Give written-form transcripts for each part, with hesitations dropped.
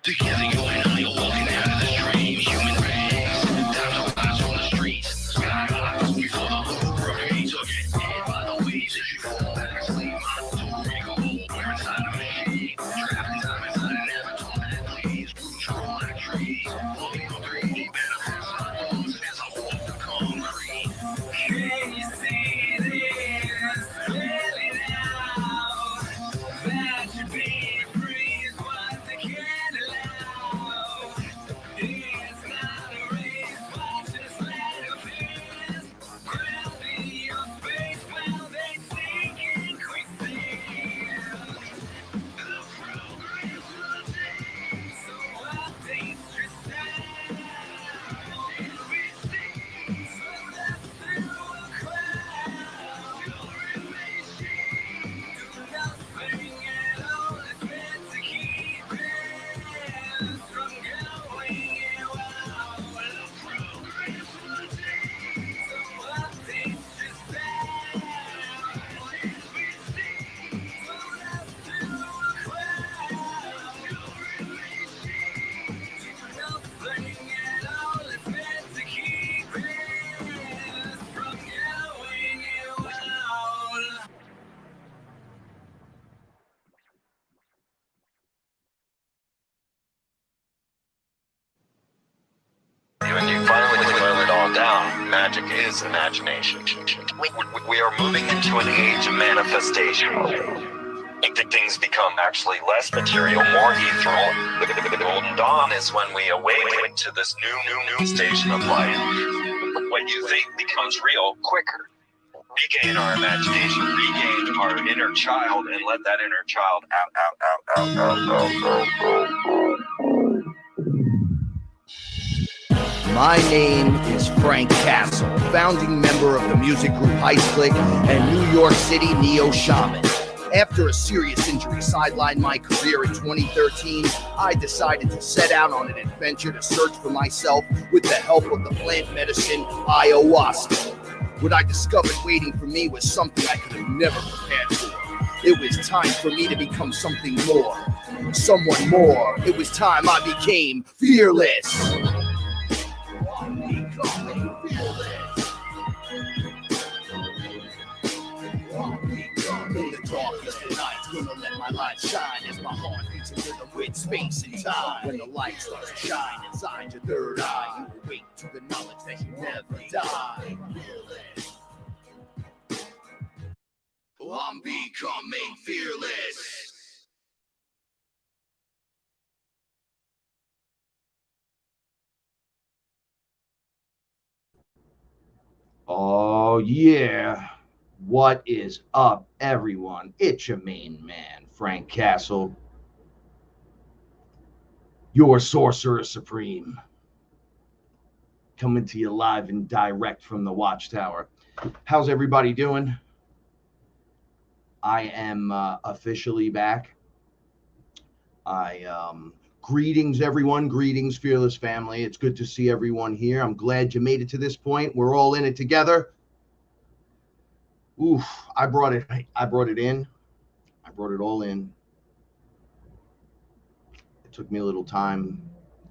Together you and I are walking out of the stream, human rags, down the lines on the streets. Sky high, before the little brother he took it. Hit by the waves as you fall back asleep. Don't wriggle, we're inside a machine. Trapped in time inside an avatar that bleeds. Roots grow like trees. Looking for greedy benefits like those as I walk the concrete. Can you see this clearly now? That you're being free is what they can't allow. It's not a race, but just let it fizz. Gravity of space, well, they sink in quicksand. The program's rotating, so updates your sound. Everything swept through a crowd. You're a machine, do nothing at all. It's meant to keep us from going wild. The program's rotating, so updates your sound. Everything swept through a crowd. You're a machine, do nothing at all. It's meant to keep us from going wild. When you finally boil it all down, magic is imagination. We are moving into an age of manifestation. Things become actually less material, more ethereal. The golden dawn is when we awaken to this new station of life. What you think becomes real quicker. Regain our imagination, regain our inner child, and let that inner child out. My name is Frank Castle, founding member of the music group Ice Click and New York City Neo Shaman. After a serious injury sidelined my career in 2013, I decided to set out on an adventure to search for myself with the help of the plant medicine ayahuasca. What I discovered waiting for me was something I could have never prepared for. It was time for me to become something more, someone more. It was time I became fearless. In the darkest of nights, gonna let my light shine as my heart beats in rhythm with space and time. When the light starts to shine inside your third eye, you awake to the knowledge that you never die. I'm becoming fearless. Oh, yeah. What is up, everyone? It's your main man, Frank Castle, your Sorcerer Supreme, coming to you live and direct from the Watchtower. How's everybody doing? I am officially back. Greetings, everyone. Greetings, Fearless family. It's good to see everyone here. I'm glad you made it to this point. We're all in it together. Oof, I brought it in. I brought it all in. It took me a little time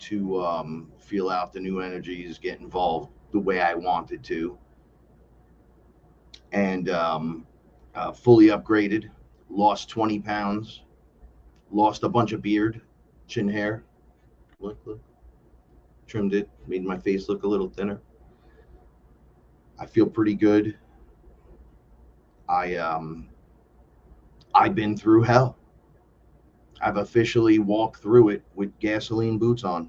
to feel out the new energies, get involved the way I wanted to. And fully upgraded, lost 20 pounds, lost a bunch of beard, chin hair. Look. Trimmed it, made my face look a little thinner. I feel pretty good. I've been through hell. I've officially walked through it with gasoline boots on.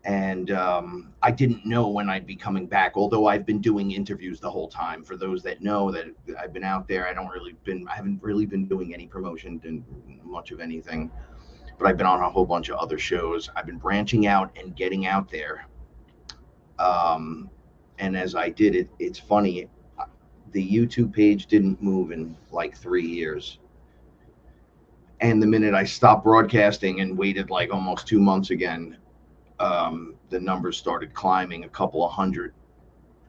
And I didn't know when I'd be coming back, although I've been doing interviews the whole time. For those that know that I've been out there, I haven't really been doing any promotion and much of anything, but I've been on a whole bunch of other shows. I've been branching out and getting out there. And as I did it, it's funny, the YouTube page didn't move in like 3 years. And the minute I stopped broadcasting and waited like almost 2 months again, the numbers started climbing a couple of hundred.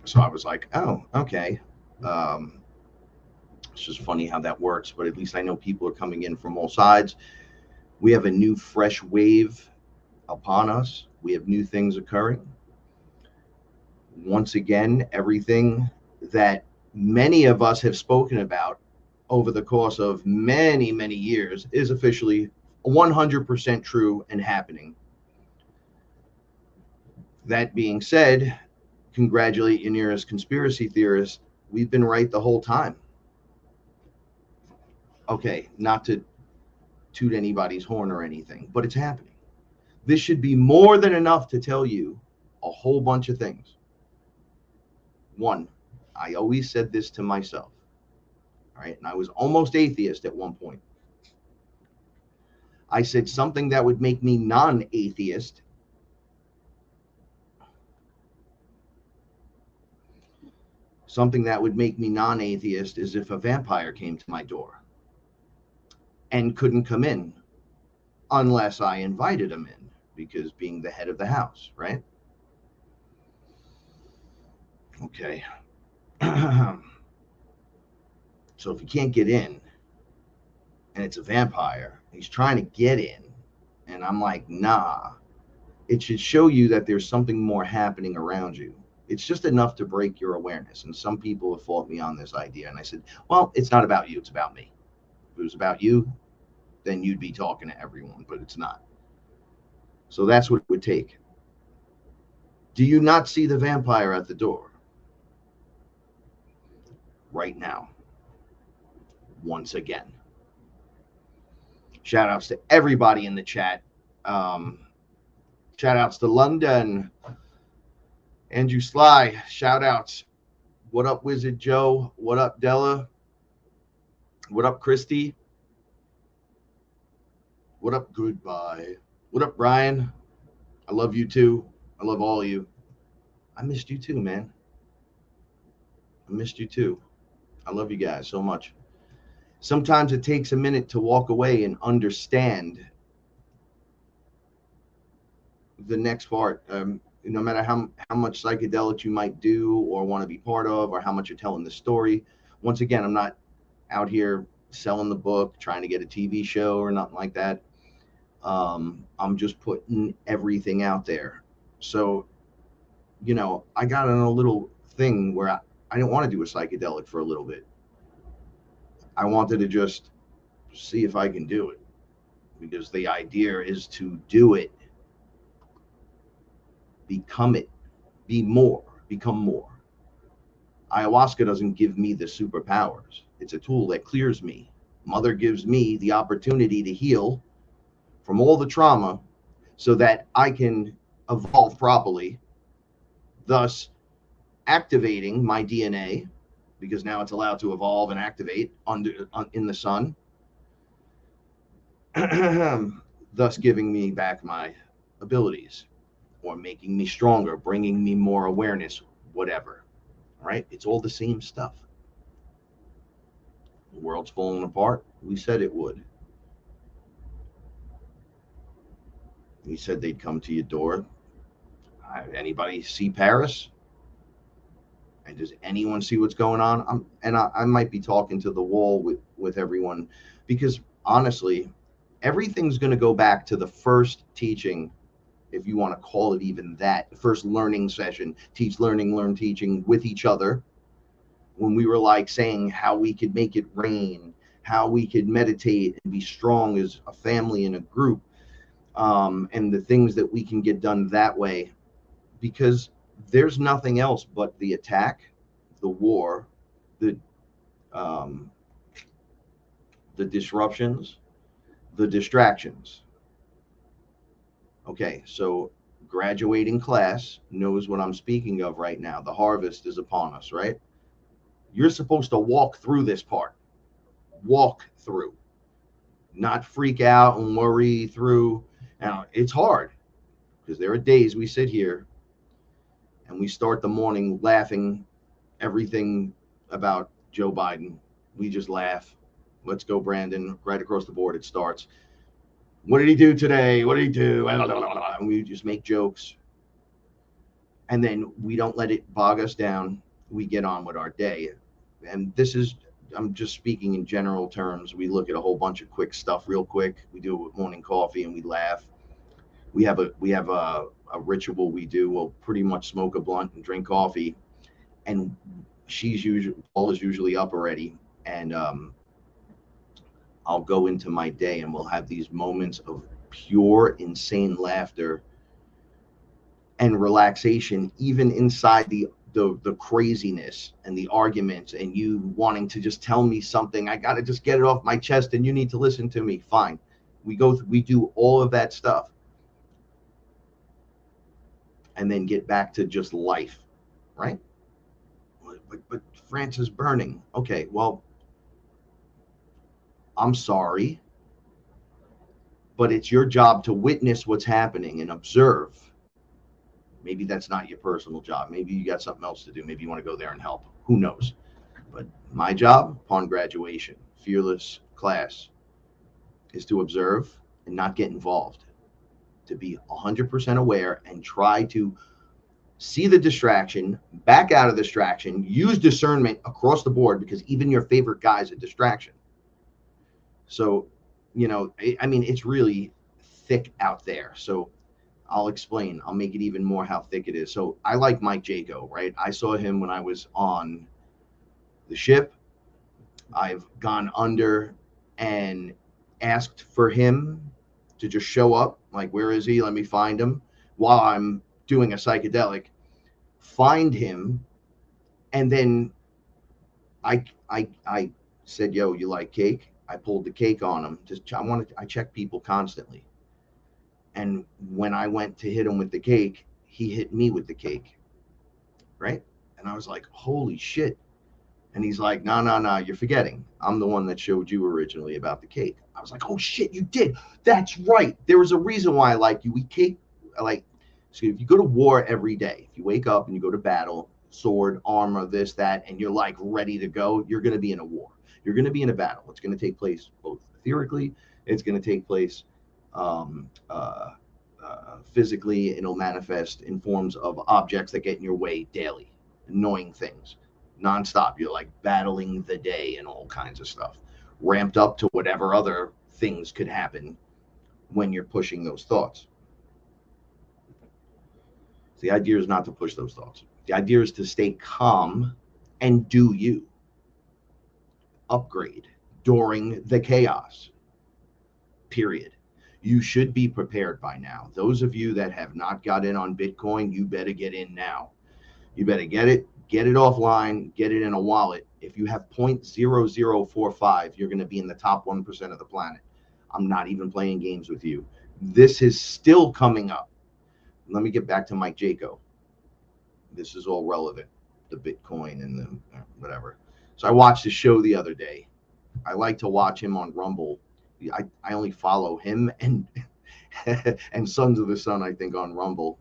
So I was like, oh, okay. It's just funny how that works, but at least I know people are coming in from all sides. We have a new fresh wave upon us. We have new things occurring. Once again, everything that many of us have spoken about over the course of many, many years is officially 100% true and happening. That being said, congratulate your nearest conspiracy theorist. We've been right the whole time. Okay, not to toot anybody's horn or anything, but it's happening. This should be more than enough to tell you a whole bunch of things. One, I always said this to myself, all right, and I was almost atheist at one point. I said something that would make me non-atheist. Something that would make me non-atheist is if a vampire came to my door and couldn't come in unless I invited him in, because being the head of the house, right? Okay. So if you can't get in and it's a vampire, he's trying to get in, and I'm like, nah, it should show you that there's something more happening around you. It's just enough to break your awareness. And some people have fought me on this idea. And I said, well, it's not about you. It's about me. If it was about you, then you'd be talking to everyone, but it's not. So that's what it would take. Do you not see the vampire at the door? Right now. Once again. Shout outs to everybody in the chat. Shout outs to London. Andrew Sly, shout outs. What up, Wizard Joe? What up, Della? What up, Christy? What up, Goodbye? What up, Brian? I love you too. I love all of you. I missed you too, man. I missed you too. I love you guys so much. Sometimes it takes a minute to walk away and understand the next part. No matter how much psychedelics you might do or want to be part of, or how much you're telling the story. Once again, I'm not out here selling the book, trying to get a TV show or nothing like that. I'm just putting everything out there. So, you know, I got on a little thing where I didn't want to do a psychedelic for a little bit. I wanted to just see if I can do it, because the idea is to do it. Become it, be more, become more. Ayahuasca doesn't give me the superpowers. It's a tool that clears me. Mother gives me the opportunity to heal from all the trauma so that I can evolve properly, thus activating my DNA, because now it's allowed to evolve and activate in the sun, thus giving me back my abilities, or making me stronger, bringing me more awareness, whatever, right? It's all the same stuff. The world's falling apart. We said it would. We said they'd come to your door. Anybody see Paris? And does anyone see what's going on? I might be talking to the wall with everyone, because honestly, everything's going to go back to the first teaching, if you want to call it even that, the first learning session, teach, learning, learn, teaching with each other, when we were like saying how we could make it rain, how we could meditate and be strong as a family and a group, and the things that we can get done that way, because there's nothing else but the attack, the war, the disruptions, the distractions. Okay, so graduating class knows what I'm speaking of right now. The harvest is upon us, right? You're supposed to walk through this part. Walk through. Not freak out and worry through. Now, it's hard, because there are days we sit here and we start the morning laughing everything about Joe Biden. We just laugh. Let's go, Brandon. Right across the board, it starts. What did he do today? What did he do? And we just make jokes. And then we don't let it bog us down. We get on with our day. and this is, I'm just speaking in general terms. We look at a whole bunch of quick stuff real quick. We do it with morning coffee and we laugh. We have a ritual we do. We'll pretty much smoke a blunt and drink coffee, and Paul is usually up already, and I'll go into my day and we'll have these moments of pure insane laughter and relaxation, even inside the craziness and the arguments and you wanting to just tell me something. I got to just get it off my chest and you need to listen to me. Fine. We do all of that stuff and then get back to just life, right? But France is burning. Okay, well, I'm sorry, but it's your job to witness what's happening and observe. Maybe that's not your personal job. Maybe you got something else to do. Maybe you want to go there and help. Who knows? But my job upon graduation, fearless class, is to observe and not get involved, to be 100% aware and try to see the distraction, back out of the distraction, use discernment across the board, because even your favorite guy is a distraction. So, I mean, it's really thick out there. So I'll explain. I'll make it even more how thick it is. So I like Mike Jaco, right? I saw him when I was on the ship. I've gone under and asked for him to just show up. Like, where is he? Let me find him. While I'm doing a psychedelic, find him. And then I said, yo, you like cake? I pulled the cake on him. I check people constantly. And when I went to hit him with the cake, he hit me with the cake. Right? And I was like, holy shit. And he's like, no, you're forgetting. I'm the one that showed you originally about the cake. I was like, oh shit, you did. That's right. There was a reason why I like you. So if you go to war every day, if you wake up and you go to battle, sword, armor, this, that, and you're like ready to go, you're going to be in a war. You're going to be in a battle. It's going to take place both theoretically. It's going to take place physically. It'll manifest in forms of objects that get in your way daily, annoying things, nonstop. You're like battling the day and all kinds of stuff, ramped up to whatever other things could happen when you're pushing those thoughts. The idea is not to push those thoughts. The idea is to stay calm and do you. Upgrade during the chaos, period. You should be prepared by now. Those of you that have not got in on Bitcoin, you better get in now. You better get it offline, get it in a wallet. If you have 0.0045, you're going to be in the top 1% of the planet. I'm not even playing games with you. This is still coming up. Let me get back to Mike Jaco. This is all relevant, the Bitcoin and the whatever. So I watched the show the other day. I like to watch him on Rumble. I only follow him and and Sons of the Sun, I think, on Rumble,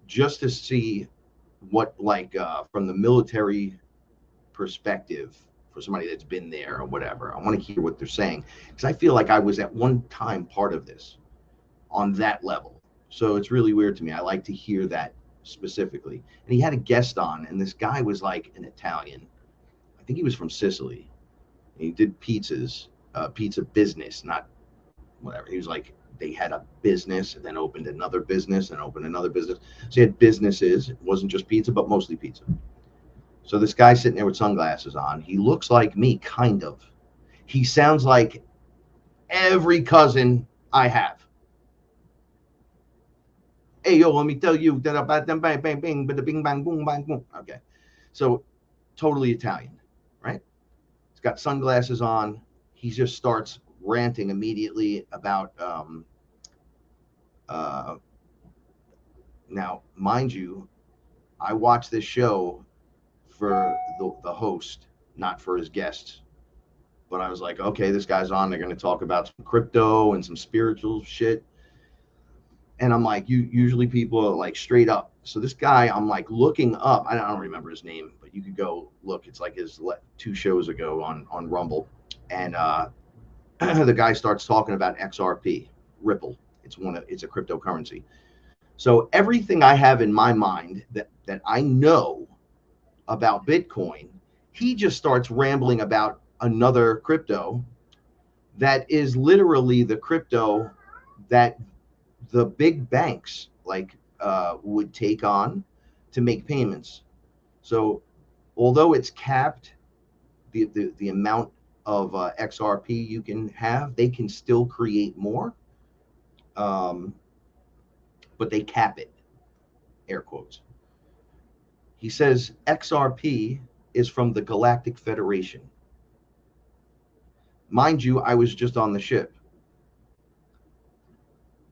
just to see what, like, from the military perspective, for somebody that's been there or whatever. I want to hear what they're saying, because I feel like I was at one time part of this on that level. So it's really weird to me. I like to hear that specifically. And he had a guest on, and this guy was like an Italian. I think he was from Sicily. He did pizzas, pizza business, not whatever. He was like, they had a business and then opened another business and opened another business. So he had businesses. It wasn't just pizza, but mostly pizza. So this guy sitting there with sunglasses on, he looks like me, kind of. He sounds like every cousin I have. Hey, yo, let me tell you that about them bang, bang, bang, but the bing, bang, boom, bang, boom. Okay. So totally Italian, right? He's got sunglasses on. He just starts ranting immediately about, now, mind you, I watch this show for the host, not for his guests. But I was like, okay, this guy's on. They're going to talk about some crypto and some spiritual shit. And I'm like, usually people are like straight up. So this guy, I'm like looking up. I don't remember his name, but you could go look. It's like his 2 shows ago on Rumble. And the guy starts talking about XRP, Ripple. It's a cryptocurrency. So everything I have in my mind that I know about Bitcoin, he just starts rambling about another crypto that is literally the crypto that the big banks like would take on to make payments. So although it's capped, the amount of XRP you can have, they can still create more, but they cap it, air quotes. He says XRP is from the Galactic Federation. Mind you, I was just on the ship.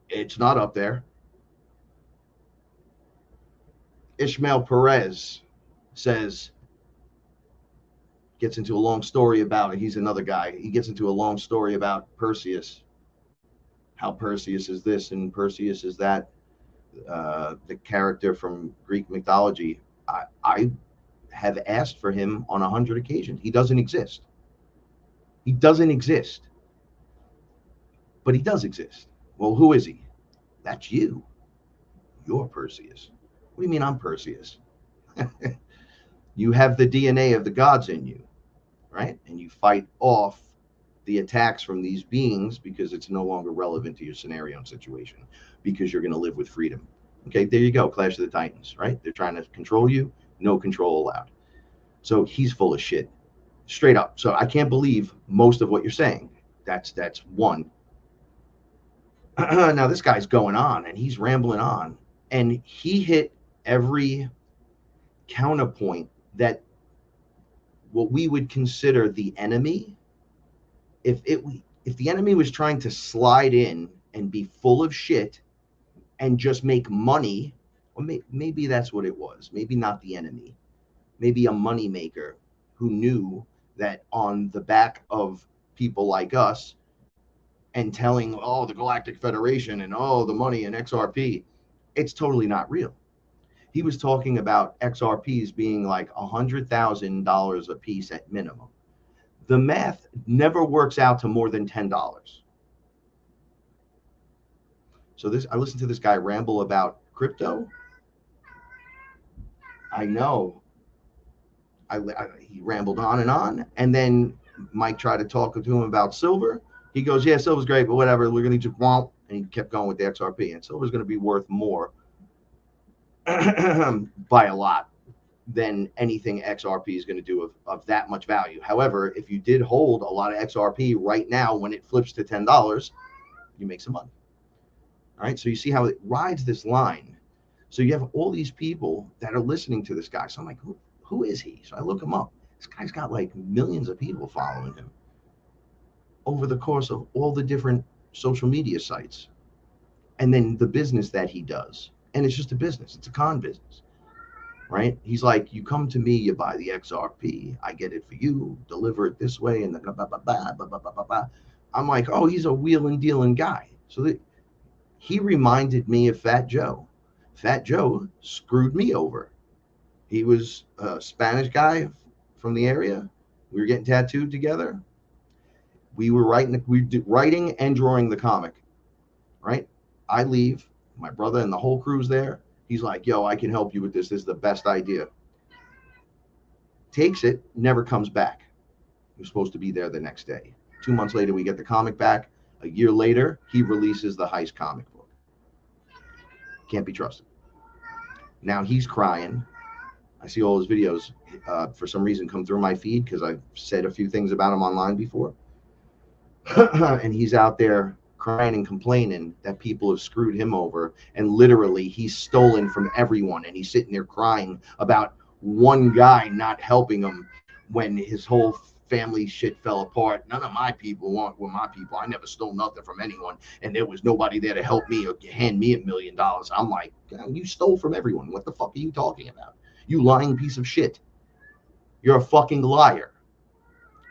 It's not up there. Ishmael Perez says, gets into a long story about it. He's another guy. He gets into a long story about Perseus, how Perseus is this and Perseus is that. The character from Greek mythology. I have asked for him on 100 occasions. He doesn't exist. He doesn't exist. But he does exist. Well, who is he? That's you. You're Perseus. What do you mean I'm Perseus? You have the DNA of the gods in you, right? And you fight off the attacks from these beings because it's no longer relevant to your scenario and situation, because you're going to live with freedom. Okay, there you go. Clash of the Titans, right? They're trying to control you. No control allowed. So he's full of shit, straight up. So I can't believe most of what you're saying. That's one. Now this guy's going on and he's rambling on, and he hit every counterpoint that what we would consider the enemy. If the enemy was trying to slide in and be full of shit and just make money, or maybe that's what it was. Maybe not the enemy. Maybe a money maker who knew that on the back of people like us and telling, oh, the Galactic Federation and oh, the money in XRP, it's totally not real. He was talking about XRPs being like $100,000 a piece at minimum. The math never works out to more than $10. So I listened to this guy ramble about crypto. I know. He rambled on, and then Mike tried to talk to him about silver. He goes, yeah, silver's great, but whatever, we're going to just want, and he kept going with the XRP, and silver's going to be worth more by a lot than anything XRP is going to do of that much value. However, if you did hold a lot of XRP right now, when it flips to $10, you make some money. All right, so you see how it rides this line. So you have all these people that are listening to this guy. So I'm like, who is he? So I look him up. This guy's got like millions of people following him over the course of all the different social media sites, and then the business that he does. And it's just a business. It's a con business, right? He's like, you come to me, you buy the XRP, I get it for you, deliver it this way, and the I'm like, oh, he's a wheeling dealing guy. So he reminded me of Fat Joe. Fat Joe screwed me over. He was a Spanish guy from the area. We were getting tattooed together. We were writing and drawing the comic, right? I leave. My brother and the whole crew's there. He's like, yo, I can help you with this. This is the best idea. Takes it, never comes back. He was supposed to be there the next day. 2 months later, we get the comic back. A year later, he releases the Heist comic book. Can't be trusted. Now he's crying. I see all his videos for some reason come through my feed because I've said a few things about him online before. And he's out there crying and complaining that people have screwed him over, and literally he's stolen from everyone, and he's sitting there crying about one guy not helping him when his whole family shit fell apart. None of my people were my people. I never stole nothing from anyone, and there was nobody there to help me or hand me $1 million. I'm like, you stole from everyone. What the fuck are you talking about? You lying piece of shit. You're a fucking liar.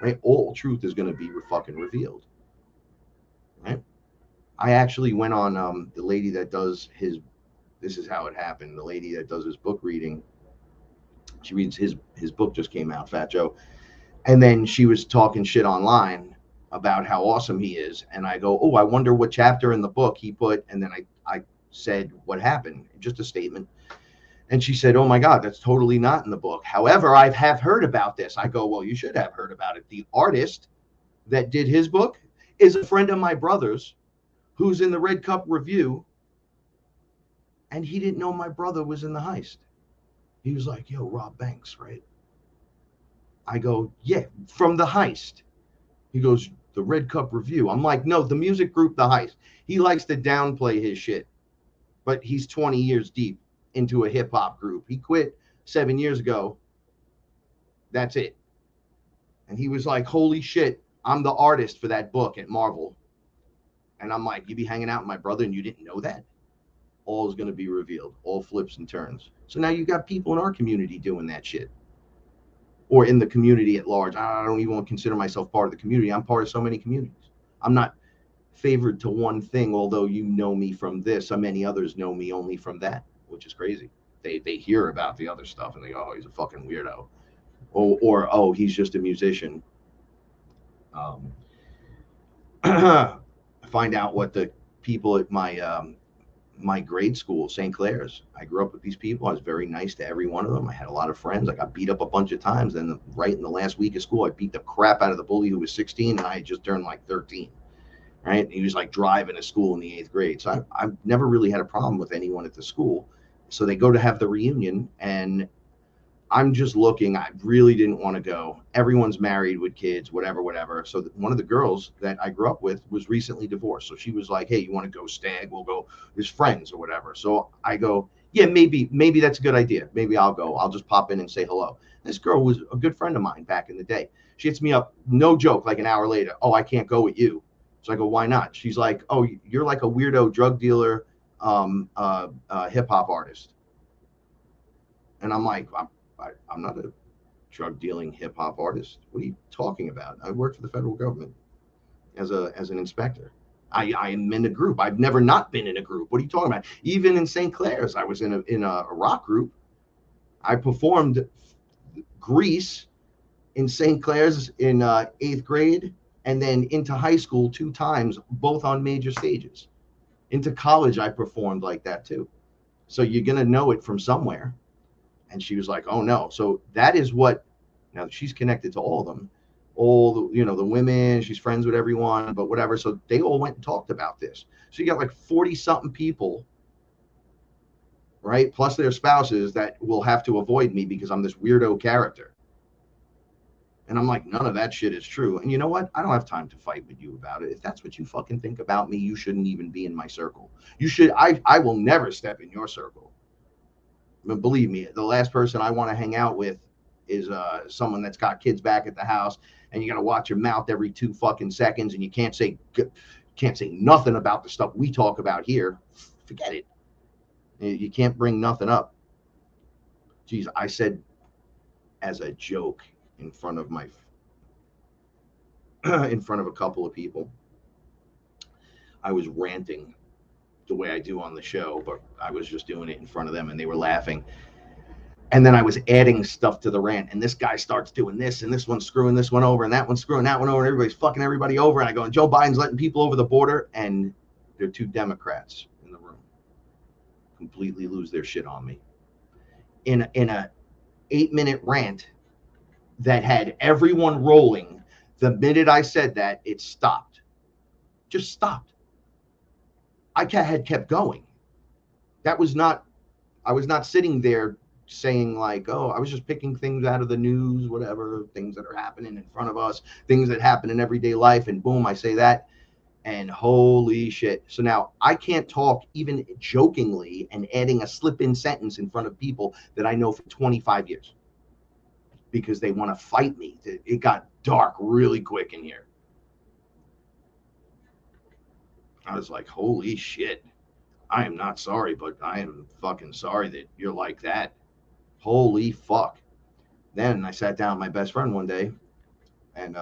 Right? All truth is going to be fucking revealed. Right? I actually went on the lady that does this is how it happened. The lady that does his book reading, she reads his book just came out, Fat Joe. And then she was talking shit online about how awesome he is. And I go, oh, I wonder what chapter in the book he put. And then I said what happened, just a statement. And she said, oh my God, that's totally not in the book. However, I have heard about this. I go, well, you should have heard about it. The artist that did his book is a friend of my brother's who's in the Red Cup Review. And he didn't know my brother was in the heist. He was like, yo, Rob Banks, right? I go, yeah, from the heist. He goes, the Red Cup Review. I'm like, no, the music group, the heist. He likes to downplay his shit, but he's 20 years deep into a hip hop group. He quit 7 years ago. That's it. And he was like, holy shit, I'm the artist for that book at Marvel. And I'm like, you be hanging out with my brother and you didn't know that? All is going to be revealed, all flips and turns. So now you got people in our community doing that shit, or in the community at large. I don't even want to consider myself part of the community. I'm part of so many communities. I'm not favored to one thing, although you know me from this. So many others know me only from that, which is crazy. They hear about the other stuff and they go, oh, he's a fucking weirdo, or oh, he's just a musician. Find out what the people at my grade school, St. Clair's. I grew up with these people. I was very nice to every one of them. I had a lot of friends. I got beat up a bunch of times. And right in the last week of school, I beat the crap out of the bully who was 16 and I had just turned like 13. Right? He was like driving to school in the 8th grade. So I've never really had a problem with anyone at the school. So they go to have the reunion and I'm just looking. I really didn't want to go. Everyone's married with kids, whatever. So one of the girls that I grew up with was recently divorced. So she was like, hey, you want to go stag? We'll go as friends or whatever. So I go, yeah, maybe that's a good idea. Maybe I'll go. I'll just pop in and say hello. This girl was a good friend of mine back in the day. She hits me up, no joke, like an hour later. Oh, I can't go with you. So I go, why not? She's like, oh, you're like a weirdo drug dealer, hip hop artist. And I'm like, I'm not a drug dealing hip hop artist. What are you talking about? I work for the federal government as an inspector. I am in a group. I've never not been in a group. What are you talking about? Even in St. Clair's, I was in a rock group. I performed Grease in St. Clair's in 8th grade, and then into high school 2 times, both on major stages. Into college, I performed like that too. So you're gonna know it from somewhere. And she was like, oh no. So that is what, now she's connected to all of them, all the, the women, she's friends with everyone, but whatever. So they all went and talked about this. So you got like 40 something people, right? Plus their spouses that will have to avoid me because I'm this weirdo character. And I'm like, none of that shit is true. And you know what? I don't have time to fight with you about it. If that's what you fucking think about me, you shouldn't even be in my circle. I will never step in your circle. But believe me, the last person I want to hang out with is someone that's got kids back at the house, and you got to watch your mouth every 2 fucking seconds, and you can't say nothing about the stuff we talk about here. Forget it. You can't bring nothing up. Geez, I said as a joke in front of a couple of people, I was ranting the way I do on the show, but I was just doing it in front of them and they were laughing. And then I was adding stuff to the rant, and this guy starts doing this, and this one's screwing this one over, and that one's screwing that one over, and everybody's fucking everybody over. And I go, and Joe Biden's letting people over the border, and there are 2 Democrats in the room completely lose their shit on me in a 8-minute rant that had everyone rolling. The minute I said that, it stopped. Just stopped. I had kept going. I was not sitting there saying like, oh, I was just picking things out of the news, whatever, things that are happening in front of us, things that happen in everyday life, and boom, I say that, and holy shit. So now I can't talk even jokingly and adding a slip-in sentence in front of people that I know for 25 years because they want to fight me. It got dark really quick in here. I was like, holy shit. I am not sorry, but I am fucking sorry that you're like that. Holy fuck. Then I sat down with my best friend one day, and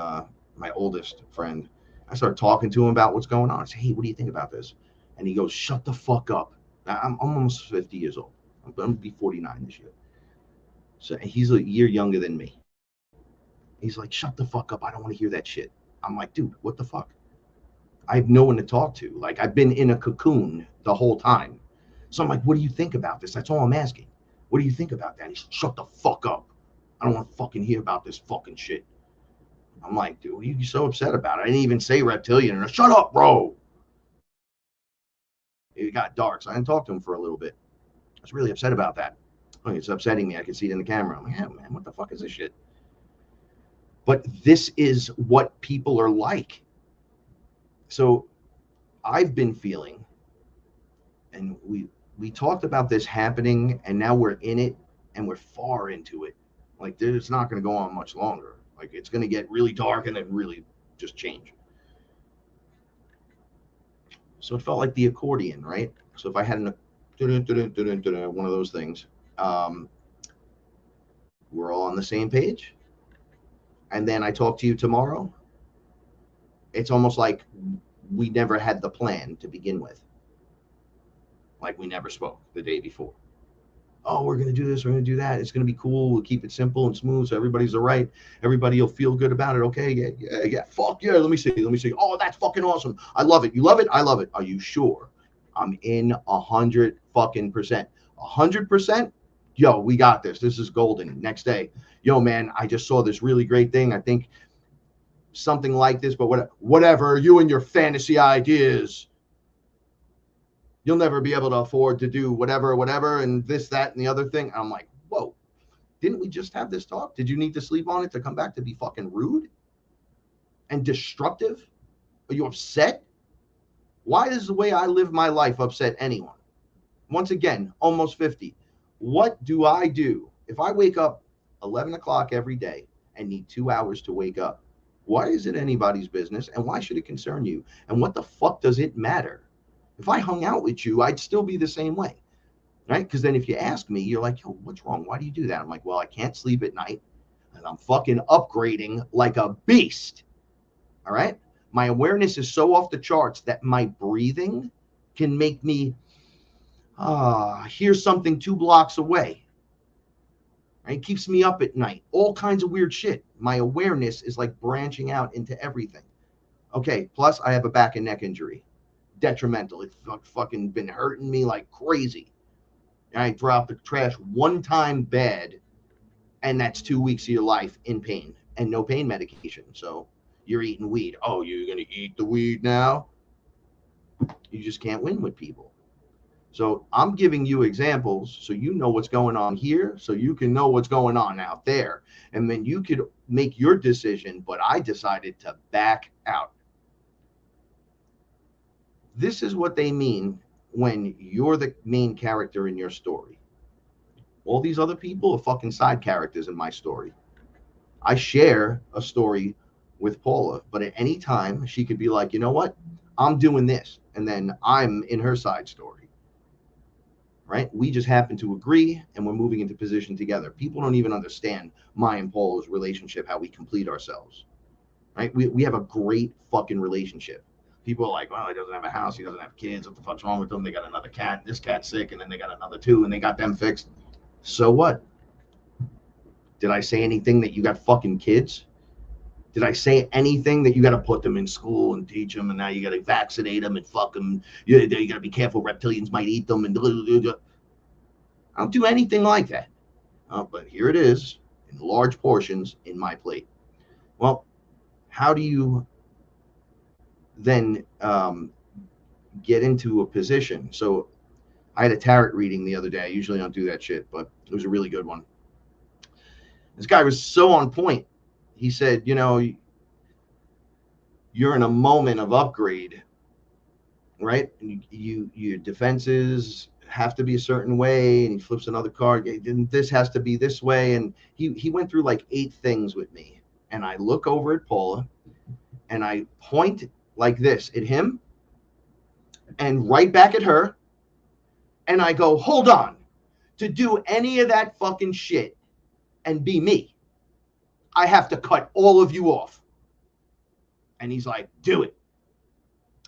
my oldest friend, I started talking to him about what's going on. I said, hey, what do you think about this? And he goes, shut the fuck up. I'm almost 50 years old. I'm going to be 49 this year. So he's a year younger than me. He's like, shut the fuck up. I don't want to hear that shit. I'm like, dude, what the fuck? I have no one to talk to. Like, I've been in a cocoon the whole time. So I'm like, what do you think about this? That's all I'm asking. What do you think about that? He said, shut the fuck up. I don't want to fucking hear about this fucking shit. I'm like, dude, what are you so upset about? I didn't even say reptilian. Shut up, bro. It got dark, so I didn't talk to him for a little bit. I was really upset about that. It's upsetting me. I can see it in the camera. I'm like, yeah, man, what the fuck is this shit? But this is what people are like. So I've been feeling, and we talked about this happening, and now we're in it, and we're far into it. Like, it's not going to go on much longer. Like, it's going to get really dark and then really just change. So it felt like the accordion, right? So if I had one of those things, we're all on the same page. And then I talk to you tomorrow. It's almost like we never had the plan to begin with. Like we never spoke the day before. Oh, we're going to do this. We're going to do that. It's going to be cool. We'll keep it simple and smooth so everybody's all right. Everybody will feel good about it. Okay. Yeah. Fuck yeah. Let me see. Oh, that's fucking awesome. I love it. You love it? I love it. Are you sure? I'm in 100 fucking percent. 100%? Yo, we got this. This is golden. Next day. Yo, man, I just saw this really great thing. I think something like this, but whatever. You and your fantasy ideas. You'll never be able to afford to do whatever, and this, that, and the other thing. I'm like, whoa, didn't we just have this talk? Did you need to sleep on it to come back to be fucking rude and destructive? Are you upset? Why does the way I live my life upset anyone? Once again, almost 50. What do I do if I wake up 11 o'clock every day and need 2 hours to wake up? Why is it anybody's business, and why should it concern you? And what the fuck does it matter? If I hung out with you, I'd still be the same way, right? Because then if you ask me, you're like, yo, what's wrong? Why do you do that? I'm like, well, I can't sleep at night, and I'm fucking upgrading like a beast, all right? My awareness is so off the charts that my breathing can make me hear something 2 blocks away. Right? It keeps me up at night. All kinds of weird shit. My awareness is like branching out into everything. Okay, plus I have a back and neck injury. Detrimental. It's fucking been hurting me like crazy. I throw out the trash one time bad, and that's 2 weeks of your life in pain and no pain medication. So you're eating weed. Oh, you're going to eat the weed now? You just can't win with people. So I'm giving you examples so you know what's going on here, so you can know what's going on out there. And then you could make your decision, but I decided to back out. This is what they mean when you're the main character in your story. All these other people are fucking side characters in my story. I share a story with Paula, but at any time she could be like, you know what? I'm doing this. And then I'm in her side story. Right? We just happen to agree and we're moving into position together. People don't even understand my and Paula's relationship, how we complete ourselves. Right? We have a great fucking relationship. People are like, well, he doesn't have a house, he doesn't have kids, what the fuck's wrong with them? They got another cat, this cat's sick, and then they got another 2, and they got them fixed. So what? Did I say anything that you got fucking kids? Did I say anything that you got to put them in school and teach them, and now you got to vaccinate them and fuck them? You got to be careful, reptilians might eat them, and blah, blah, blah. I don't do anything like that. But here it is, in large portions, in my plate. Well, how do you then get into a position? So I had a tarot reading the other day. I usually don't do that shit, but it was a really good one. This guy was so on point. He said, you know, you're in a moment of upgrade, right? And your defenses have to be a certain way, and he flips another card. This has to be this way. And he went through like 8 things with me. And I look over at Paula and I point like this at him and right back at her. And I go, hold on. To do any of that fucking shit and be me, I have to cut all of you off. And he's like, do it.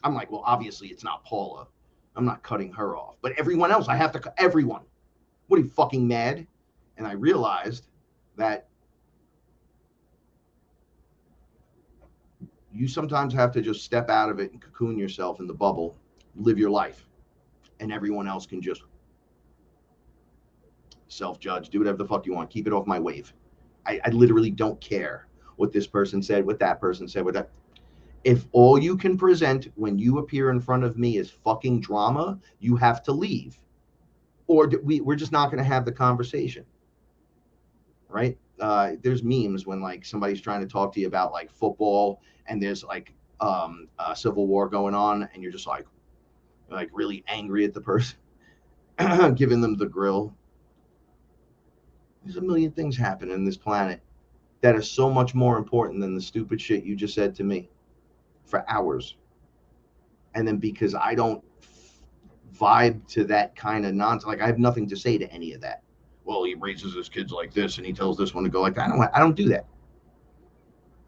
I'm like, well, obviously it's not Paula. I'm not cutting her off. But everyone else, I have to cut everyone. What, are you fucking mad? And I realized that you sometimes have to just step out of it and cocoon yourself in the bubble, live your life, and everyone else can just self-judge, do whatever the fuck you want. Keep it off my wave. I literally don't care what this person said, what that person said, what that. If all you can present when you appear in front of me is fucking drama, you have to leave. Or we're just not going to have the conversation. Right? There's memes when like somebody's trying to talk to you about like football and there's like a civil war going on and you're just like really angry at the person, giving them the grill. There's a million things happening in this planet that is so much more important than the stupid shit you just said to me for hours. And then because I don't vibe to that kind of nonsense, like I have nothing to say to any of that. Well, he raises his kids like this and he tells this one to go like that. I don't do that.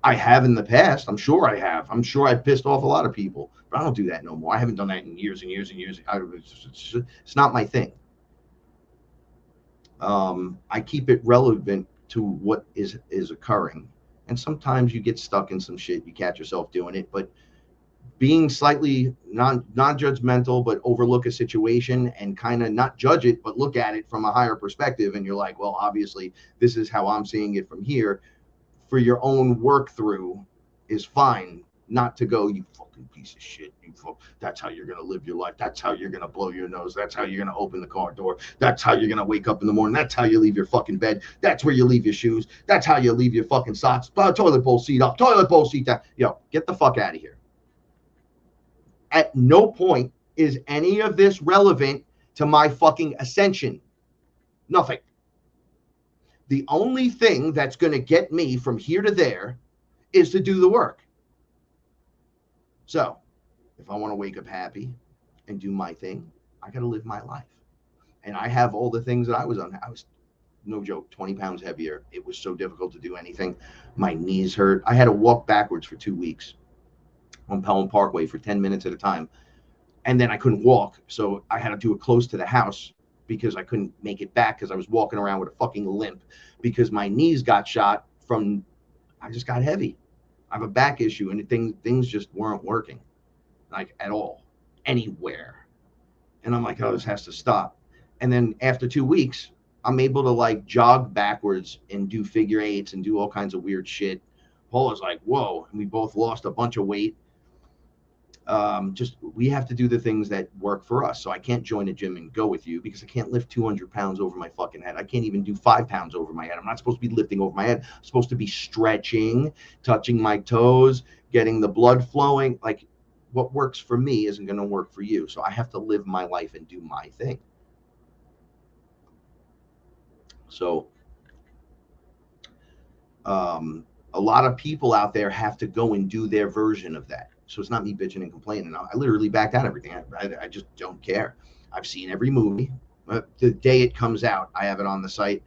I have in the past. I'm sure I have. I'm sure I've pissed off a lot of people, but I don't do that no more. I haven't done that in years and years and years. It's not my thing. I keep it relevant to what is occurring. And sometimes you get stuck in some shit. You catch yourself doing it, but being slightly non-judgmental, but overlook a situation and kind of not judge it, but look at it from a higher perspective. And you're like, well, obviously this is how I'm seeing it from here. For your own work through is fine. Not to go, you fucking piece of shit. That's how you're going to live your life. That's how you're going to blow your nose. That's how you're going to open the car door. That's how you're going to wake up in the morning. That's how you leave your fucking bed. That's where you leave your shoes. That's how you leave your fucking socks. Toilet bowl seat up. Toilet bowl seat down. Yo, get the fuck out of here. At no point is any of this relevant to my fucking ascension. Nothing. The only thing that's going to get me from here to there is to do the work. So if I want to wake up happy and do my thing, I got to live my life. And I have all the things that I was on. I was, no joke, 20 pounds heavier. It was so difficult to do anything. My knees hurt. I had to walk backwards for 2 weeks on Pelham Parkway for 10 minutes at a time. And then I couldn't walk. So I had to do it close to the house because I couldn't make it back because I was walking around with a fucking limp because my knees got shot from, I just got heavy. I have a back issue and things just weren't working like at all, anywhere. And I'm like, oh, this has to stop. And then after 2 weeks, I'm able to like jog backwards and do figure eights and do all kinds of weird shit. Paul was like, whoa. And we both lost a bunch of weight. We have to do the things that work for us. So I can't join a gym and go with you because I can't lift 200 pounds over my fucking head. I can't even do 5 pounds over my head. I'm not supposed to be lifting over my head. I'm supposed to be stretching, touching my toes, getting the blood flowing. Like what works for me isn't going to work for you. So I have to live my life and do my thing. So, a lot of people out there have to go and do their version of that. So it's not me bitching and complaining. I literally backed out everything. I just don't care. I've seen every movie. The day it comes out, I have it on the site.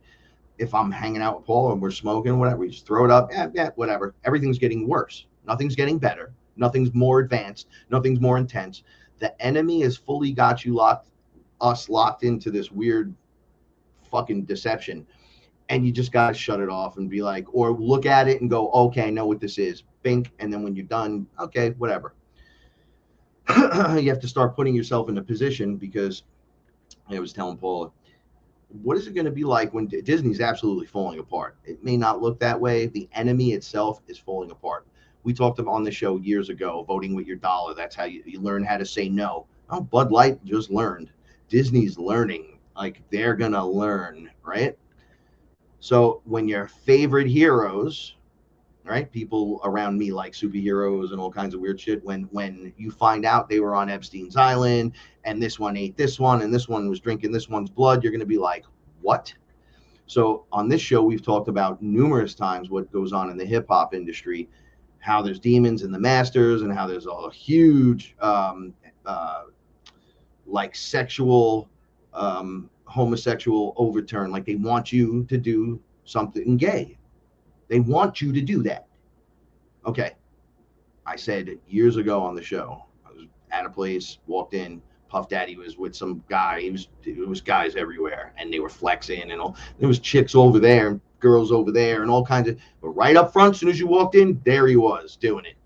If I'm hanging out with Paul and we're smoking, whatever, we just throw it up. Yeah, whatever. Everything's getting worse. Nothing's getting better. Nothing's more advanced. Nothing's more intense. The enemy has fully got you locked into this weird fucking deception. And you just got to shut it off and be like, or look at it and go, okay, I know what this is. Bink. And then when you're done, okay, whatever. You have to start putting yourself in a position because I was telling Paula, what is it going to be like when Disney's absolutely falling apart? It may not look that way. The enemy itself is falling apart. We talked about on the show years ago, voting with your dollar. That's how you learn how to say no. Oh, Bud Light just learned. Disney's learning. Like they're going to learn, right? So when your favorite heroes, right, people around me like superheroes and all kinds of weird shit, when you find out they were on Epstein's Island and this one ate this one and this one was drinking this one's blood, you're going to be like, what? So on this show, we've talked about numerous times what goes on in the hip hop industry, how there's demons in the masters and how there's a huge like sexual homosexual overturn. Like they want you to do something gay. They want you to do that. Okay. I said years ago on the show, I was at a place, walked in, Puff Daddy was with some guy. It was guys everywhere and they were flexing and all. There was chicks over there and girls over there and all kinds of, but right up front, as soon as you walked in, there he was doing it.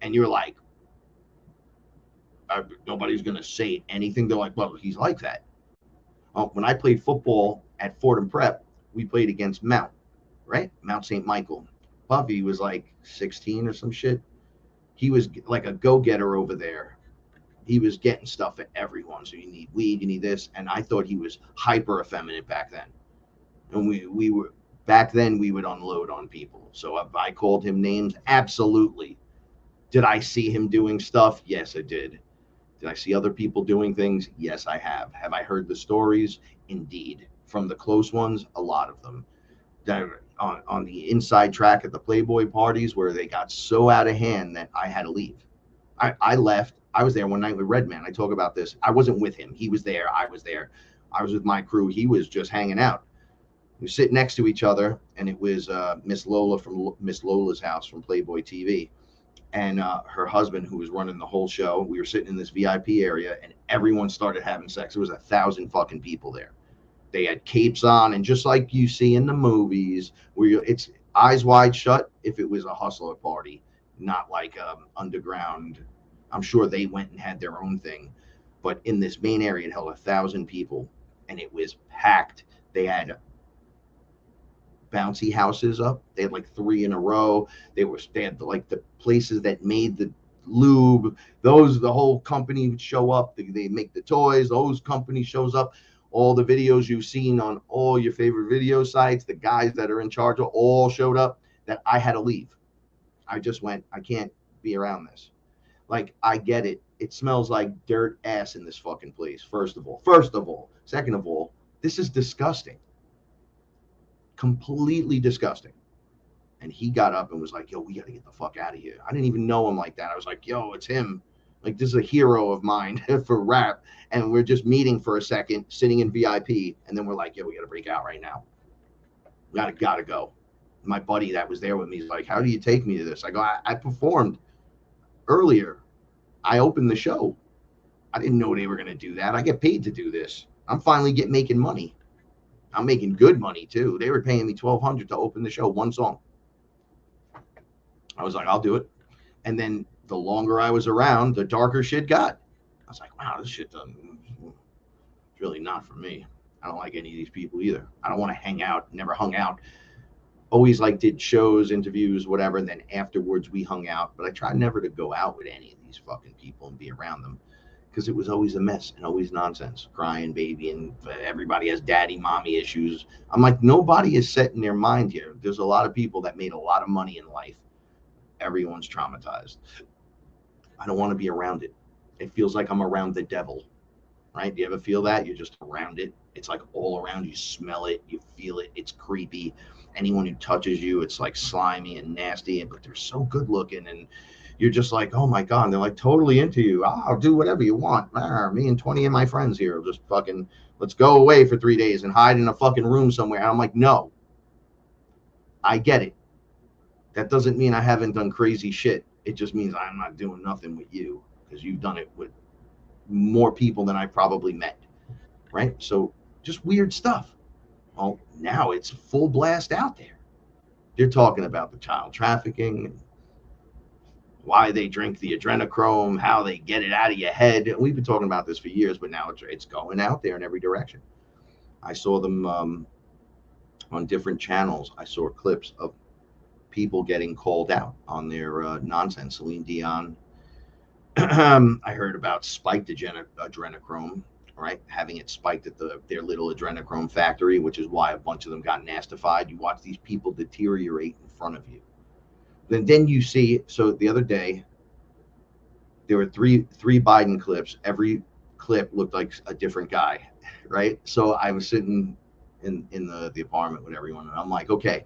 And you're like, nobody's going to say anything. They're like, well, he's like that. When I played football at Fordham Prep, we played against Mount, right? Mount St. Michael. Puffy was like 16 or some shit. He was like a go-getter over there. He was getting stuff for everyone. So you need weed, you need this. And I thought he was hyper effeminate back then. And we were back then we would unload on people. So if I called him names, absolutely. Did I see him doing stuff? Yes, I did. Did I see other people doing things? Yes, I have. Have I heard the stories? Indeed. From the close ones, a lot of them. On the inside track at the Playboy parties where they got so out of hand that I had to leave. I left. I was there one night with Redman. I talk about this. I wasn't with him. He was there. I was there. I was with my crew. He was just hanging out. We sit next to each other, and it was Miss Lola from Miss Lola's house from Playboy TV. And her husband, who was running the whole show. We were sitting in this VIP area, and everyone started having sex. There was 1,000 fucking people there. They had capes on, and just like you see in the movies, where it's eyes wide shut. If it was a hustler party, not like underground. I'm sure they went and had their own thing, but in this main area, it held 1,000 people, and it was packed. They had bouncy houses up. They had like 3 in a row. They had like the places that made the lube. The whole company would show up. They make the toys. Those company shows up. All the videos you've seen on all your favorite video sites, the guys that are in charge of all showed up. That I had to leave. I just went, I can't be around this. Like, I get it. It smells like dirt ass in this fucking place. First of all. Second of all, this is disgusting. Completely disgusting. And he got up and was like, yo, we got to get the fuck out of here. I didn't even know him like that. I was like, yo, it's him. Like, this is a hero of mine for rap. And we're just meeting for a second, sitting in VIP. And then we're like, yo, we got to break out right now. We gotta go. My buddy that was there with me is like, how do you take me to this? I go, I performed earlier. I opened the show. I didn't know they were going to do that. I get paid to do this. I'm finally making money. I'm making good money too. They were paying me $1,200 to open the show, one song. I was like, I'll do it. And then the longer I was around, the darker shit got. I was like, wow, this shit doesn't. It's really not for me. I don't like any of these people either. I don't want to hang out. Never hung out. Always like did shows, interviews, whatever. And then afterwards we hung out. But I tried never to go out with any of these fucking people and be around them. Because it was always a mess and always nonsense, crying baby, and everybody has daddy, mommy issues. I'm like, nobody is set in their mind here. There's a lot of people that made a lot of money in life. Everyone's traumatized. I don't want to be around it. It feels like I'm around the devil, right? Do you ever feel that? You're just around it. It's like all around. You smell it. You feel it. It's creepy. Anyone who touches you, it's like slimy and nasty, but they're so good looking, and you're just like, oh my God, and they're like totally into you. I'll do whatever you want. Me and 20 of my friends here just fucking, let's go away for 3 days and hide in a fucking room somewhere. And I'm like, no, I get it. That doesn't mean I haven't done crazy shit. It just means I'm not doing nothing with you because you've done it with more people than I probably met, right? So just weird stuff. Well, now it's full blast out there. They're talking about the child trafficking, why they drink the adrenochrome, how they get it out of your head. And we've been talking about this for years, but now it's going out there in every direction. I saw them on different channels. I saw clips of people getting called out on their nonsense. Celine Dion. I heard about spiked adrenochrome, right? Having it spiked at their little adrenochrome factory, which is why a bunch of them got nastified. You watch these people deteriorate in front of you. Then you see, so the other day, there were three Biden clips. Every clip looked like a different guy, right? So I was sitting in the apartment with everyone, and I'm like, okay,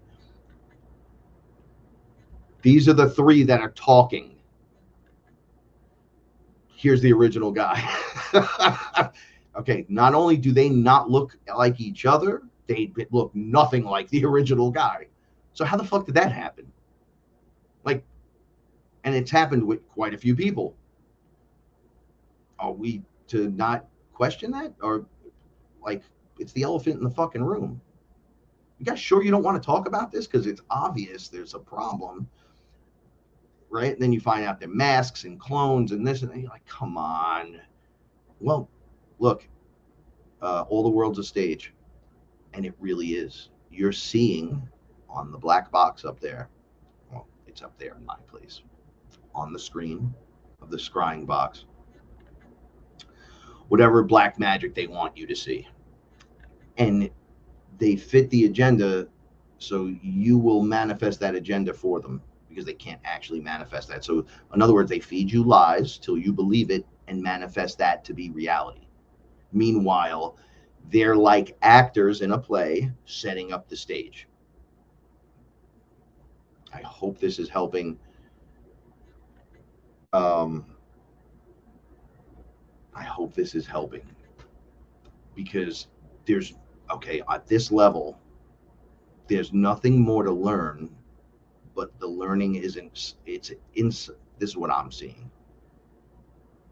these are the 3 that are talking. Here's the original guy. Okay, not only do they not look like each other, they look nothing like the original guy. So how the fuck did that happen? Like, and it's happened with quite a few people. Are we to not question that? Or, like, it's the elephant in the fucking room. You guys sure you don't want to talk about this? Because it's obvious there's a problem, right? And then you find out they're masks and clones and this, and you're like, come on. Well, look, all the world's a stage, and it really is. You're seeing on the black box up there, well, it's up there in my place, on the screen of the scrying box, whatever black magic they want you to see. And they fit the agenda, so you will manifest that agenda for them, because they can't actually manifest that. So in other words, they feed you lies till you believe it and manifest that to be reality. Meanwhile, they're like actors in a play setting up the stage. I hope this is helping. I hope this is helping, because there's, okay, at this level, there's nothing more to learn, but the learning isn't, this is what I'm seeing.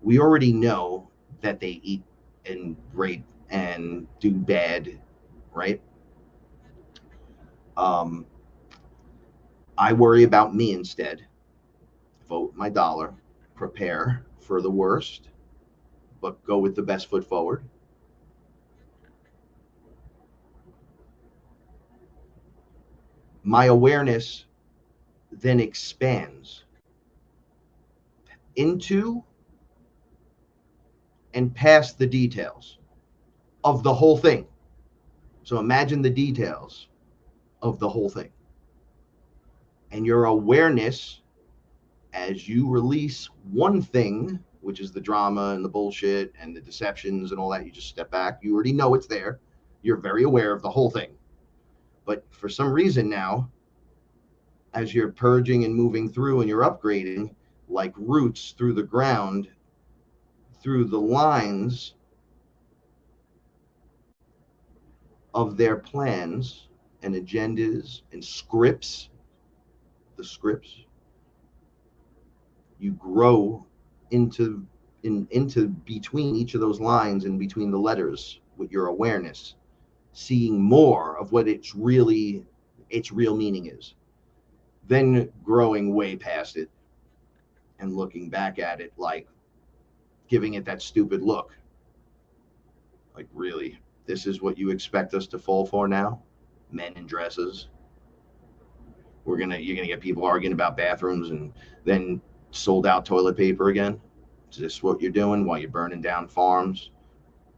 We already know that they eat and rape and do bad, right? I worry about me instead. Vote my dollar, prepare for the worst, but go with the best foot forward. My awareness then expands into and past the details of the whole thing. So imagine the details of the whole thing. And your awareness, as you release one thing, which is the drama and the bullshit and the deceptions and all that, you just step back. You already know it's there. You're very aware of the whole thing. But for some reason now, as you're purging and moving through and you're upgrading, like roots through the ground, through the lines of their plans and agendas and scripts, the scripts, you grow into between each of those lines and between the letters with your awareness, seeing more of what its real meaning is, then growing way past it and looking back at it, like giving it that stupid look, like, really, this is what you expect us to fall for now? Men in dresses. You're gonna get people arguing about bathrooms and then sold out toilet paper again. Is this what you're doing while you're burning down farms?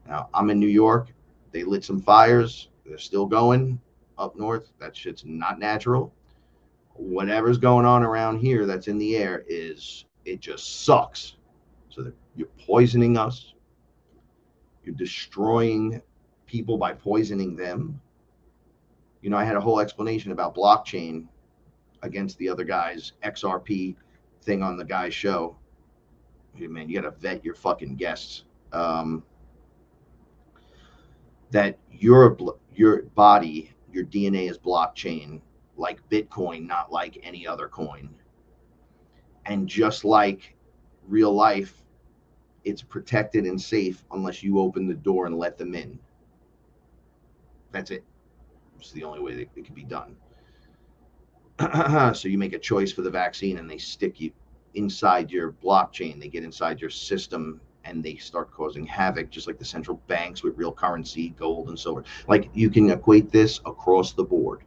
Now, I'm in New York. They lit some fires. They're still going up north. That shit's not natural. Whatever's going on around here that's in the air it just sucks. So that you're poisoning us. You're destroying people by poisoning them. You know, I had a whole explanation about blockchain against the other guy's XRP thing on the guy's show. Hey, man, you got to vet your fucking guests. That your body, your DNA is blockchain, like Bitcoin, not like any other coin. And just like real life, it's protected and safe unless you open the door and let them in. That's it. It's the only way that it can be done. So you make a choice for the vaccine and they stick you inside your blockchain. They get inside your system and they start causing havoc, just like the central banks with real currency, gold and silver. Like, you can equate this across the board.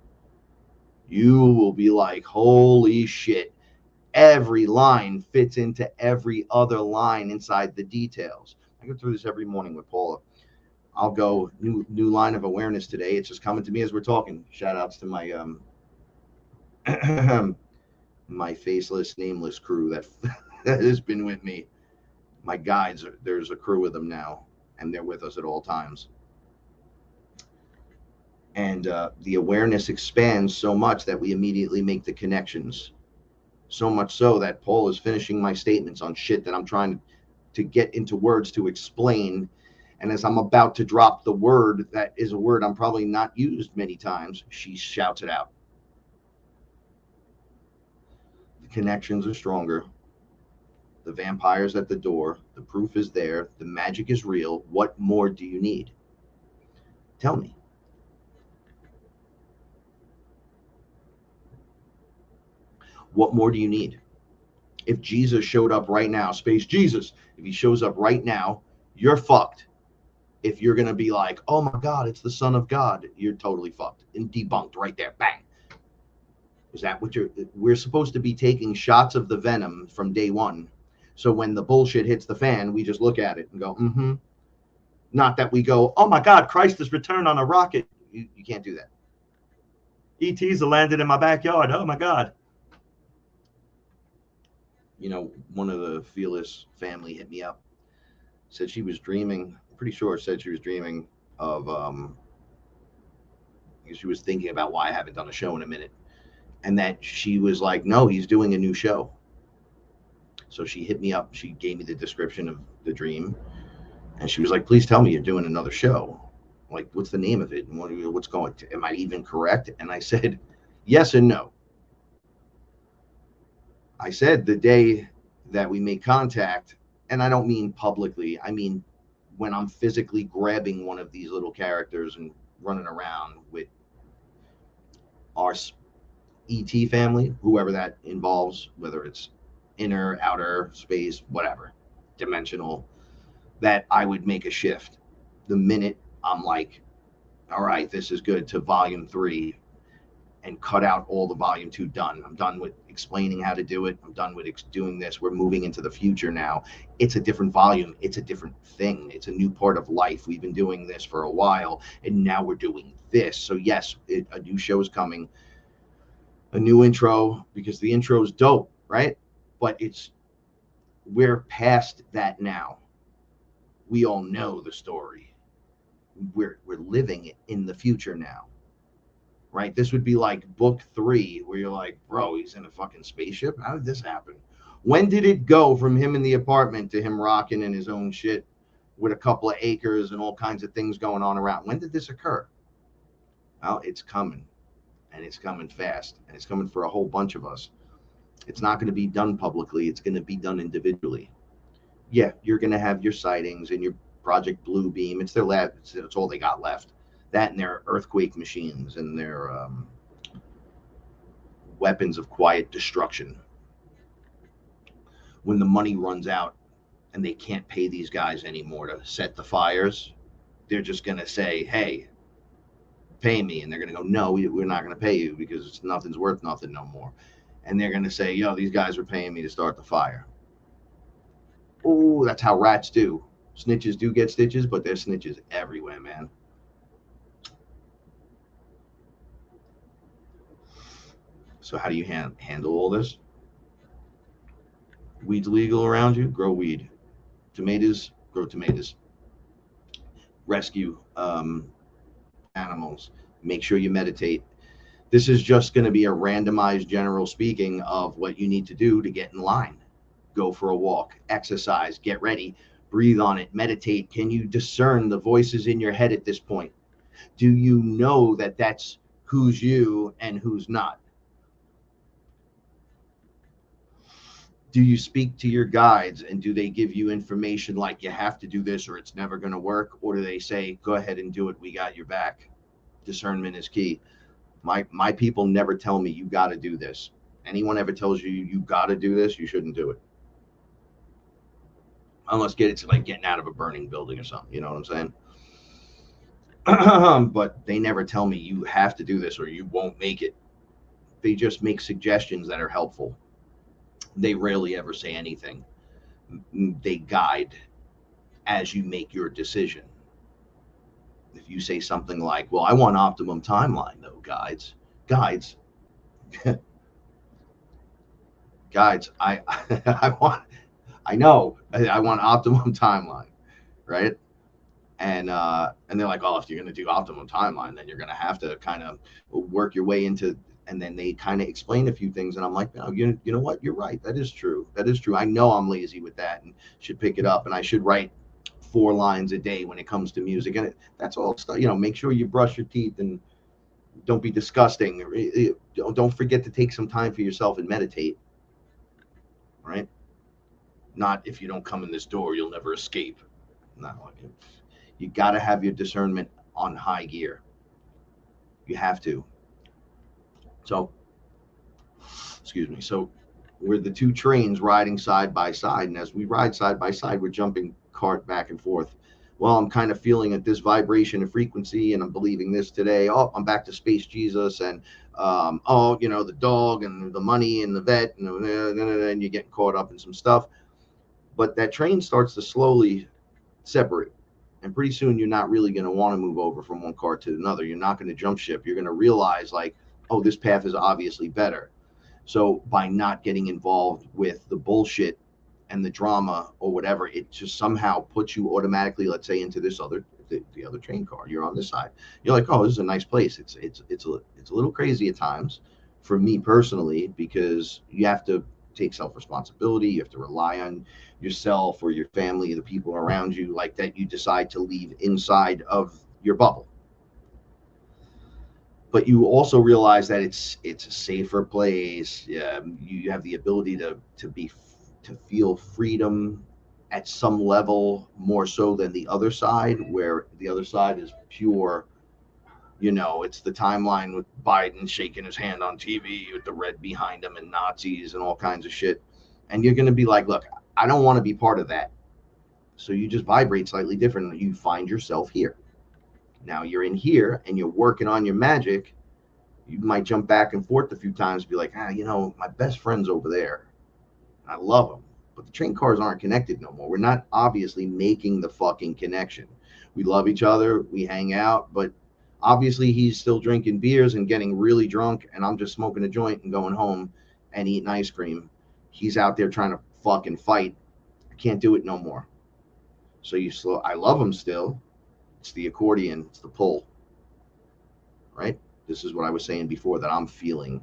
You will be like, holy shit. Every line fits into every other line inside the details. I go through this every morning with Paula. I'll go new line of awareness today. It's just coming to me as we're talking. Shout outs to my my faceless, nameless crew that has been with me. My guides, there's a crew of them now, and they're with us at all times. And the awareness expands so much that we immediately make the connections. So much so that Paul is finishing my statements on shit that I'm trying to get into words to explain. And as I'm about to drop the word that is a word I'm probably not used many times, she shouts it out. The connections are stronger. The vampire's at the door. The proof is there. The magic is real. What more do you need? Tell me. What more do you need? If Jesus showed up right now, Space Jesus, if he shows up right now, you're fucked. if you're going to be like, oh my God, it's the Son of God, you're totally fucked and debunked right there. Bang. Is that what we're supposed to be taking shots of the venom from day one. So when the bullshit hits the fan, we just look at it and go, mm-hmm. Not that we go, oh my God, Christ has returned on a rocket. You can't do that. ET's landed in my backyard. Oh my God. You know, one of the Fearless family hit me up, said she was dreaming, pretty sure said she was dreaming of, because she was thinking about why I haven't done a show in a minute. And that she was like, no, he's doing a new show. So she hit me up. She gave me the description of the dream. And she was like, please tell me you're doing another show. Like, what's the name of it? And what's going to, am I even correct? And I said, yes and no. I said the day that we make contact, and I don't mean publicly, I mean when I'm physically grabbing one of these little characters and running around with our ET family, whoever that involves, whether it's inner, outer space, whatever, dimensional, that I would make a shift. The minute I'm like, all right, this is good, to volume 3 and cut out all the volume 2 done. I'm done with explaining how to do it. I'm done with doing this. We're moving into the future now. It's a different volume. It's a different thing. It's a new part of life. We've been doing this for a while, and now we're doing this. So yes, a new show is coming, a new intro, because the intro is dope, right? But we're past that now. We all know the story. We're living it in the future now, right? This would be like book 3, where you're like, bro, he's in a fucking spaceship. How did this happen? When did it go from him in the apartment to him rocking in his own shit with a couple of acres and all kinds of things going on around? When did this occur? Well, it's coming, and it's coming fast, and it's coming for a whole bunch of us. It's not going to be done publicly. It's going to be done individually. Yeah, you're going to have your sightings and your Project Blue Beam. It's their lab. It's all they got left. That and their earthquake machines and their weapons of quiet destruction. When the money runs out and they can't pay these guys anymore to set the fires, they're just going to say, hey, pay me. And they're going to go, no, we're not going to pay you because nothing's worth nothing no more. And they're going to say, yo, these guys are paying me to start the fire. Oh, that's how rats do. Snitches do get stitches, but there's snitches everywhere, man. So how do you handle all this? Weed's legal around you, grow weed. Tomatoes, grow tomatoes. Rescue animals. Make sure you meditate. This is just going to be a randomized general speaking of what you need to do to get in line. Go for a walk, exercise, get ready, breathe on it, meditate. Can you discern the voices in your head at this point? Do you know that that's who's you and who's not? Do you speak to your guides, and do they give you information like you have to do this or it's never going to work? Or do they say, go ahead and do it, we got your back? Discernment is key. My people never tell me you got to do this. Anyone ever tells you you got to do this, you shouldn't do it. Unless it's like getting out of a burning building or something, you know what I'm saying? But they never tell me you have to do this or you won't make it. They just make suggestions that are helpful. They rarely ever say anything. They guide as you make your decision. If you say something like, well, I want optimum timeline though, guides, I want optimum timeline, right? And they're like, oh, if you're going to do optimum timeline, then you're going to have to kind of work your way into, and then they kind of explain a few things. And I'm like, no, you know what? You're right. That is true. I know I'm lazy with that and should pick it up. And I should write 4 lines a day when it comes to music. And that's all stuff, make sure you brush your teeth and don't be disgusting. Don't forget to take some time for yourself and meditate, right? Not if you don't come in this door, you'll never escape. No, you got to have your discernment on high gear. You have to. So, excuse me. So we're the 2 trains riding side by side. And as we ride side by side, we're jumping cart back and forth. well, I'm kind of feeling at this vibration and frequency, and I'm believing this today. Oh, I'm back to Space Jesus, and oh, you know, the dog and the money and the vet, and you're getting caught up in some stuff. But that train starts to slowly separate. And pretty soon you're not really going to want to move over from one car to another. You're not going to jump ship. You're going to realize, like, oh, this path is obviously better. So by not getting involved with the bullshit and the drama or whatever, it just somehow puts you automatically, let's say, into this other the other train car. You're on this side. You're like, oh, this is a nice place. It's a little crazy at times for me personally, because you have to take self-responsibility. You have to rely on yourself or your family, the people around you, like that you decide to leave inside of your bubble. But you also realize that it's a safer place. You have the ability to feel freedom at some level, more so than the other side, where the other side is pure. You know, it's the timeline with Biden shaking his hand on TV with the red behind him and Nazis and all kinds of shit. And you're going to be like, look, I don't want to be part of that. So you just vibrate slightly different. You find yourself here. Now you're in here and you're working on your magic. You might jump back and forth a few times, be like, you know, my best friend's over there. I love him. But the train cars aren't connected no more. We're not obviously making the fucking connection. We love each other. We hang out. But obviously he's still drinking beers and getting really drunk. And I'm just smoking a joint and going home and eating ice cream. He's out there trying to fucking fight. I can't do it no more. So I love him still. It's the accordion. It's the pull. Right? This is what I was saying before that I'm feeling.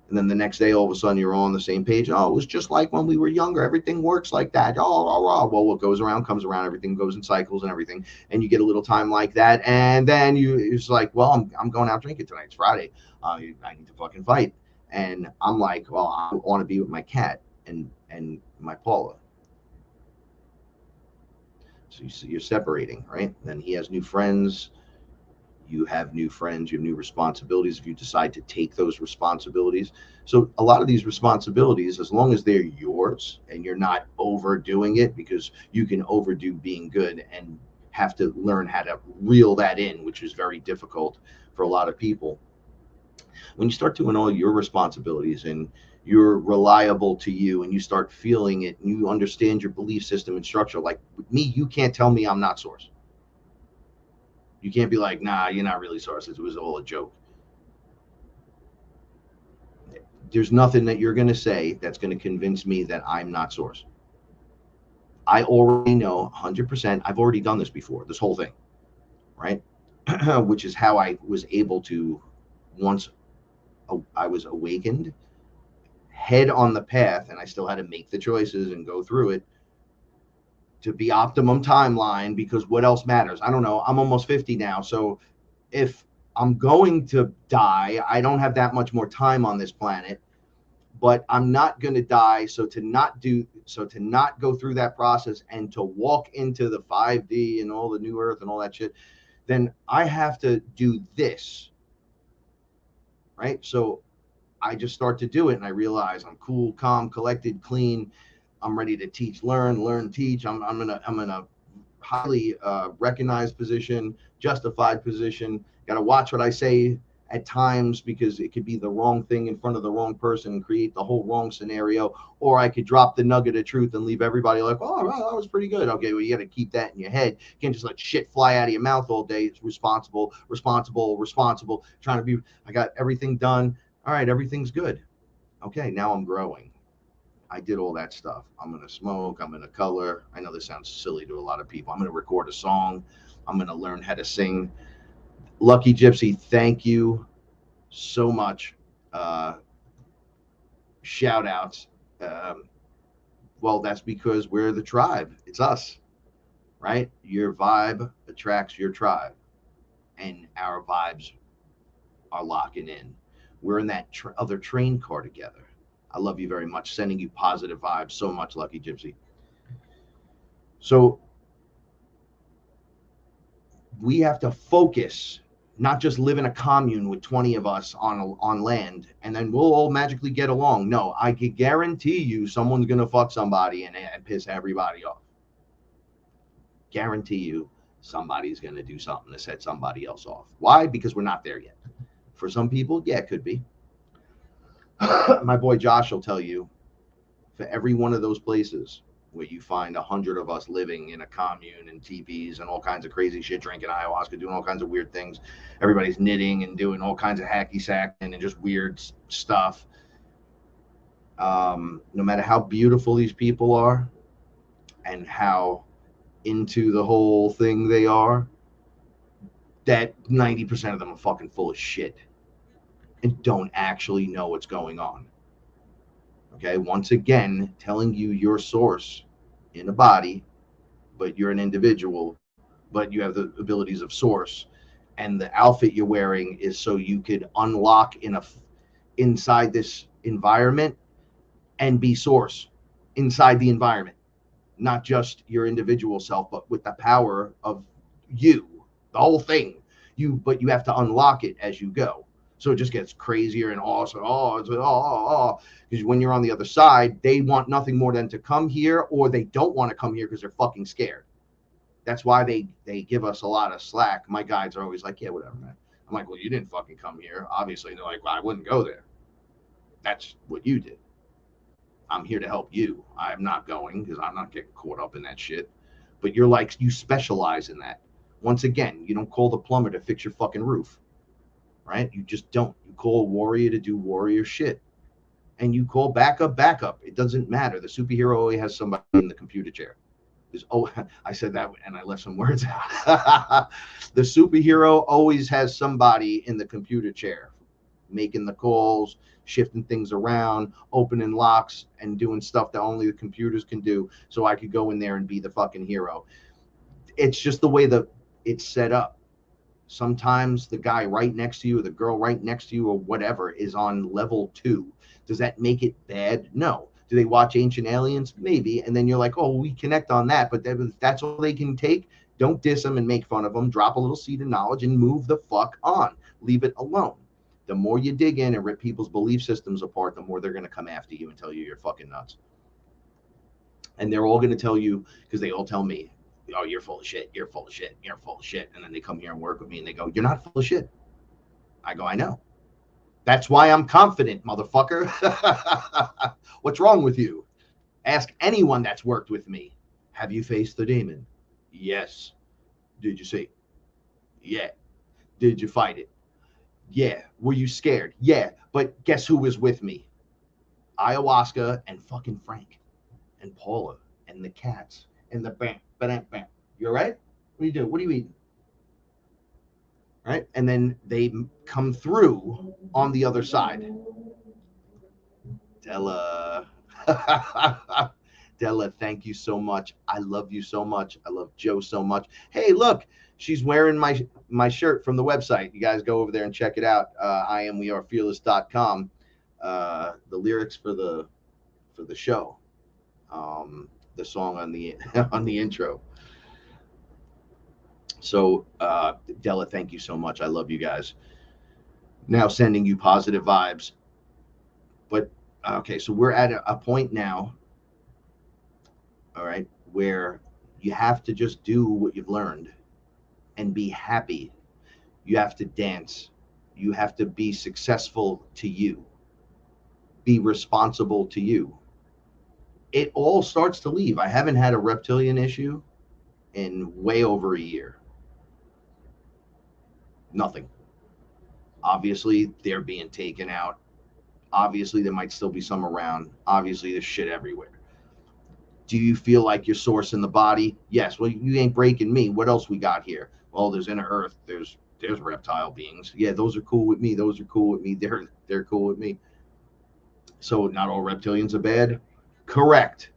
And then the next day, all of a sudden, you're all on the same page. Oh, it was just like when we were younger. Everything works like that. Well, what goes around comes around. Everything goes in cycles and everything. And you get a little time like that. And then it's like, well, I'm going out drinking tonight. It's Friday. I need to fucking fight. And I'm like, well, I want to be with my cat and my Paula. So you're separating, right? Then he has new friends. You have new friends, you have new responsibilities if you decide to take those responsibilities. So a lot of these responsibilities, as long as they're yours and you're not overdoing it, because you can overdo being good and have to learn how to reel that in, which is very difficult for a lot of people. When you start doing all your responsibilities and you're reliable to you and you start feeling it and you understand your belief system and structure, like with me, you can't tell me I'm not Source. You can't be like, nah, you're not really Source. It was all a joke. There's nothing that you're going to say that's going to convince me that I'm not Source. I already know 100%. I've already done this before, this whole thing, right? Which is how I was able to, once I was awakened, head on the path, and I still had to make the choices and go through it, to be optimum timeline, because what else matters? I don't know. I'm almost 50 now. So if I'm going to die, I don't have that much more time on this planet, but I'm not going to die. So to not go through that process and to walk into the 5D and all the new earth and all that shit, then I have to do this. Right. So I just start to do it and I realize I'm cool, calm, collected, clean. I'm ready to teach, learn, teach. I'm in a highly recognized position, justified position. Got to watch what I say at times, because it could be the wrong thing in front of the wrong person and create the whole wrong scenario. Or I could drop the nugget of truth and leave everybody like, oh, well, that was pretty good. Okay, well, you got to keep that in your head. You can't just let shit fly out of your mouth all day. It's responsible, trying to be, I got everything done. All right, everything's good. Okay, now I'm growing. I did all that stuff. I'm going to smoke. I'm going to color. I know this sounds silly to a lot of people. I'm going to record a song. I'm going to learn how to sing. Lucky Gypsy, thank you so much. Shout outs. Well, that's because we're the tribe. It's us, right? Your vibe attracts your tribe, and our vibes are locking in. We're in that other train car together. I love you very much. Sending you positive vibes so much, Lucky Gypsy. So we have to focus, not just live in a commune with 20 of us on land, and then we'll all magically get along. No, I can guarantee you someone's going to fuck somebody and piss everybody off. guarantee you somebody's going to do something to set somebody else off. Why? Because we're not there yet. For some people, yeah, it could be. My boy Josh will tell you, for every one of those places where you find 100 of us living in a commune and teepees and all kinds of crazy shit, drinking ayahuasca, doing all kinds of weird things, everybody's knitting and doing all kinds of hacky sack and just weird stuff. No matter how beautiful these people are and how into the whole thing they are, that 90% of them are fucking full of shit and don't actually know what's going on. Okay, once again, telling you your source in a body, but you're an individual, but you have the abilities of source, and the outfit you're wearing is so you could unlock inside this environment and be source inside the environment, not just your individual self, but with the power of you, the whole thing. But you have to unlock it as you go. So it just gets crazier and awesome. Because when you're on the other side, they want nothing more than to come here, or they don't want to come here because they're fucking scared. That's why they give us a lot of slack. My guides are always like, yeah, whatever, man. I'm like, well, you didn't fucking come here. Obviously, they're like, well, I wouldn't go there. That's what you did. I'm here to help you. I'm not going because I'm not getting caught up in that shit. But you're like, you specialize in that. Once again, you don't call the plumber to fix your fucking roof, right? You just don't. You call a warrior to do warrior shit. And you call backup. It doesn't matter. The superhero always has somebody in the computer chair. I said that and I left some words out. The superhero always has somebody in the computer chair, making the calls, shifting things around, opening locks, and doing stuff that only the computers can do. So I could go in there and be the fucking hero. It's just the way that it's set up. Sometimes the guy right next to you or the girl right next to you or whatever is on level 2. Does that make it bad? No. Do they watch Ancient Aliens? Maybe. And then you're like, oh, we connect on that. But that's all they can take. Don't diss them and make fun of them. Drop a little seed of knowledge and move the fuck on. Leave it alone. The more you dig in and rip people's belief systems apart, the more they're going to come after you and tell you you're fucking nuts. And they're all going to tell you, because they all tell me, oh, you're full of shit. You're full of shit. You're full of shit. And then they come here and work with me and they go, you're not full of shit. I go, I know. That's why I'm confident, motherfucker. What's wrong with you? Ask anyone that's worked with me. Have you faced the demon? Yes. Did you see? Yeah. Did you fight it? Yeah. Were you scared? Yeah. But guess who was with me? Ayahuasca and fucking Frank and Paula and the cats and the bam. You all right? What are you doing? What are you eating? Right? And then they come through on the other side. Della. Della, thank you so much. I love you so much. I love Joe so much. Hey, look, she's wearing my shirt from the website. You guys go over there and check it out. IamWeAreFearless.com. The lyrics for the show. The song on the on the intro. So, Della, thank you so much. I love you guys. Now sending you positive vibes. But, okay, so we're at a point now, all right, where you have to just do what you've learned and be happy. You have to dance. You have to be successful to you. Be responsible to you. It all starts to leave. I haven't had a reptilian issue in way over a year. Nothing. Obviously, they're being taken out. Obviously, there might still be some around. Obviously, there's shit everywhere. Do you feel like you're source in the body? Yes. Well, you ain't breaking me. What else we got here? Well, there's inner earth. There's reptile beings. Yeah, those are cool with me. Those are cool with me. They're cool with me. So not all reptilians are bad. Correct.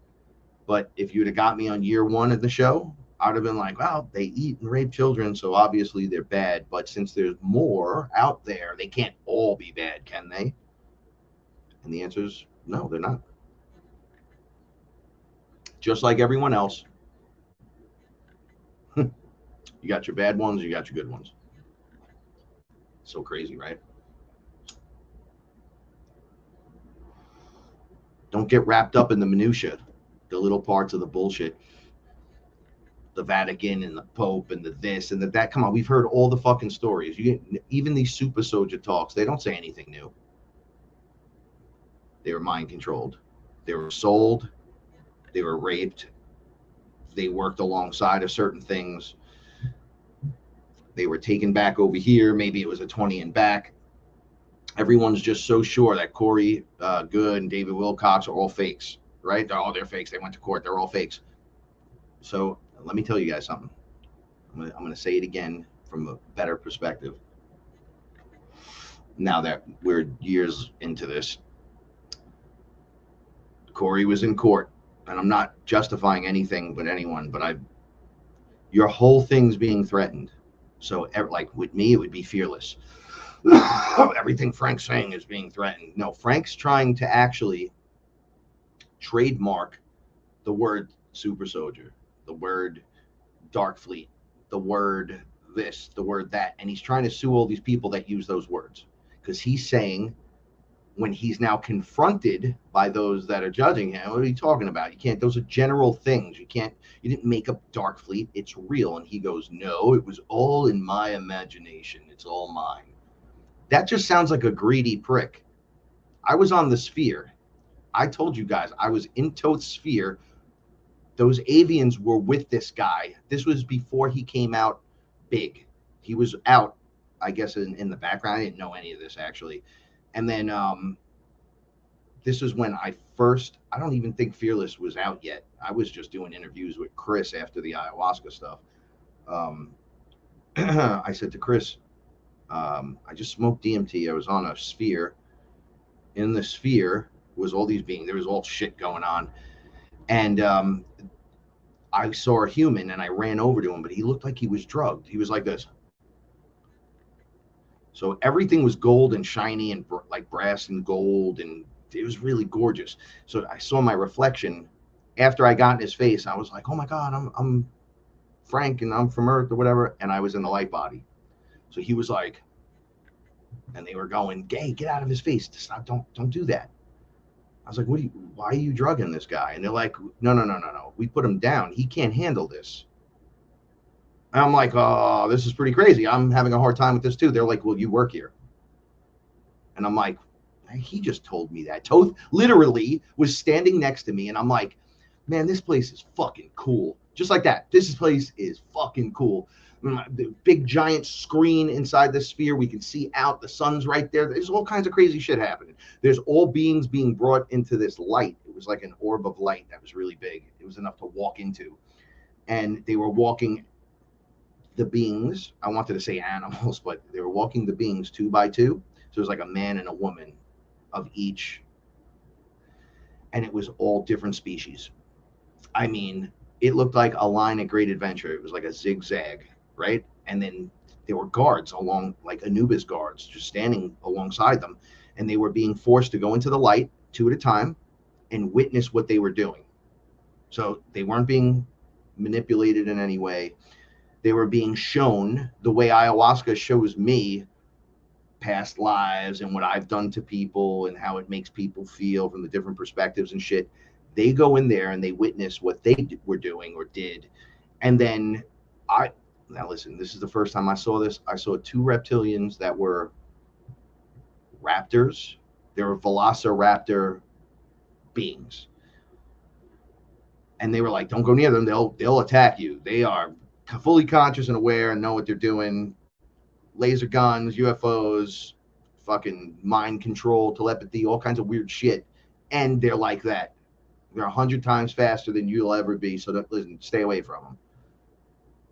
But if you'd have got me on year 1 of the show, I'd have been like, well, they eat and rape children, so obviously they're bad. But since there's more out there, they can't all be bad, can they? And the answer is no, they're not. Just like everyone else. You got your bad ones, you got your good ones. So crazy, right? Don't get wrapped up in the minutia, the little parts of the bullshit. the Vatican and the Pope and the this and the that. Come on, we've heard all the fucking stories. Even these super soldier talks, they don't say anything new. They were mind controlled. They were sold. They were raped. They worked alongside of certain things. They were taken back over here. Maybe it was a 20 and back. Everyone's just so sure that Corey Good and David Wilcox are all fakes, right? They're fakes. They went to court. They're all fakes. So let me tell you guys something. I'm gonna say it again from a better perspective. Now that we're years into this, Corey was in court, and I'm not justifying anything but anyone, but your whole thing's being threatened. So like with me, it would be fearless. Everything Frank's saying is being threatened. No, Frank's trying to actually trademark the word super soldier, the word dark fleet, the word this, the word that, and he's trying to sue all these people that use those words, because he's saying, when he's now confronted by those that are judging him, what are you talking about? You can't, those are general things. You didn't make up dark fleet. It's real. And he goes, no, it was all in my imagination. It's all mine. That just sounds like a greedy prick. I was on the Sphere. I told you guys, I was in Toth's Sphere. Those avians were with this guy. This was before he came out big. He was out, I guess, in the background. I didn't know any of this, actually. And then this was when I don't even think Fearless was out yet. I was just doing interviews with Chris after the ayahuasca stuff. I said to Chris, I just smoked DMT. I was on a Sphere. In the Sphere was all these beings. There was all shit going on. And I saw a human and I ran over to him, but he looked like he was drugged. He was like this. So everything was gold and shiny and like brass and gold, and it was really gorgeous. So I saw my reflection after I got in his face. I was like, oh my God, I'm Frank and I'm from Earth or whatever. And I was in the light body. So he was like, and they were going, "Gay, get out of his face. Stop, don't do that." I was like, why are you drugging this guy? And they're like, no. We put him down. He can't handle this. And I'm like, oh, this is pretty crazy. I'm having a hard time with this too. They're like, well, you work here. And I'm like, he just told me that. Toth literally was standing next to me. And I'm like, man, this place is fucking cool. Just like that. This place is fucking cool. The big giant screen inside the Sphere. We can see out. The sun's right there. There's all kinds of crazy shit happening. There's all beings being brought into this light. It was like an orb of light that was really big. It was enough to walk into. And they were walking the beings. I wanted to say animals, but they were walking the beings 2 by 2. So it was like a man and a woman of each. And it was all different species. I mean, it looked like a line at Great Adventure. It was like a zigzag, right? And then there were guards along, like Anubis guards, just standing alongside them. And they were being forced to go into the light 2 at a time and witness what they were doing. So they weren't being manipulated in any way. They were being shown the way ayahuasca shows me past lives and what I've done to people and how it makes people feel from the different perspectives and shit. They go in there and they witness what they were doing or did. And then now listen, this is the first time I saw this. I saw 2 reptilians that were raptors. They were velociraptor beings. And they were like, don't go near them. They'll attack you. They are fully conscious and aware and know what they're doing. Laser guns, UFOs, fucking mind control, telepathy, all kinds of weird shit. And they're like that. They're 100 times faster than you'll ever be. So listen, stay away from them.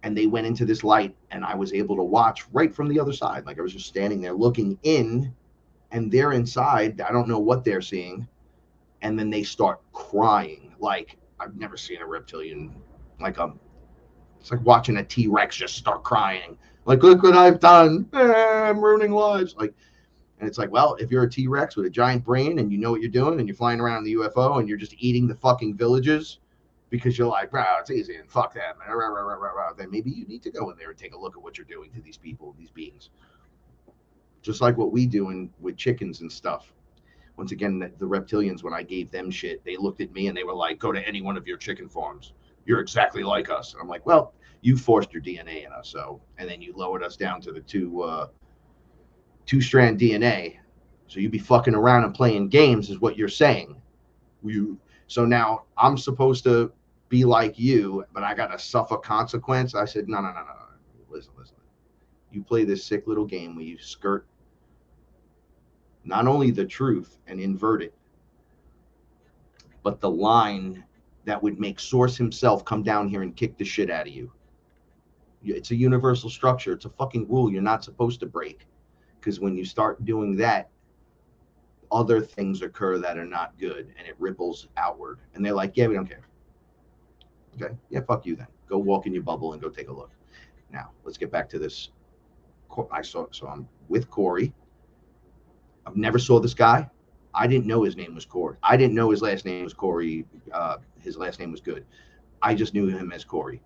And they went into this light, and I was able to watch right from the other side. Like I was just standing there looking in, and they're inside. I don't know what they're seeing. And then they start crying. Like I've never seen a reptilian it's like watching a T-Rex just start crying. Like, look what I've done. I'm ruining lives. Like, and it's like, well, if you're a T-Rex with a giant brain and you know what you're doing and you're flying around in the UFO and you're just eating the fucking villages because you're like, bro, it's easy and fuck that, man. Then maybe you need to go in there and take a look at what you're doing to these people, these beings. Just like what we do with chickens and stuff. Once again, the reptilians, when I gave them shit, they looked at me and they were like, go to any one of your chicken farms. You're exactly like us. And I'm like, well, you forced your DNA in us, so, and then you lowered us down to the two-strand DNA. So you be fucking around and playing games, is what you're saying. So now I'm supposed to be like you, but I gotta suffer consequence. I said, no. Listen. You play this sick little game where you skirt not only the truth and invert it, but the line that would make Source himself come down here and kick the shit out of you. It's a universal structure. It's a fucking rule you're not supposed to break. Because when you start doing that, other things occur that are not good, and it ripples outward. And they're like, yeah, we don't care. Okay, yeah, fuck you then. Go walk in your bubble and go take a look. Now, let's get back to this. So I'm with Corey. I've never saw this guy. I didn't know his name was Corey. I didn't know his last name was Corey. His last name was Good. I just knew him as Corey.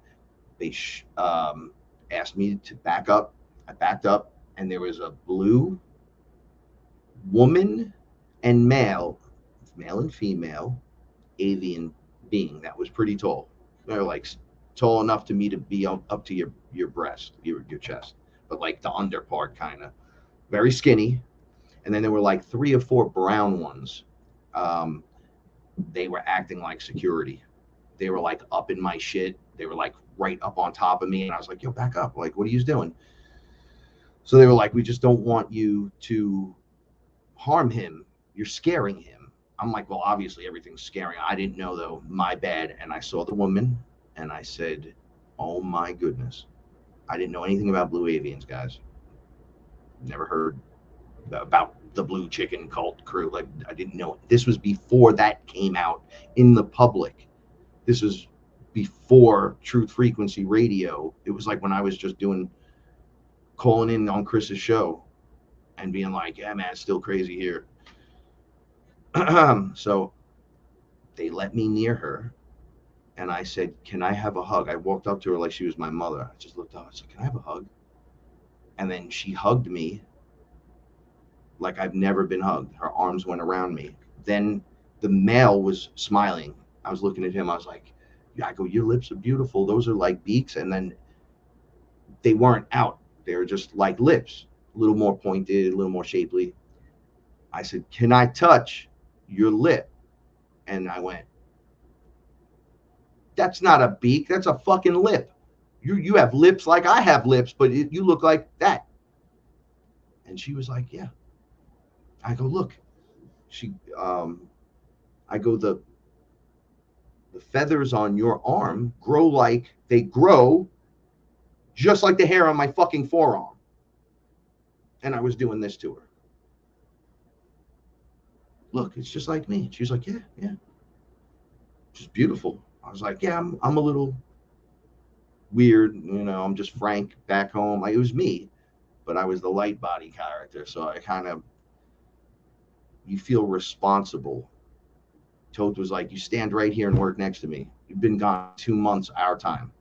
They asked me to back up. I backed up, and there was a blue woman and male and female avian being that was pretty tall. They're like tall enough to me to be up to your breast, your chest, but like the under part, kind of very skinny. And then there were like 3 or 4 brown ones. They were acting like security. They were like up in my shit. They were like right up on top of me. And I was like, yo, back up. Like, what are you doing? So they were like, we just don't want you to harm him. You're scaring him. I'm like, well, obviously everything's scaring. I didn't know, though. My bad. And I saw the woman and I said, oh my goodness. I didn't know anything about blue avians, guys. Never heard about the blue chicken cult crew. Like, I didn't know. This was before that came out in the public. This was before Truth Frequency Radio. It was like when I was just calling in on Chris's show and being like, yeah, man, it's still crazy here. So they let me near her, and I said, can I have a hug? I walked up to her like she was my mother. I just looked up. I said, can I have a hug? And then she hugged me like I've never been hugged. Her arms went around me. Then the male was smiling. I was looking at him. I was like, I go, your lips are beautiful. Those are like beaks. And then they weren't out. They were just like lips, a little more pointed, a little more shapely. I said, can I touch your lip? And I went, that's not a beak. That's a fucking lip. You have lips like I have lips, but you look like that. And she was like, yeah. I go, look. I go, the feathers on your arm grow just like the hair on my fucking forearm. And I was doing this to her. Look, it's just like me. She was like, yeah. Just beautiful. I was like, yeah, I'm a little weird. I'm just Frank back home. Like, it was me, but I was the light body character. So I you feel responsible. Toth was like, you stand right here and work next to me. You've been gone 2 months, our time.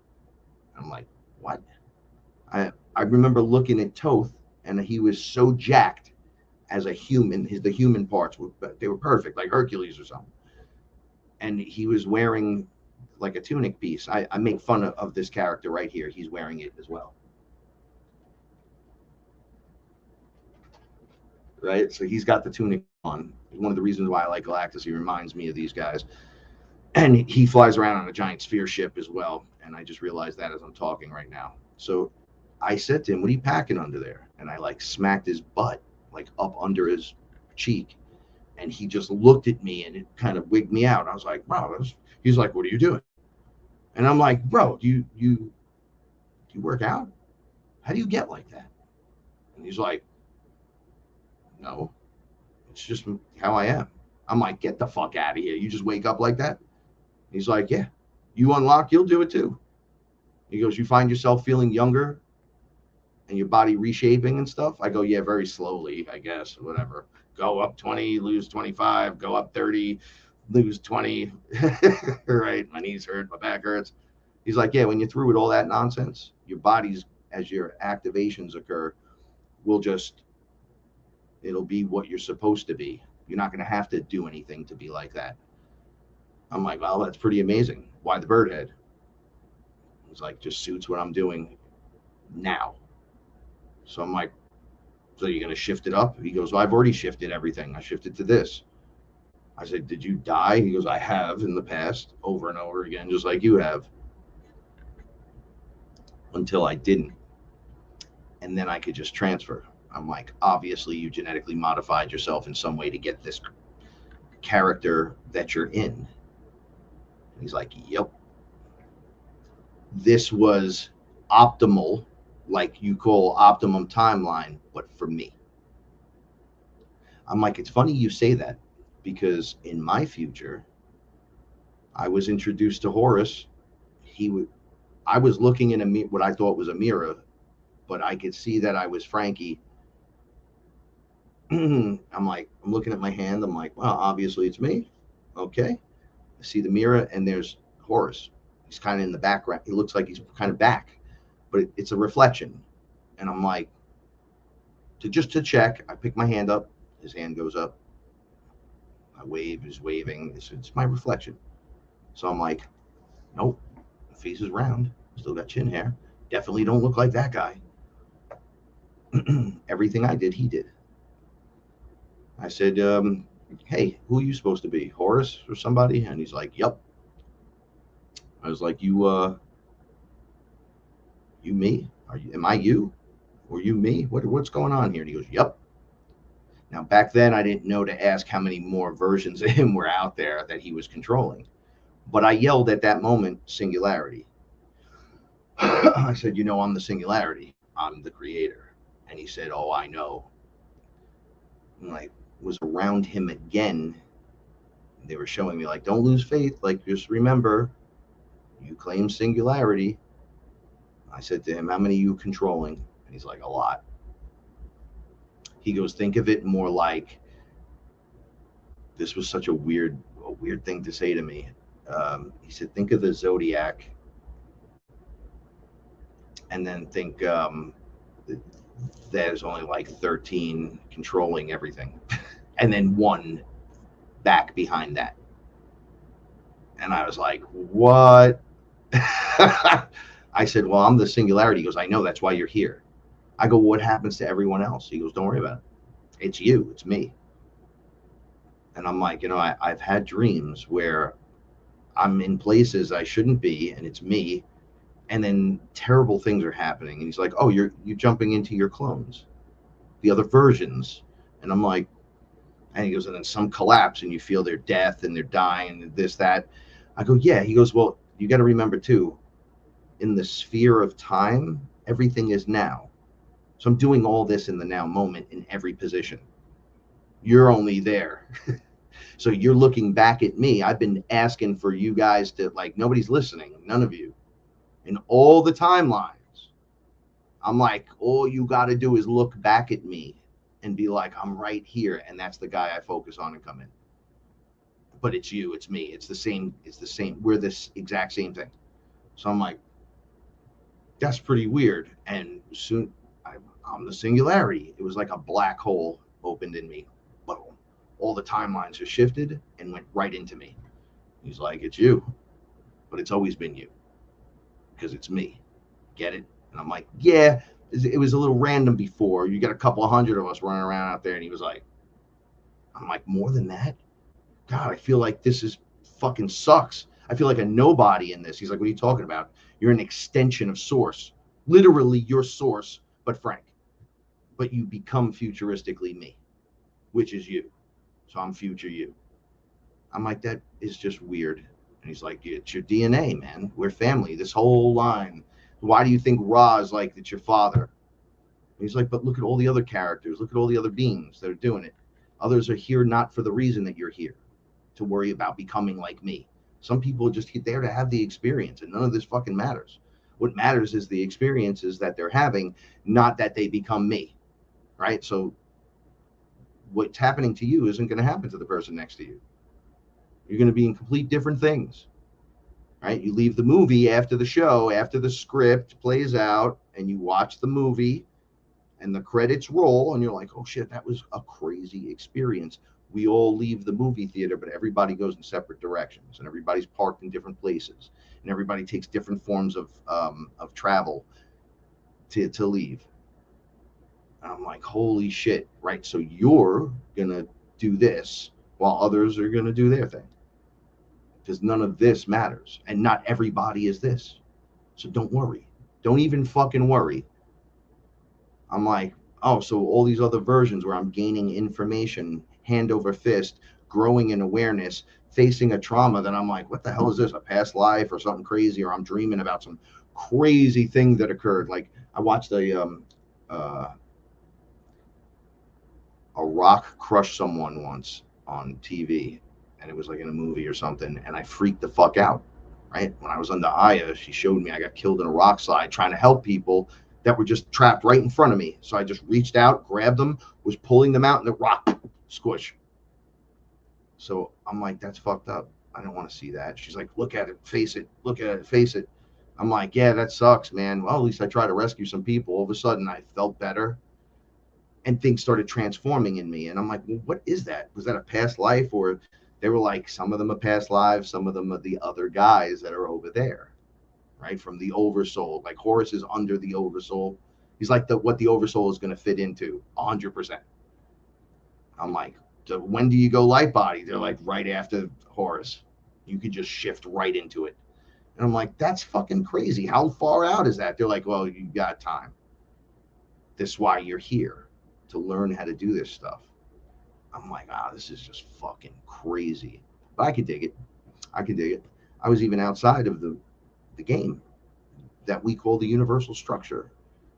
I'm like, what? I remember looking at Toth, and he was so jacked as a human. The human parts they were perfect, like Hercules or something. And he was wearing like a tunic piece. I make fun of this character right here. He's wearing it as well. Right? So he's got the tunic on. One of the reasons why I like Galactus, he reminds me of these guys. And he flies around on a giant sphere ship as well. And I just realized that as I'm talking right now. So I said to him, what are you packing under there? And I like smacked his butt, like up under his cheek. And he just looked at me, and it kind of wigged me out. I was like, bro, he's like, what are you doing? And I'm like, bro, do you work out? How do you get like that? And he's like, no, it's just how I am. I'm like, get the fuck out of here. You just wake up like that? He's like, yeah, you unlock, you'll do it too. He goes, you find yourself feeling younger and your body reshaping and stuff? I go, yeah, very slowly, I guess, whatever. Go up 20, lose 25, go up 30, lose 20. Right? My knees hurt, my back hurts. He's like, yeah, when you're through with all that nonsense, your body's, as your activations occur, it'll be what you're supposed to be. You're not going to have to do anything to be like that. I'm like, well, that's pretty amazing. Why the bird head? He's like, just suits what I'm doing now. So I'm like, so you're going to shift it up? He goes, well, I've already shifted everything. I shifted to this. I said, did you die? He goes, I have in the past, over and over again, just like you have. Until I didn't. And then I could just transfer. I'm like, obviously you genetically modified yourself in some way to get this character that you're in. And he's like, yep. This was optimal, like you call optimum timeline, but for me. I'm like, it's funny you say that, because in my future, I was introduced to Horus. I was looking in what I thought was a mirror, but I could see that I was Frankie. I'm like, I'm looking at my hand. I'm like, well, obviously it's me. Okay. I see the mirror, and there's Horus. He's kind of in the background. He looks like he's kind of back, but it's a reflection. And I'm like, just to check, I pick my hand up. His hand goes up. I wave. He's waving. It's my reflection. So I'm like, nope. The face is round. Still got chin hair. Definitely don't look like that guy. Everything I did, he did. I said, hey, who are you supposed to be? Horus or somebody? And he's like, yep. I was like, you me? Am I you? Or you me? What's going on here? And he goes, yep. Now, back then, I didn't know to ask how many more versions of him were out there that he was controlling. But I yelled at that moment, singularity. I said, I'm the singularity. I'm the creator. And he said, oh, I know. And I was around him again. They were showing me, like, don't lose faith. Like, just remember, you claim singularity. I said to him, how many are you controlling? And he's like, a lot. He goes, think of it more like, this was such a weird thing to say to me. He said, think of the zodiac, and then think there's only like 13 controlling everything, and then one back behind that. And I was like, what? I said, well, I'm the singularity. He goes, I know, that's why you're here. I go, what happens to everyone else? He goes, don't worry about it. It's you. It's me. And I'm like, I've had dreams where I'm in places I shouldn't be, and it's me. And then terrible things are happening. And he's like, oh, you're jumping into your clones, the other versions. And I'm like, and he goes, and then some collapse, and you feel their death, and they're dying, and this, that. I go, yeah. He goes, well, you got to remember too, in the sphere of time, everything is now. So I'm doing all this in the now moment in every position. You're only there. So you're looking back at me. I've been asking for you guys to, like, nobody's listening. None of you. In all the timelines, I'm like, all you got to do is look back at me and be like, I'm right here. And that's the guy I focus on and come in. But it's you. It's me. It's the same. It's the same. We're this exact same thing. So I'm like, that's pretty weird. And soon I'm the singularity. It was like a black hole opened in me. Boom. All the timelines just shifted and went right into me. He's like, it's you, but it's always been you, because it's me. Get it? And I'm like, yeah, it was a little random before. You got a couple of hundred of us running around out there. And he was like, I'm like, more than that? God, I feel like this is fucking sucks. I feel like a nobody in this. He's like, what are you talking about? You're an extension of source. Literally your source, but Frank. But you become futuristically me, which is you. So I'm future you. I'm like, that is just weird. And he's like, it's your DNA, man. We're family. This whole line. Why do you think Ra is like, it's your father? And he's like, but look at all the other characters. Look at all the other beings that are doing it. Others are here not for the reason that you're here, to worry about becoming like me. Some people are just there to have the experience, and none of this fucking matters. What matters is the experiences that they're having, not that they become me, right? So what's happening to you isn't going to happen to the person next to you. You're going to be in complete different things, right? You leave the movie after the show, after the script plays out, and you watch the movie, and the credits roll, and you're like, oh shit, that was a crazy experience. we all leave the movie theater, but everybody goes in separate directions, and everybody's parked in different places, and everybody takes different forms of travel to leave. And I'm like, holy shit, right? So you're gonna do this while others are gonna do their thing, because none of this matters, and not everybody is this. So don't worry. Don't even fucking worry. I'm like, oh, so all these other versions where I'm gaining information hand over fist, growing in awareness, facing a trauma that I'm like, what the hell is this? A past life or something crazy? Or I'm dreaming about some crazy thing that occurred. Like I watched a rock crush someone once on TV, and it was like in a movie or something, and I freaked the fuck out. Right when I was under Aya, she showed me I got killed in a rock slide trying to help people that were just trapped right in front of me. So I just reached out, grabbed them, was pulling them out, and the rock squish. So I'm like, that's fucked up. I don't want to see that. She's like, look at it, face it, look at it, face it. I'm like, yeah, that sucks, man. Well, at least I tried to rescue some people. All of a sudden, I felt better, and things started transforming in me. And I'm like, well, what is that? Was that a past life? Or they were like, some of them are past lives, some of them are the other guys that are over there. Right, from the oversoul. Like Horus is under the oversoul. He's like what the oversoul is going to fit into 100%. I'm like, so when do you go light body? They're like, right after Horus. You could just shift right into it. And I'm like, that's fucking crazy. How far out is that? They're like, well, you got time. This is why you're here, to learn how to do this stuff. I'm like, this is just fucking crazy. But I could dig it. I was even outside of the game that we call the universal structure.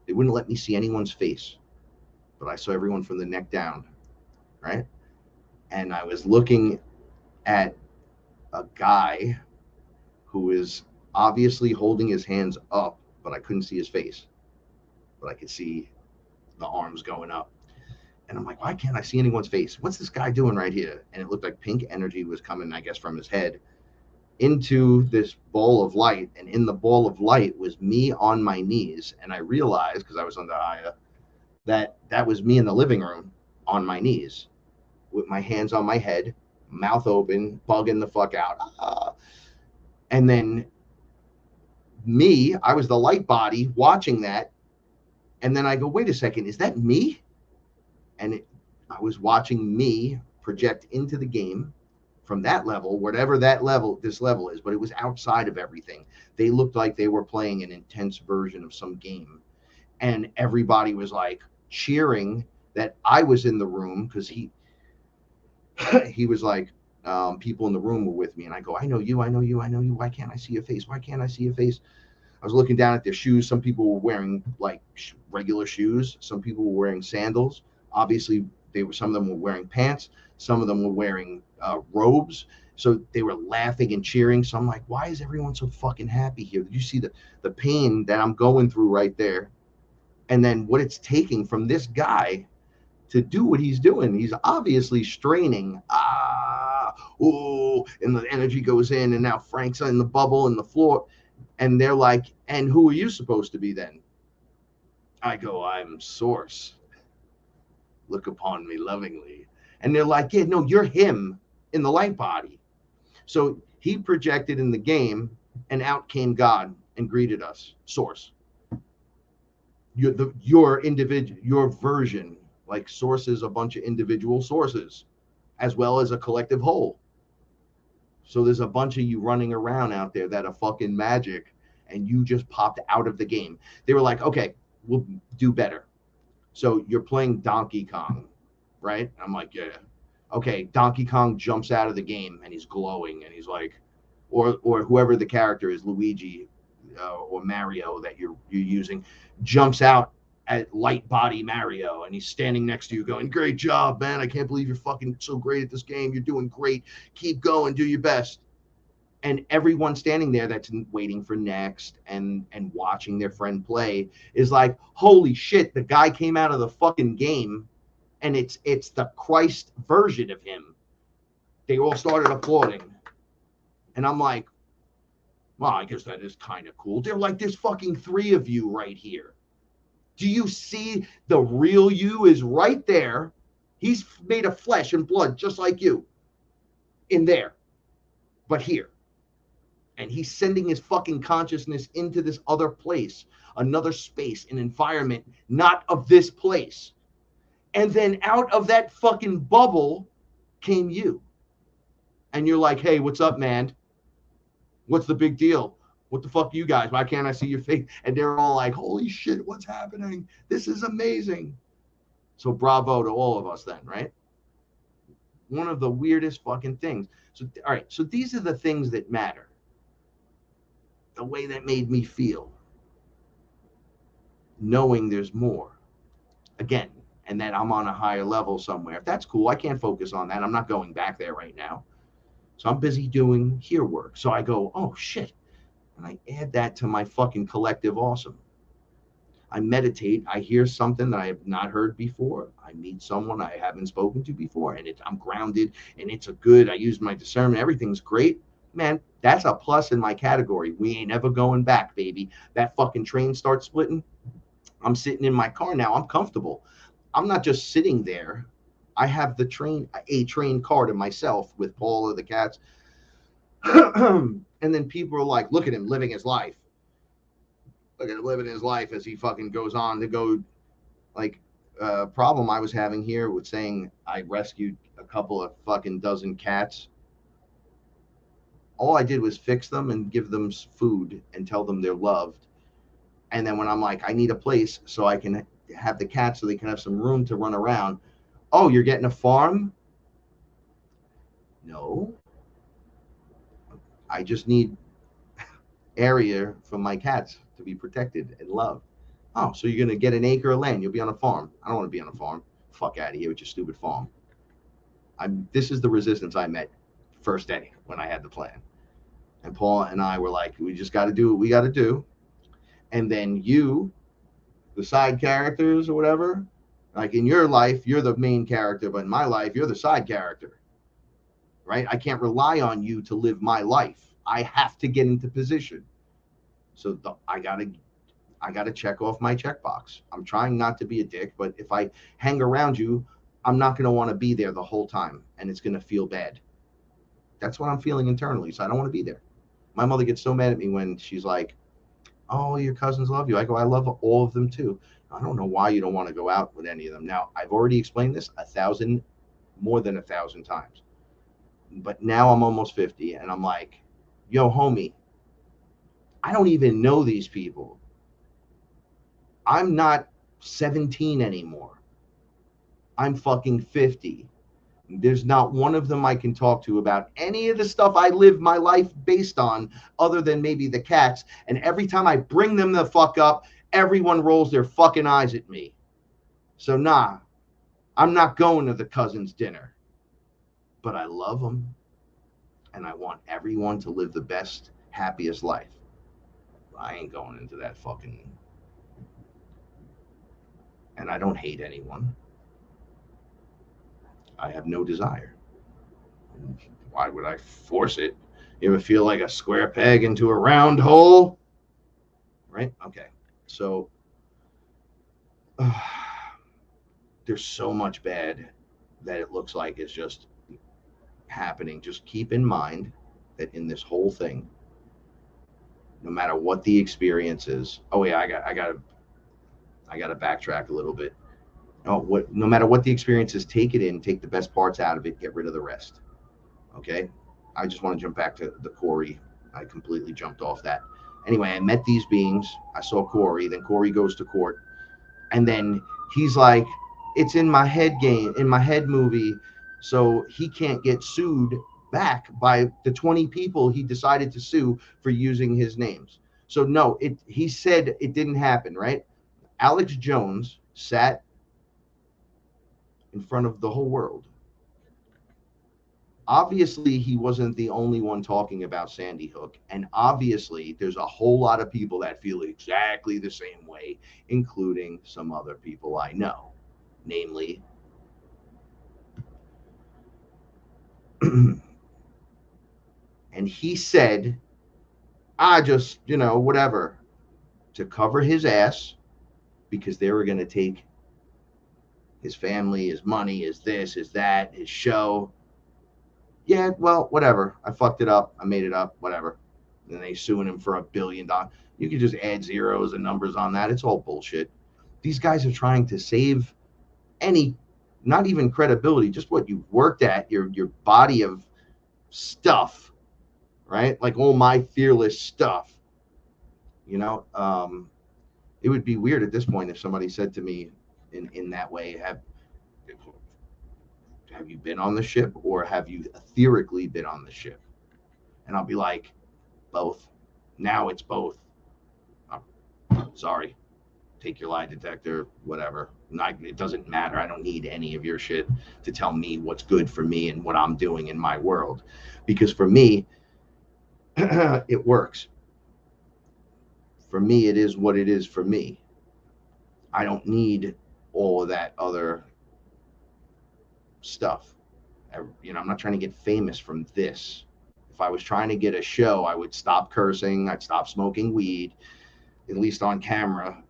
They wouldn't let me see anyone's face, but I saw everyone from the neck down, right? And I was looking at a guy who is obviously holding his hands up, but I couldn't see his face, but I could see the arms going up. And I'm like, why can't I see anyone's face? What's this guy doing right here? And it looked like pink energy was coming, I guess, from his head into this ball of light, and in the ball of light was me on my knees. And I realized, because I was under Aya, that was me in the living room on my knees with my hands on my head, mouth open, bugging the fuck out. And then I was the light body watching that, and then I go, wait a second, is that me? And I was watching me project into the game from that level, whatever this level is, but it was outside of everything. They looked like they were playing an intense version of some game, and everybody was like cheering that I was in the room, because he was like, people in the room were with me, and I go, I know you. Why can't I see your face? I was looking down at their shoes. Some people were wearing like regular shoes. Some people were wearing sandals. Obviously, some of them were wearing pants. Some of them were wearing robes. So they were laughing and cheering. So I'm like, why is everyone so fucking happy here? Did you see the pain that I'm going through right there? And then what it's taking from this guy to do what he's doing. He's obviously straining. And the energy goes in, and now Frank's in the bubble in the floor. And they're like, and who are you supposed to be then? I go, I'm Source. Look upon me lovingly. And they're like, yeah, no, you're him in the light body. So he projected in the game, and out came God and greeted us. Source. Your individual, your version, like Source is a bunch of individual sources, as well as a collective whole. So there's a bunch of you running around out there that are fucking magic, and you just popped out of the game. They were like, okay, we'll do better. So you're playing Donkey Kong, right? I'm like, yeah. Okay, Donkey Kong jumps out of the game, and he's glowing, and he's like, or whoever the character is, Luigi or Mario that you're using, jumps out at light body Mario, and he's standing next to you going, great job, man. I can't believe you're fucking so great at this game. You're doing great. Keep going. Do your best. And everyone standing there that's waiting for next and watching their friend play is like, holy shit, the guy came out of the fucking game, and it's the Christ version of him. They all started applauding. And I'm like, well, I guess that is kind of cool. They're like, there's fucking 3 of you right here. Do you see the real you is right there? He's made of flesh and blood just like you in there, but here. And he's sending his fucking consciousness into this other place, another space, an environment not of this place. And then out of that fucking bubble came you. And you're like, hey, what's up, man? What's the big deal? What the fuck, you guys? Why can't I see your face? And they're all like, holy shit, what's happening? This is amazing. So bravo to all of us then, right? One of the weirdest fucking things. So, all right, so these are the things that matter. The way that made me feel. Knowing there's more. Again, and that I'm on a higher level somewhere. If that's cool, I can't focus on that. I'm not going back there right now. So I'm busy doing here work. So I go, oh shit. And I add that to my fucking collective awesome. I meditate. I hear something that I have not heard before. I meet someone I haven't spoken to before. And I'm grounded and it's a good, I use my discernment. Everything's great. Man, that's a plus in my category. We ain't ever going back, baby. That fucking train starts splitting. I'm sitting in my car now. I'm comfortable. I'm not just sitting there. I have a train car to myself with Paul or the cats. And then people are like, look at him living his life. Look at him living his life as he fucking goes on to go. Like, problem I was having here with saying I rescued a couple of fucking dozen cats. All I did was fix them and give them food and tell them they're loved. And then when I'm like, I need a place so I can have the cats so they can have some room to run around. Oh, you're getting a farm? No. I just need area for my cats to be protected and loved. Oh, so you're going to get an acre of land. You'll be on a farm. I don't want to be on a farm. Fuck out of here with your stupid farm. This is the resistance I met first day when I had the plan. And Paul and I were like, we just got to do what we got to do. And then you, the side characters or whatever, like in your life, you're the main character, but in my life, you're the side character, right? I can't rely on you to live my life. I have to get into position. So I gotta check off my checkbox. I'm trying not to be a dick, but if I hang around you, I'm not going to want to be there the whole time, and it's going to feel bad. That's what I'm feeling internally, so I don't want to be there. My mother gets so mad at me when she's like, oh, your cousins love you. I go, I love all of them too. I don't know why you don't want to go out with any of them. Now, I've already explained this more than 1,000 times. But now I'm almost 50, and I'm like, yo, homie, I don't even know these people. I'm not 17 anymore. I'm fucking 50. There's not one of them I can talk to about any of the stuff I live my life based on other than maybe the cats. And every time I bring them the fuck up, everyone rolls their fucking eyes at me. So nah, I'm not going to the cousins' dinner. But I love them. And I want everyone to live the best, happiest life. I ain't going into that fucking... And I don't hate anyone. I have no desire. Why would I force it? You ever feel like a square peg into a round hole? Right? Okay. So there's so much bad that it looks like it's just happening. Just keep in mind that in this whole thing, no matter what the experience is. Oh yeah, I gotta backtrack a little bit. No matter what the experience is, take it in, take the best parts out of it, get rid of the rest. Okay? I just want to jump back to the Corey. I completely jumped off that. Anyway, I met these beings. I saw Corey. Then Corey goes to court. And then he's like, it's in my head game, in my head movie, so he can't get sued back by the 20 people he decided to sue for using his names. So no, he said it didn't happen, right? Alex Jones sat in front of the whole world. Obviously, he wasn't the only one talking about Sandy Hook. And obviously, there's a whole lot of people that feel exactly the same way, including some other people I know. Namely, and he said, just, whatever, to cover his ass, because they were going to take his family, his money, his this, his that, his show. Yeah, well, whatever. I fucked it up. I made it up. Whatever. And they suing him for $1 billion. You can just add zeros and numbers on that. It's all bullshit. These guys are trying to save any, not even credibility, just what you've worked at, your body of stuff, right? Like all my fearless stuff. You know, it would be weird at this point if somebody said to me in that way, have you been on the ship, or have you etherically been on the ship? And I'll be like, both. Now it's both. Sorry. Take your lie detector, whatever. It doesn't matter. I don't need any of your shit to tell me what's good for me and what I'm doing in my world. Because for me, it works. For me, it is what it is for me. I don't need all of that other stuff. You know, I'm not trying to get famous from this. If I was trying to get a show, I would stop cursing. I'd stop smoking weed, at least on camera.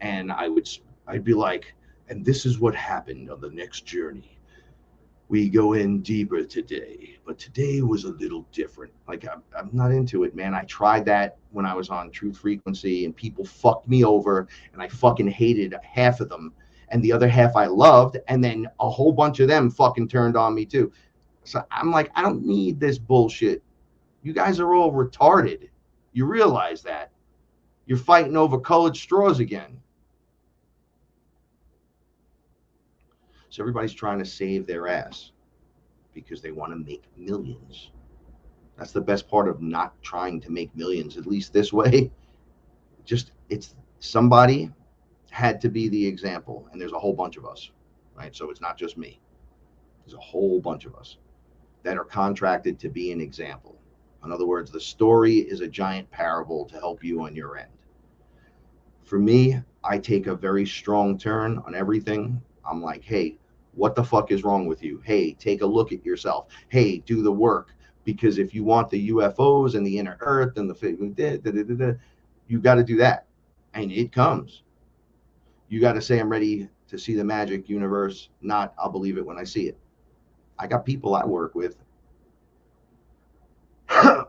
And I'd be like, and this is what happened on the next journey. We go in deeper today, but today was a little different. Like, I'm not into it, man. I tried that when I was on Truth Frequency, and people fucked me over, and I fucking hated half of them. And the other half I loved, and then a whole bunch of them fucking turned on me too. So I'm like, I don't need this bullshit. You guys are all retarded. You realize that. You're fighting over colored straws again. So everybody's trying to save their ass because they want to make millions. That's the best part of not trying to make millions, at least this way. Just, it's somebody had to be the example, and there's a whole bunch of us, right? So it's not just me. There's a whole bunch of us that are contracted to be an example. In other words, the story is a giant parable to help you on your end. For me, I take a very strong turn on everything. I'm like, hey, what the fuck is wrong with you? Hey, take a look at yourself. Hey, do the work. Because if you want the UFOs and the inner earth and the you got to do that. And it comes. You got to say, I'm ready to see the magic universe, not I'll believe it when I see it. I got people I work with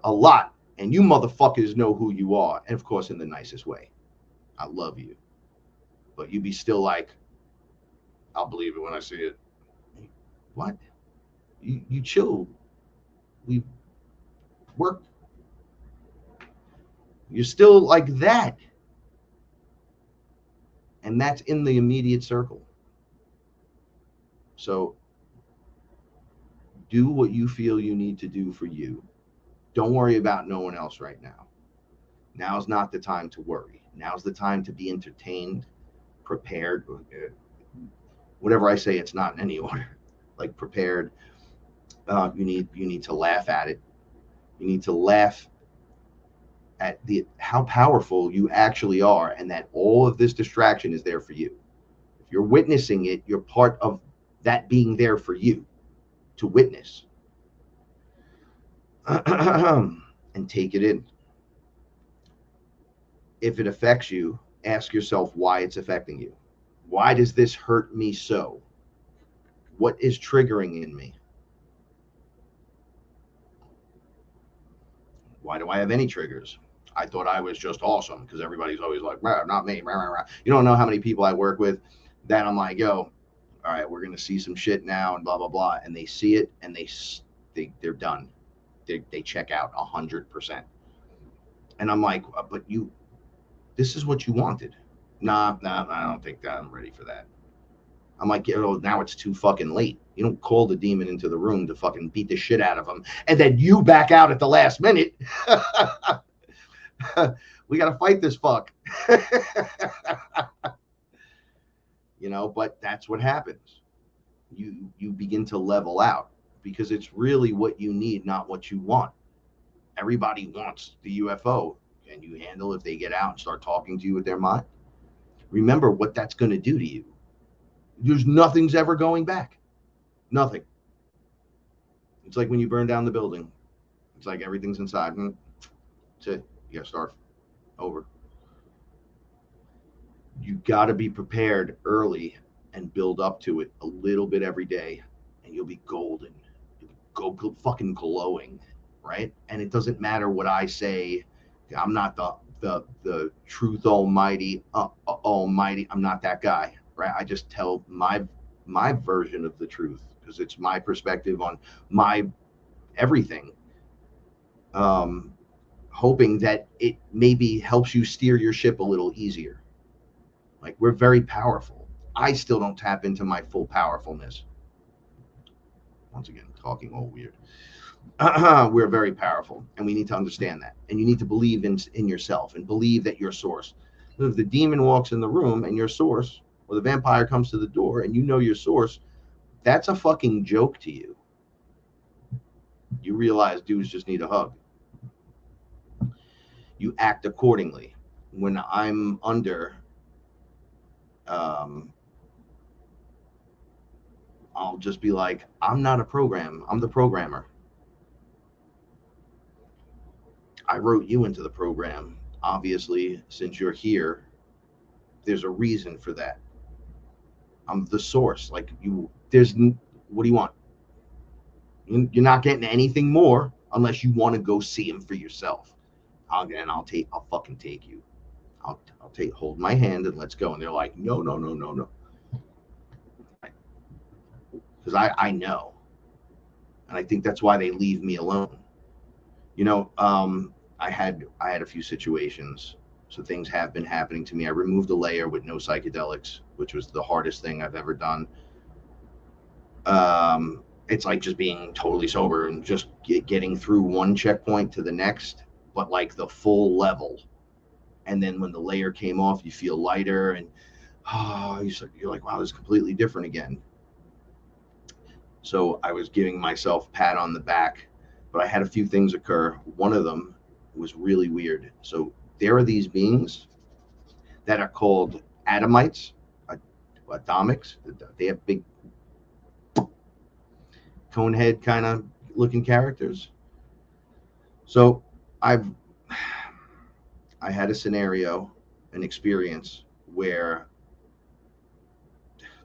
a lot, and you motherfuckers know who you are. And of course, in the nicest way. I love you. But you be still like, I'll believe it when I see it. What? You chill. We work. You're still like that. And that's in the immediate circle. So do what you feel you need to do for you. Don't worry about no one else right now. Now's not the time to worry. Now's the time to be entertained, prepared. Whatever I say, it's not in any order. Like prepared. You need to laugh at it. You need to laugh at how powerful you actually are, and that all of this distraction is there for you. If you're witnessing it, you're part of that being there for you to witness. And take it in. If it affects you, ask yourself why it's affecting you. Why does this hurt me so? What is triggering in me? Why do I have any triggers? I thought I was just awesome, because everybody's always like, not me. You don't know how many people I work with that I'm like, yo, all right, we're going to see some shit now and blah, blah, blah. And they see it and they're done. They check out 100%. And I'm like, but this is what you wanted. Nah, I don't think that I'm ready for that. I'm like, now it's too fucking late. You don't call the demon into the room to fucking beat the shit out of him, and then you back out at the last minute. We got to fight this fuck. But that's what happens. You begin to level out, because it's really what you need, not what you want. Everybody wants the UFO. Can you handle if they get out and start talking to you with their mind? Remember what that's going to do to you. There's nothing's ever going back. Nothing. It's like when you burn down the building. It's like everything's inside. That's it. You got to start over. You got to be prepared early and build up to it a little bit every day, and you'll be golden. You'll go fucking glowing, right? And it doesn't matter what I say. I'm not the truth almighty. I'm not that guy, right? I just tell my version of the truth because it's my perspective on my everything. Hoping that it maybe helps you steer your ship a little easier. Like, we're very powerful. I still don't tap into my full powerfulness. Once again, talking all weird. We're very powerful, and we need to understand that. And you need to believe in yourself and believe that your source. If the demon walks in the room and your source, or the vampire comes to the door and you know your source, that's a fucking joke to you. You realize dudes just need a hug. You act accordingly. When I'm under, I'll just be like, I'm not a program. I'm the programmer. I wrote you into the program. Obviously, since you're here, there's a reason for that. I'm the source. Like, what do you want? You're not getting anything more unless you want to go see him for yourself. I'll fucking take you. Hold my hand and let's go. And they're like, no. Because I know. And I think that's why they leave me alone. I had a few situations. So things have been happening to me. I removed a layer with no psychedelics, which was the hardest thing I've ever done. It's like just being totally sober and just getting through one checkpoint to the next, but like the full level. And then when the layer came off, you feel lighter, and you're like, wow, this is completely different again. So I was giving myself a pat on the back, but I had a few things occur. One of them was really weird. So there are these beings that are called atomites, atomics. They have big cone head kind of looking characters. So I had a scenario, an experience where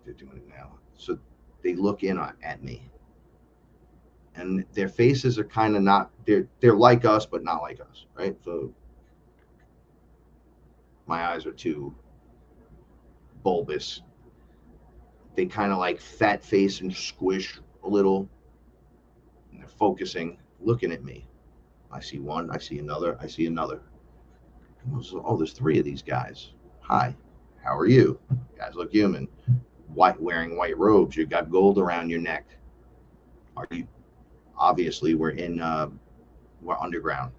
they're doing it now. So they look in at me, and their faces are kind of not, they're like us, but not like us, right? So my eyes are too bulbous. They kind of like fat face and squish a little, and they're focusing, looking at me. I see one, I see another, I see another. Oh, there's three of these guys. Hi, how are you? You guys look human. Wearing white robes. You got gold around your neck. Are you? Obviously, we're underground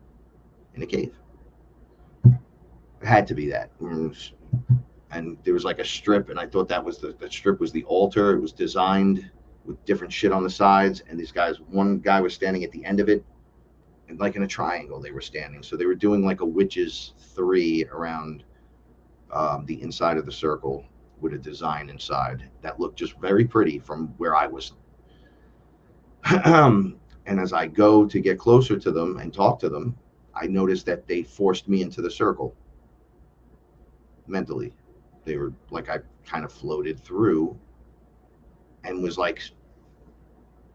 in a cave. It had to be that. And there was like a strip, and I thought that was the strip was the altar. It was designed with different shit on the sides, and these guys, one guy was standing at the end of it, and like in a triangle they were standing. So they were doing like a witch's 3 around the inside of the circle with a design inside that looked just very pretty from where I was. And as I go to get closer to them and talk to them, I noticed that they forced me into the circle mentally. They were like, I kind of floated through and was like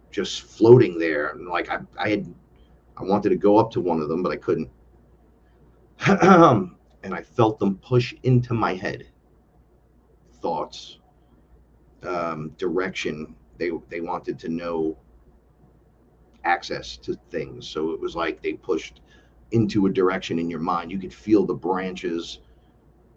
just floating there. And like I wanted to go up to one of them, but I couldn't. And I felt them push into my head. Thoughts, direction. They wanted to know access to things. So it was like they pushed into a direction in your mind. You could feel the branches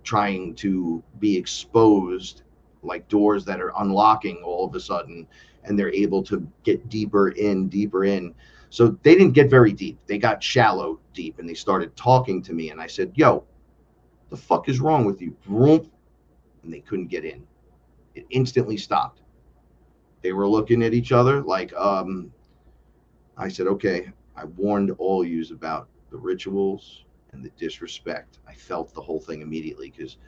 trying to be exposed, like doors that are unlocking all of a sudden, and they're able to get deeper in. So they didn't get very deep. They got shallow deep, and they started talking to me. And I said, yo, the fuck is wrong with you? And they couldn't get in. It instantly stopped. They were looking at each other like, I said, okay, I warned all yous about the rituals and the disrespect. I felt the whole thing immediately because,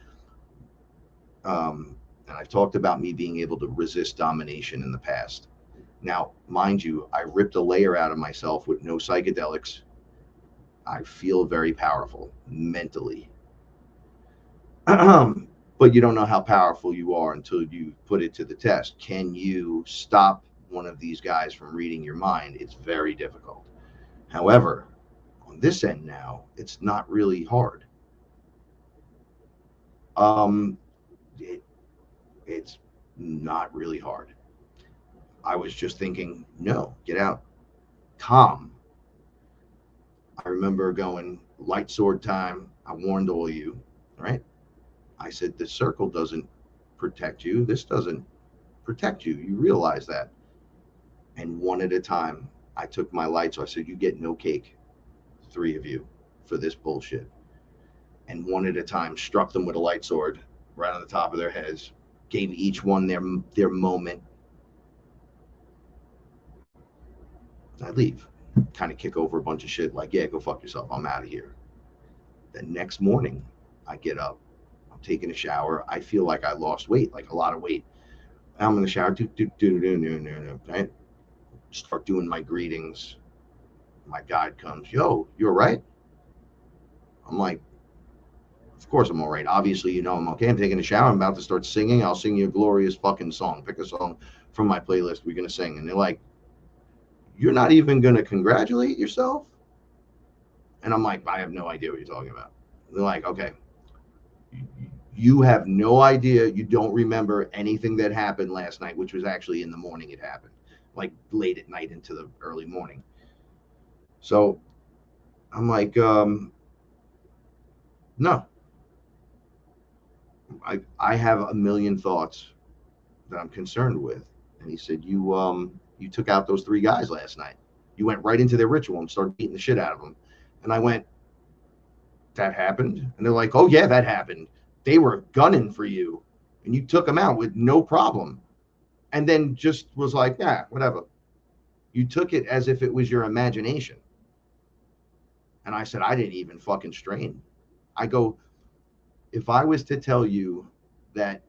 and I've talked about me being able to resist domination in the past. Now, mind you, I ripped a layer out of myself with no psychedelics. I feel very powerful mentally. but you don't know how powerful you are until you put it to the test. Can you stop one of these guys from reading your mind? It's very difficult. However, on this end now, it's not really hard. It's not really hard. I was just thinking, no, get out. Calm. I remember going, light sword time. I warned all you, right? I said, the circle doesn't protect you. This doesn't protect you. You realize that. And one at a time, I took my light. So I said, you get no cake, 3 of you, for this bullshit. And one at a time, struck them with a light sword right on the top of their heads, gave each one their moment. I leave, kind of kick over a bunch of shit like, yeah, go fuck yourself. I'm out of here. The next morning, I get up. I'm taking a shower. I feel like I lost weight, like a lot of weight. I'm in the shower. Right? Start doing my greetings. My guide comes. Yo, you all right? I'm like, of course I'm all right. Obviously, you know I'm okay. I'm taking a shower. I'm about to start singing. I'll sing you a glorious fucking song. Pick a song from my playlist we're going to sing. And they're like, you're not even going to congratulate yourself? And I'm like, I have no idea what you're talking about. They're like, okay, you have no idea. You don't remember anything that happened last night, which was actually in the morning it happened, like late at night into the early morning. So I'm like, no. I have a million thoughts that I'm concerned with. And he said, you took out those 3 guys last night. You went right into their ritual and started beating the shit out of them. And I went, that happened? And they're like, oh yeah, that happened. They were gunning for you and you took them out with no problem. And then just was like, yeah, whatever. You took it as if it was your imagination. And I said, I didn't even fucking strain. I go, if I was to tell you that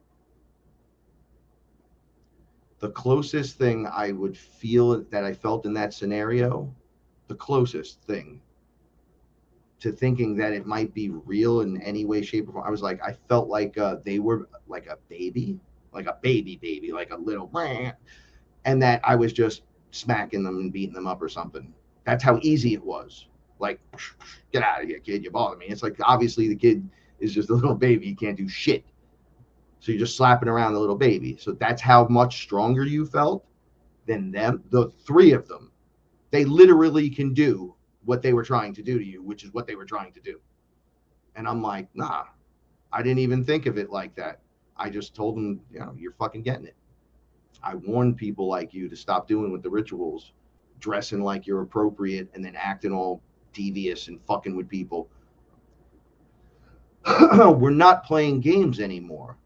the closest thing I would feel that I felt in that scenario, the closest thing to thinking that it might be real in any way, shape, or form, I was like, I felt like they were like a baby, like a baby, like a little, and that I was just smacking them and beating them up or something. That's how easy it was. Like, get out of here, kid, you bother me. It's like, obviously the kid is just a little baby. He can't do shit. So you're just slapping around the little baby. So that's how much stronger you felt than them. The 3 of them, they literally can do what they were trying to do to you, which is what they were trying to do. And I'm like, nah, I didn't even think of it like that. I just told them, you know, you're fucking getting it. I warned people like you to stop doing with the rituals, dressing like you're appropriate and then acting all devious and fucking with people. We're not playing games anymore.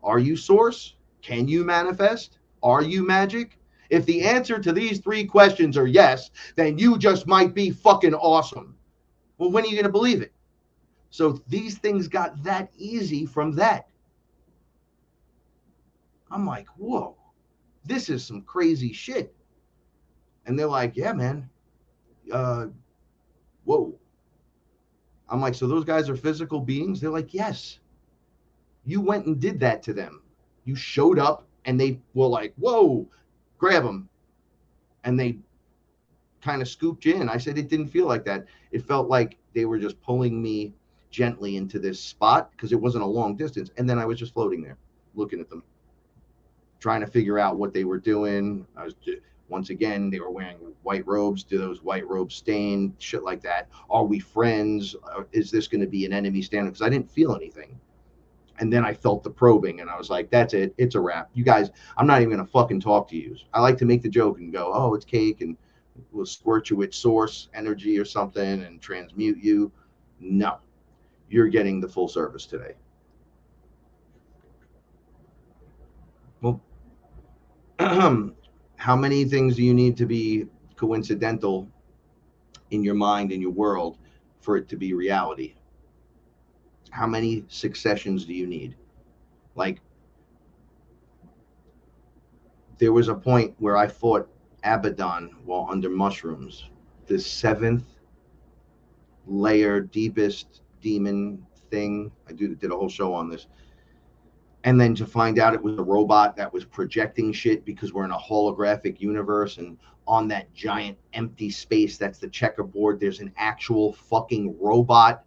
Are you source? Can you manifest? Are you magic? If the answer to these 3 questions are yes, then you just might be fucking awesome. Well, when are you going to believe it? So these things got that easy from that. I'm like, whoa, this is some crazy shit. And they're like, yeah, man. Whoa. I'm like, so those guys are physical beings? They're like, yes. You went and did that to them. You showed up and they were like, whoa, grab them. And they kind of scooped you in. I said, it didn't feel like that. It felt like they were just pulling me gently into this spot because it wasn't a long distance. And then I was just floating there, looking at them, trying to figure out what they were doing. I was once again, they were wearing white robes. Do those white robes stain? Shit like that. Are we friends? Is this going to be an enemy standing? Because I didn't feel anything. And then I felt the probing and I was like, that's it. It's a wrap. You guys, I'm not even going to fucking talk to you. I like to make the joke and go, oh, it's cake and we'll squirt you with source energy or something and transmute you. No, you're getting the full service today. Well, how many things do you need to be coincidental in your mind, in your world, for it to be reality? How many successions do you need? Like, there was a point where I fought Abaddon while under mushrooms, the 7th layer, deepest demon thing. I did a whole show on this. And then to find out it was a robot that was projecting shit because we're in a holographic universe, and on that giant empty space that's the checkerboard, there's an actual fucking robot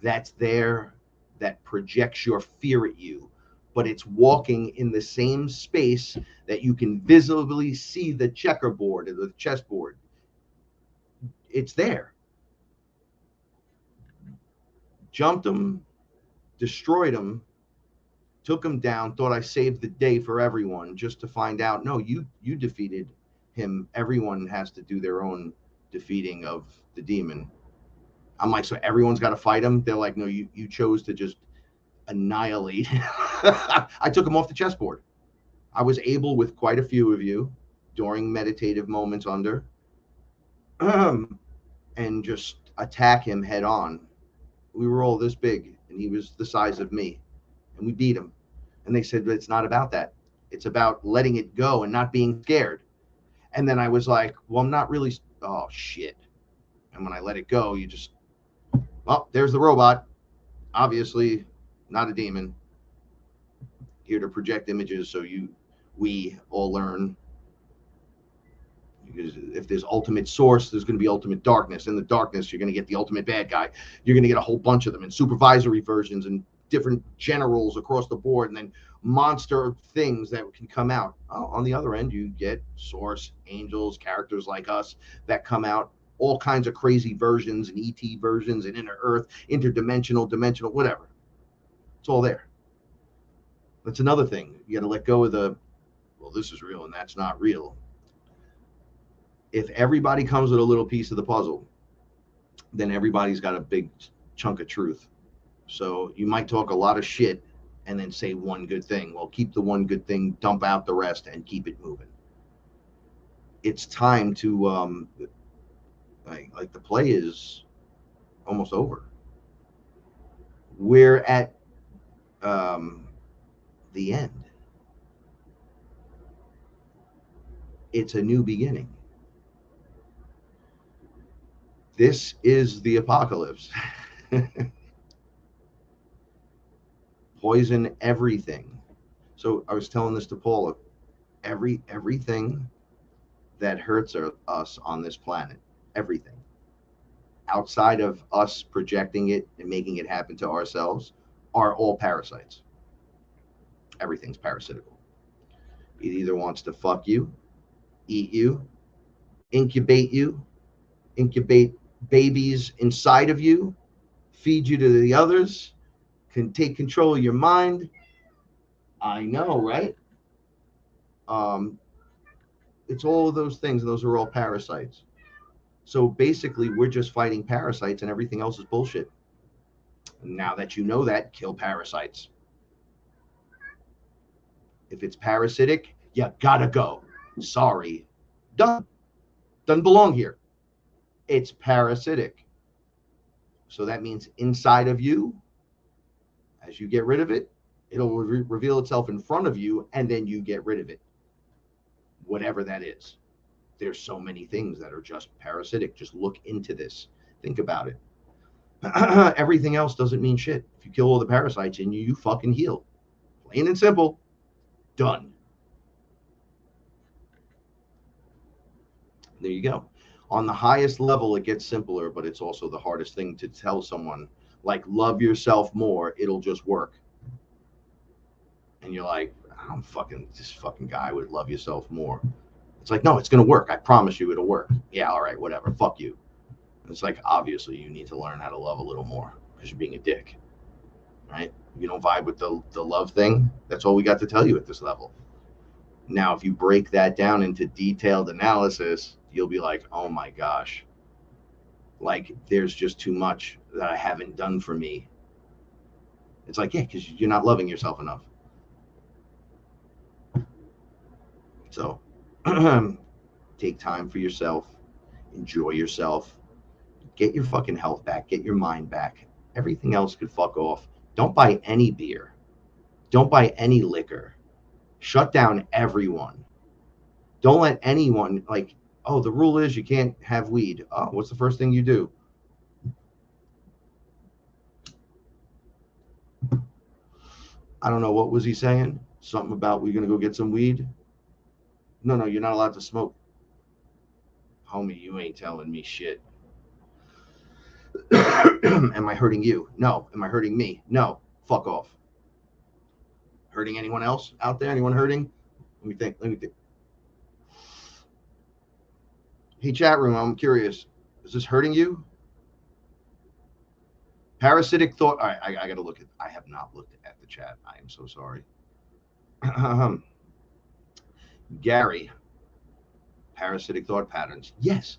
that's there that projects your fear at you, but it's walking in the same space that you can visibly see the checkerboard or the chessboard. It's there. Jumped him, destroyed him, took him down, thought I saved the day for everyone, just to find out, no, you defeated him. Everyone has to do their own defeating of the demon. I'm like, so everyone's got to fight him? They're like, no, you chose to just annihilate. I took him off the chessboard. I was able, with quite a few of you, during meditative moments under, and just attack him head on. We were all this big, and he was the size of me, and we beat him. And they said, it's not about that. It's about letting it go and not being scared. And then I was like, well, I'm not really, oh, shit. And when I let it go, you just, well, there's the robot. Obviously, not a demon. Here to project images so we all learn. Because if there's ultimate source, there's going to be ultimate darkness. In the darkness, you're going to get the ultimate bad guy. You're going to get a whole bunch of them in supervisory versions and different generals across the board, and then monster things that can come out. On the other end, you get source, angels, characters like us that come out, all kinds of crazy versions and ET versions and inner earth, interdimensional, dimensional, whatever. It's all there. That's another thing. You got to let go of the, well, this is real and that's not real. If everybody comes with a little piece of the puzzle, then everybody's got a big chunk of truth. So you might talk a lot of shit and then say one good thing. Well, keep the one good thing, dump out the rest, and keep it moving. It's time to, like the play is almost over. We're at the end. It's a new beginning. This is the apocalypse. Poison everything. So I was telling this to Paula. Everything that hurts us on this planet, everything outside of us projecting it and making it happen to ourselves, are all parasites. Everything's parasitical. It either wants to fuck you, eat you, incubate babies inside of you, feed you to the others, can take control of your mind. I know, right? It's all of those things, and those are all parasites. So basically, we're just fighting parasites, and everything else is bullshit. Now that you know that, kill parasites. If it's parasitic, you gotta go. Sorry. Done. Doesn't belong here. It's parasitic. So that means inside of you, as you get rid of it, it'll reveal itself in front of you, and then you get rid of it. Whatever that is. There's so many things that are just parasitic. Just look into this. Think about it. Everything else doesn't mean shit. If you kill all the parasites in you, you fucking heal. Plain and simple. Done. There you go. On the highest level, it gets simpler, but it's also the hardest thing to tell someone. Like, love yourself more, it'll just work. And you're like, this fucking guy would love yourself more. It's like, no, it's going to work. I promise you it'll work. Yeah, all right, whatever. Fuck you. And it's like, obviously, you need to learn how to love a little more because you're being a dick. Right? You don't vibe with the love thing. That's all we got to tell you at this level. Now, if you break that down into detailed analysis, you'll be like, oh my gosh, like there's just too much that I haven't done for me. It's like, yeah, because you're not loving yourself enough. So take time for yourself, enjoy yourself, get your fucking health back, get your mind back. Everything else could fuck off. Don't buy any beer. Don't buy any liquor. Shut down everyone. Don't let anyone, like, oh, the rule is you can't have weed. Oh, what's the first thing you do? I don't know, what was he saying? Something about we're gonna go get some weed. No, you're not allowed to smoke. Homie, you ain't telling me shit. Am I hurting you? No. Am I hurting me? No. Fuck off. Hurting anyone else out there? Anyone hurting? Let me think. Hey, chat room, I'm curious. Is this hurting you? Parasitic thought. All right, I got to look at. I have not looked at the chat. I am so sorry. Gary, parasitic thought patterns. Yes.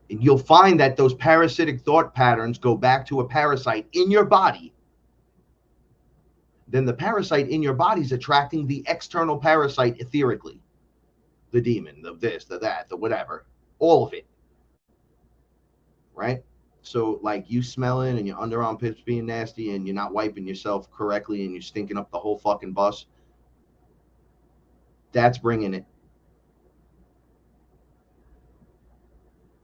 And you'll find that those parasitic thought patterns go back to a parasite in your body. Then the parasite in your body is attracting the external parasite etherically. The demon, the this, the that, the whatever. All of it. Right? So, like, you smelling and your underarm pits being nasty and you're not wiping yourself correctly and you're stinking up the whole fucking bus. That's bringing it.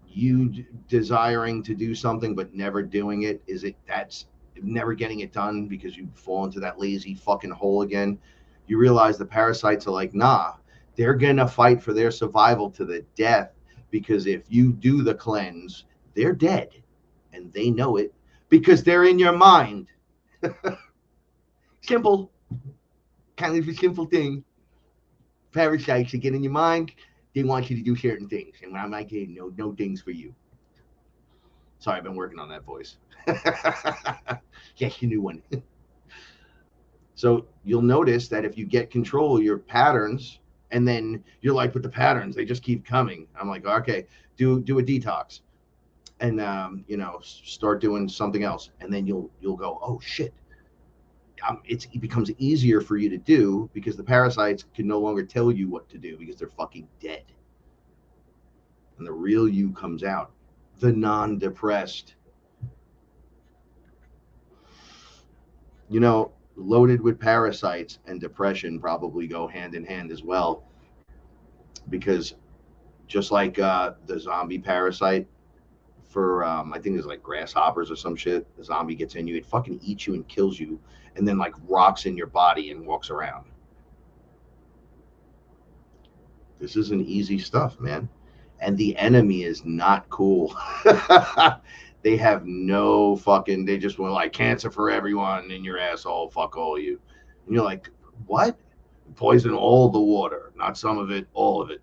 You desiring to do something but never doing it, that's never getting it done because you fall into that lazy fucking hole again. You realize the parasites are like, nah, they're gonna fight for their survival to the death, because if you do the cleanse, they're dead, and they know it because they're in your mind. Simple, kind of a simple thing. Parasites that get in your mind, they want you to do certain things, and I'm like, hey, no things for you. Sorry, I've been working on that voice. Yes, you knew one. So you'll notice that if you get control of your patterns, and then you're like, with the patterns, they just keep coming. I'm like, okay, do a detox, and start doing something else, and then you'll go, oh shit. It becomes easier for you to do because the parasites can no longer tell you what to do because they're fucking dead. And the real you comes out, the non-depressed. Loaded with parasites and depression probably go hand in hand as well, because just like the zombie parasite for I think it's like grasshoppers or some shit, the zombie gets in you, it fucking eats you and kills you, and then like rocks in your body and walks around. This isn't easy stuff, man. And the enemy is not cool. They have no fucking, they just want like cancer for everyone in your asshole, fuck all you. And you're like, what? Poison all the water, not some of it, all of it.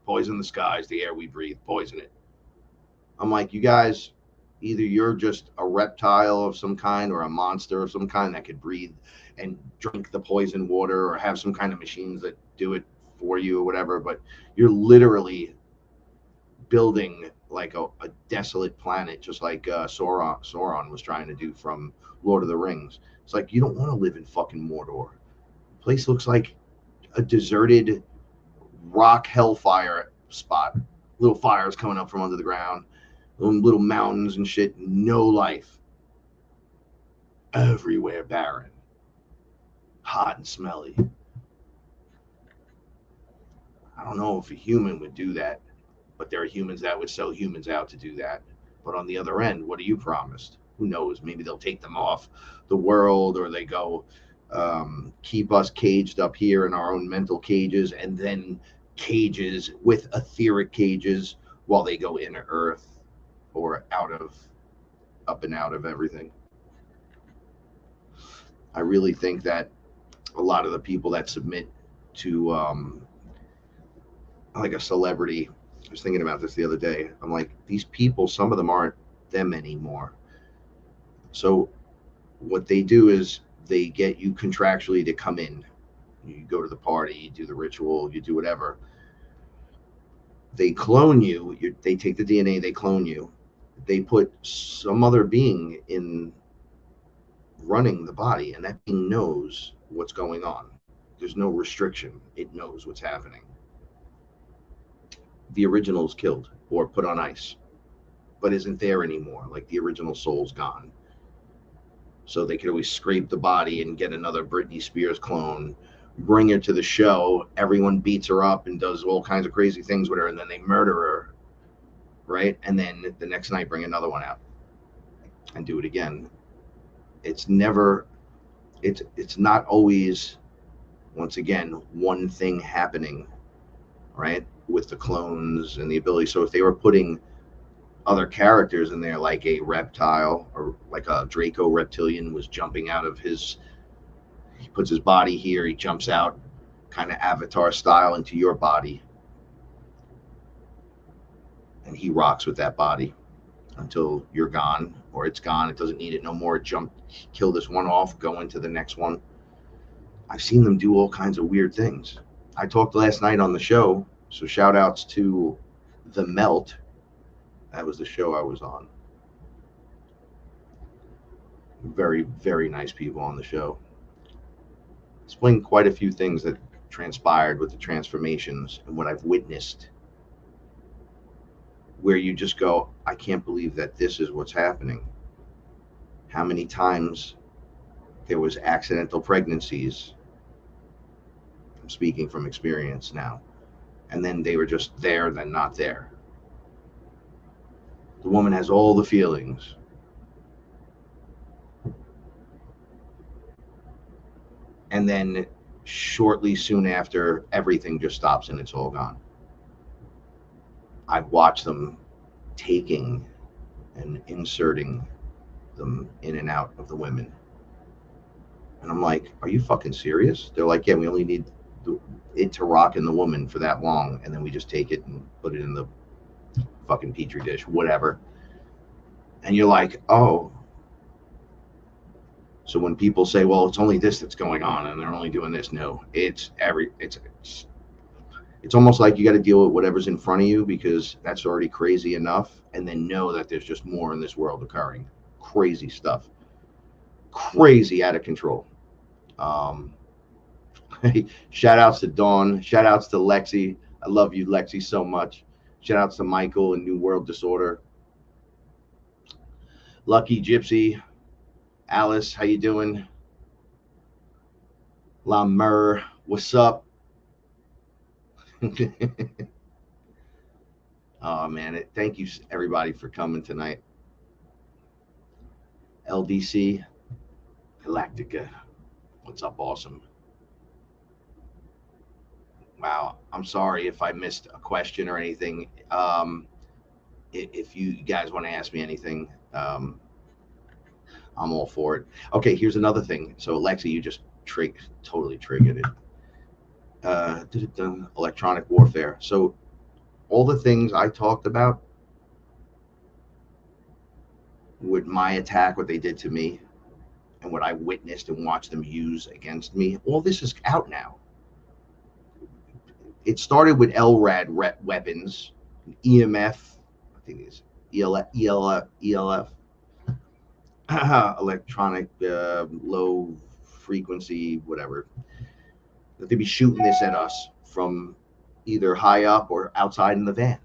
Poison the skies, the air we breathe, poison it. I'm like, you guys, either you're just a reptile of some kind or a monster of some kind that could breathe and drink the poison water, or have some kind of machines that do it for you or whatever, but you're literally building like a desolate planet, just like Sauron was trying to do from Lord of the Rings. It's like, you don't want to live in fucking Mordor. The place looks like a deserted rock hellfire spot. Little fires coming up from under the ground, little mountains and shit, no life. Everywhere barren, hot and smelly. I don't know if a human would do that, but there are humans that would sell humans out to do that. But on the other end, what are you promised? Who knows? Maybe they'll take them off the world, or they go keep us caged up here in our own mental cages, and then cages with etheric cages while they go into Earth or up and out of everything. I really think that a lot of the people that submit to like a celebrity, I was thinking about this the other day. I'm like, these people, some of them aren't them anymore. So what they do is they get you contractually to come in. You go to the party, you do the ritual, you do whatever. They clone you. They take the DNA, they clone you. They put some other being in running the body, and that being knows what's going on. There's no restriction. It knows what's happening. The original is killed or put on ice, but isn't there anymore. Like, the original soul's gone. So they could always scrape the body and get another Britney Spears clone, bring her to the show. Everyone beats her up and does all kinds of crazy things with her, and then they murder her, right? And then the next night bring another one out and do it again. It's never It's not always, once again, one thing happening, right? With the clones and the ability. So if they were putting other characters in there, like a reptile or like a Draco reptilian was jumping out of his, he puts his body here, he jumps out kind of Avatar style into your body, and he rocks with that body until you're gone or it's gone. It doesn't need it no more. Jump, kill this one off, go into the next one. I've seen them do all kinds of weird things. I talked last night on the show, so shout outs to The Melt. That was the show I was on. Very, very nice people on the show. Explained quite a few things that transpired with the transformations and what I've witnessed, where you just go, I can't believe that this is what's happening. How many times there was accidental pregnancies. I'm speaking from experience now. And then they were just there, then not there. The woman has all the feelings. And then shortly soon after, everything just stops and it's all gone. I've watched them taking and inserting them in and out of the women. And I'm like, are you fucking serious? They're like, yeah, we only need it to rock in the woman for that long. And then we just take it and put it in the fucking petri dish, whatever. And you're like, oh. So when people say, well, it's only this that's going on and they're only doing this, no, it's almost like you got to deal with whatever's in front of you, because that's already crazy enough. And then know that there's just more in this world occurring. Crazy stuff. Crazy, out of control. Shout outs to Dawn. Shout outs to Lexi. I love you, Lexi, so much. Shout outs to Michael and New World Disorder. Lucky Gypsy. Alice, how you doing? La Mer, what's up? Oh man, thank you everybody for coming tonight. LDC Galactica, what's up? Awesome. Wow, I'm sorry if I missed a question or anything. If you guys want to ask me anything, I'm all for it. Okay, here's another thing. So Lexi, you just totally triggered it. Electronic warfare. So all the things I talked about with my attack, what they did to me, and what I witnessed and watched them use against me, all this is out now. It started with LRAD weapons, EMF, I think it's ELF, electronic low frequency, whatever, that they'd be shooting this at us from either high up or outside in the van.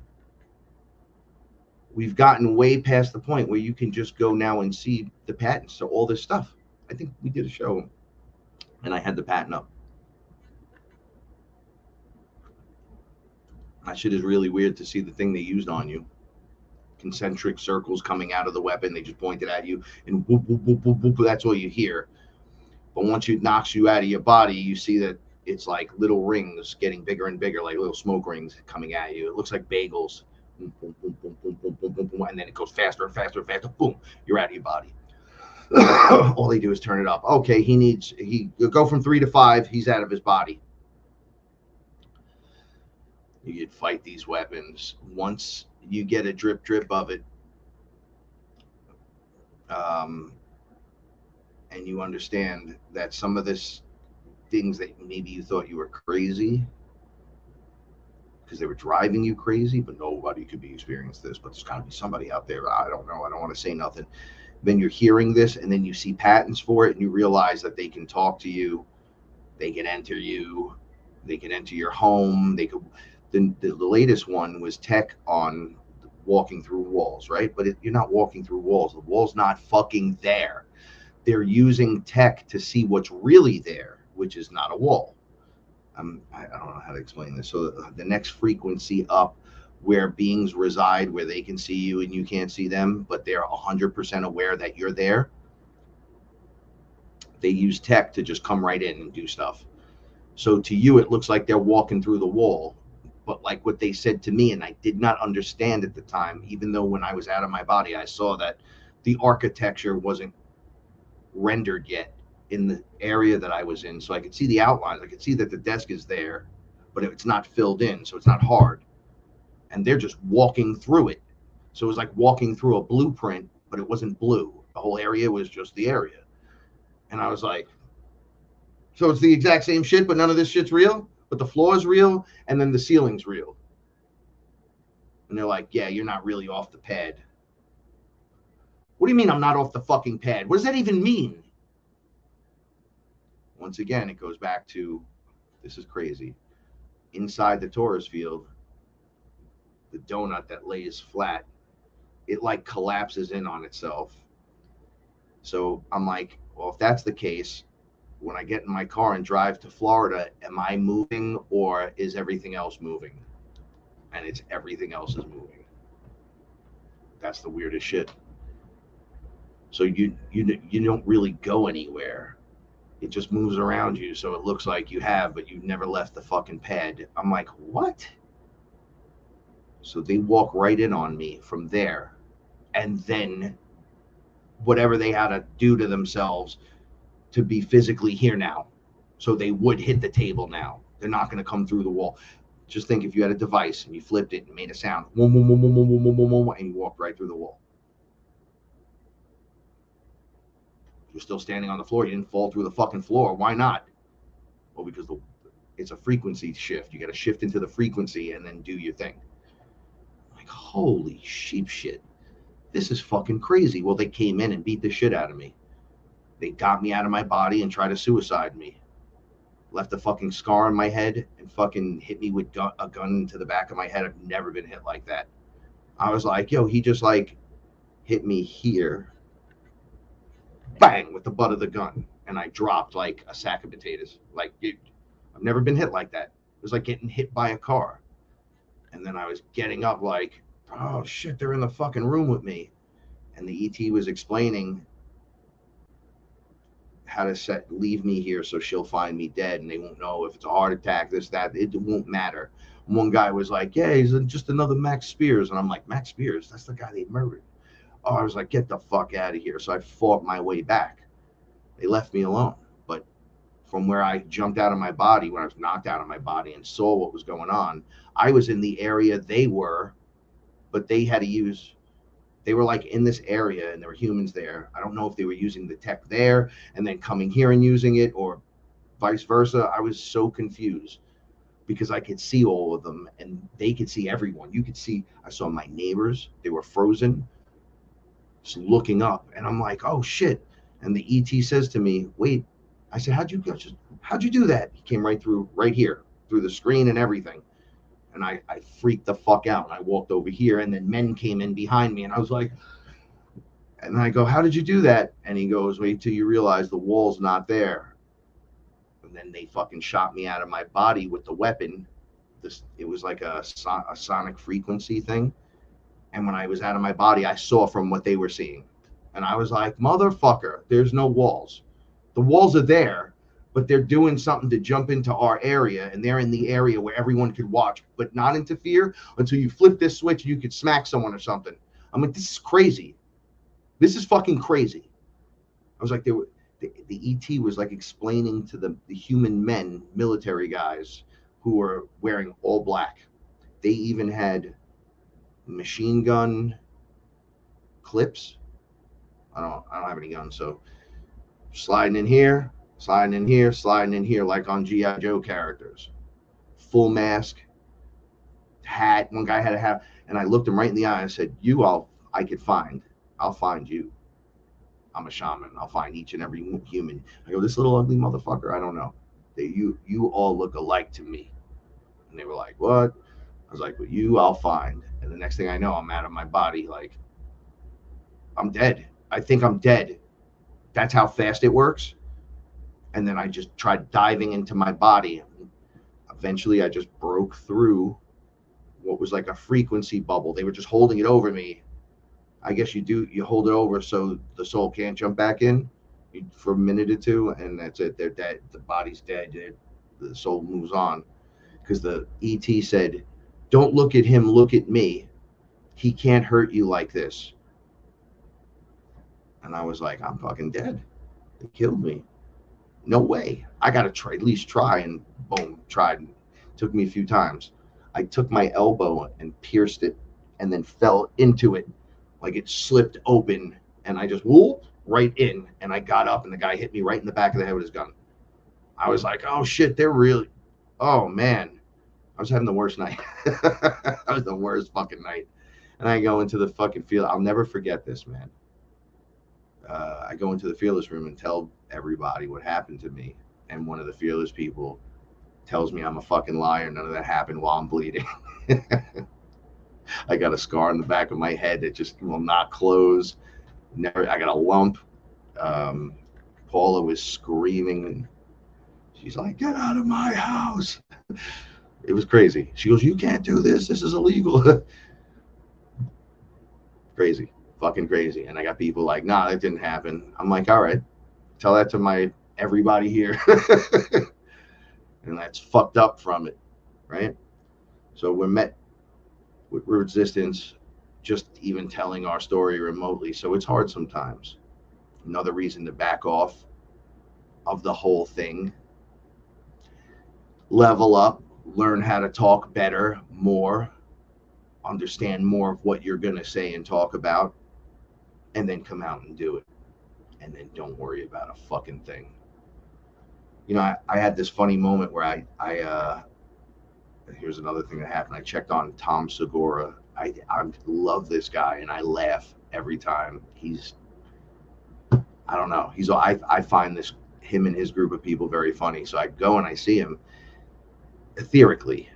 We've gotten way past the point where you can just go now and see the patents. So all this stuff, I think we did a show and I had the patent up. That shit is really weird to see the thing they used on you. Concentric circles coming out of the weapon. They just pointed at you and whoop, whoop, whoop, whoop, whoop. That's all you hear. But once it knocks you out of your body, you see that it's like little rings getting bigger and bigger, like little smoke rings coming at you. It looks like bagels. Boom, boom, boom, boom, boom, boom, boom, boom, boom. And then it goes faster and faster and faster. Boom, you're out of your body. All they do is turn it up. Okay, he go from 3 to 5. He's out of his body. You could fight these weapons. Once you get a drip of it, and you understand that some of this things that maybe you thought you were crazy because they were driving you crazy, but nobody could be experiencing this. But there's got to be somebody out there. I don't know. I don't want to say nothing. Then you're hearing this, and then you see patents for it, and you realize that they can talk to you, they can enter you, they can enter your home. They could. The latest one was tech on walking through walls, right? But you're not walking through walls. The wall's not fucking there. They're using tech to see what's really there, which is not a wall. I don't know how to explain this. So the next frequency up, where beings reside, where they can see you and you can't see them, but they're 100% aware that you're there. They use tech to just come right in and do stuff. So to you, it looks like they're walking through the wall. But like what they said to me, and I did not understand at the time, even though when I was out of my body, I saw that the architecture wasn't rendered yet in the area that I was in. So I could see the outlines. I could see that the desk is there, but it's not filled in. So it's not hard. And they're just walking through it. So it was like walking through a blueprint, but it wasn't blue. The whole area was just the area. And I was like, so it's the exact same shit, but none of this shit's real? But the floor is real, and then the ceiling's real. And they're like, yeah, you're not really off the pad. What do you mean I'm not off the fucking pad? What does that even mean? Once again, it goes back to, this is crazy. Inside the torus field, the donut that lays flat, it like collapses in on itself. So I'm like, well, if that's the case, when I get in my car and drive to Florida, am I moving or is everything else moving? And it's everything else is moving. That's the weirdest shit. So you don't really go anywhere. It just moves around you. So it looks like you have, but you've never left the fucking pad. I'm like, what? So they walk right in on me from there. And then whatever they had to do to themselves to be physically here now. So they would hit the table now. They're not going to come through the wall. Just think if you had a device and you flipped it and made a sound, and you walked right through the wall. You're still standing on the floor. You didn't fall through the fucking floor. Why not? Well, because it's a frequency shift. You got to shift into the frequency and then do your thing. Like, holy sheep shit. This is fucking crazy. Well, they came in and beat the shit out of me. They got me out of my body and tried to suicide me. Left a fucking scar on my head and fucking hit me with a gun to the back of my head. I've never been hit like that. I was like, yo, he just like hit me here. Bang, with the butt of the gun. And I dropped like a sack of potatoes. Like, dude, I've never been hit like that. It was like getting hit by a car. And then I was getting up like, oh shit, they're in the fucking room with me. And the ET was explaining how to leave me here so she'll find me dead and they won't know if it's a heart attack, this, that, it won't matter. One guy was like, yeah, he's just another Max Spears. And I'm like, Max Spears? That's the guy they murdered. Oh, I was like, get the fuck out of here. So I fought my way back. They left me alone. But from where I jumped out of my body, when I was knocked out of my body and saw what was going on, I was in the area they were, but they had to use, they were like in this area and there were humans there. I don't know if they were using the tech there and then coming here and using it or vice versa. I was so confused because I could see all of them and they could see everyone. You could see, I saw my neighbors, they were frozen, just looking up. And I'm like, oh shit. And the ET says to me, wait. I said, how'd you do that? He came right through, right here, through the screen and everything. And I freaked the fuck out. And I walked over here and then men came in behind me and I was like, and I go, how did you do that? And he goes, wait till you realize the wall's not there. And then they fucking shot me out of my body with the weapon. It was like a sonic frequency thing. And when I was out of my body, I saw from what they were seeing. And I was like, motherfucker, there's no walls. The walls are there, but they're doing something to jump into our area. And they're in the area where everyone could watch, but not interfere until you flip this switch and you could smack someone or something. I'm like, this is crazy. This is fucking crazy. I was like, the ET was like explaining to the human men, military guys who were wearing all black. They even had machine gun clips. I don't have any guns, so sliding in here, sliding in here, sliding in here, like on G.I. Joe characters. Full mask, hat. One guy had a hat, and I looked him right in the eye and said, I'll find you. I'm a shaman. I'll find each and every human. I go, this little ugly motherfucker, I don't know. You all look alike to me. And they were like, what? I was like, well, you I'll find. And the next thing I know, I'm out of my body. Like, I'm dead. I think I'm dead. That's how fast it works. And then I just tried diving into my body. Eventually, I just broke through what was like a frequency bubble. They were just holding it over me. I guess you hold it over so the soul can't jump back in. for a minute or two, and that's it. They're dead. The body's dead. The soul moves on. Because the ET said, "Don't look at him. Look at me. He can't hurt you like this." And I was like, "I'm fucking dead. They killed me. No way. I gotta try, at least try." And boom, tried. Took me a few times. I took my elbow and pierced it, and then fell into it, like it slipped open, and I just whoop right in. And I got up, and the guy hit me right in the back of the head with his gun. I was like, "Oh shit, they're really." Oh man, I was having the worst night. That was the worst fucking night. And I go into the fucking field. I'll never forget this, man. I go into the fearless room and tell everybody what happened to me. And one of the fearless people tells me I'm a fucking liar. None of that happened while I'm bleeding. I got a scar on the back of my head that just will not close. Never. I got a lump. Paula was screaming. She's like, "Get out of my house." It was crazy. She goes, "You can't do this. This is illegal." Crazy. Fucking crazy. And I got people like, "Nah, that didn't happen." I'm like, "All right. Tell that to everybody here." And that's fucked up from it. Right? So we're met with resistance just even telling our story remotely. So it's hard sometimes. Another reason to back off of the whole thing. Level up, learn how to talk better, more, understand more of what you're going to say and talk about, and then come out and do it. And then don't worry about a fucking thing. You know, I had this funny moment where I here's another thing that happened. I checked on Tom Segura. I love this guy, and I laugh every time. I don't know. I find him and his group of people very funny. So I go and I see him etherically,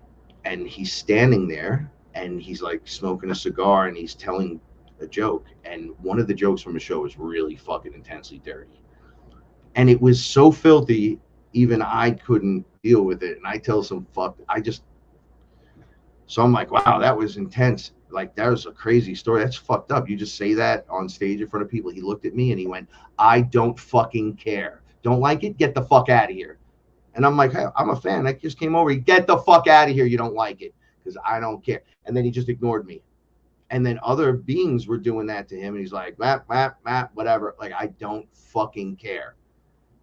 and he's standing there, and he's like smoking a cigar, and he's telling a joke. And one of the jokes from the show was really fucking intensely dirty. And it was so filthy, even I couldn't deal with it. And I tell some so I'm like, wow, that was intense. Like, that was a crazy story. That's fucked up. You just say that on stage in front of people. He looked at me and he went, "I don't fucking care. Don't like it? Get the fuck out of here." And I'm like, "Hey, I'm a fan. I just came over. Get the fuck out of here. You don't like it." Because I don't care. And then he just ignored me. And then other beings were doing that to him. And he's like, "Map, whatever." Like, I don't fucking care.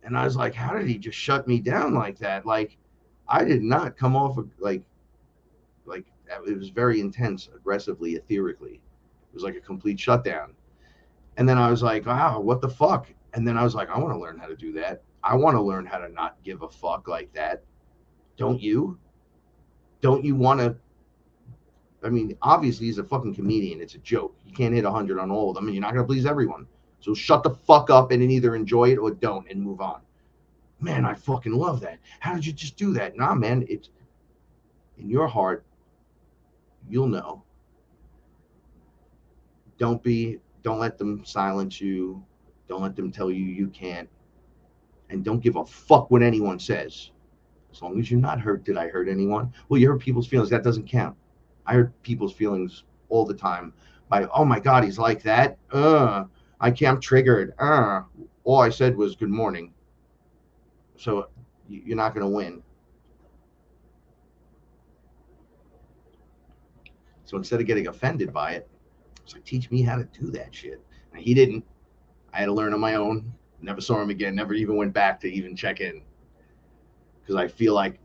And I was like, how did he just shut me down like that? Like, I did not come off of, like it was very intense, aggressively, etherically. It was like a complete shutdown. And then I was like, wow, what the fuck? And then I was like, I want to learn how to do that. I want to learn how to not give a fuck like that. Don't you? Don't you want to? I mean, obviously, he's a fucking comedian. It's a joke. You can't hit 100 on all of them, and you're not going to please everyone. So shut the fuck up and either enjoy it or don't and move on. Man, I fucking love that. How did you just do that? Nah, man, it's in your heart. You'll know. Don't let them silence you. Don't let them tell you you can't. And don't give a fuck what anyone says. As long as you're not hurt. Did I hurt anyone? Well, you hurt people's feelings. That doesn't count. I hurt people's feelings all the time by, "Oh my God, he's like that. I can't, I'm triggered. All I said was good morning." So you're not going to win. So instead of getting offended by it, it's like, teach me how to do that shit. And he didn't. I had to learn on my own. Never saw him again. Never even went back to even check in. Because I feel like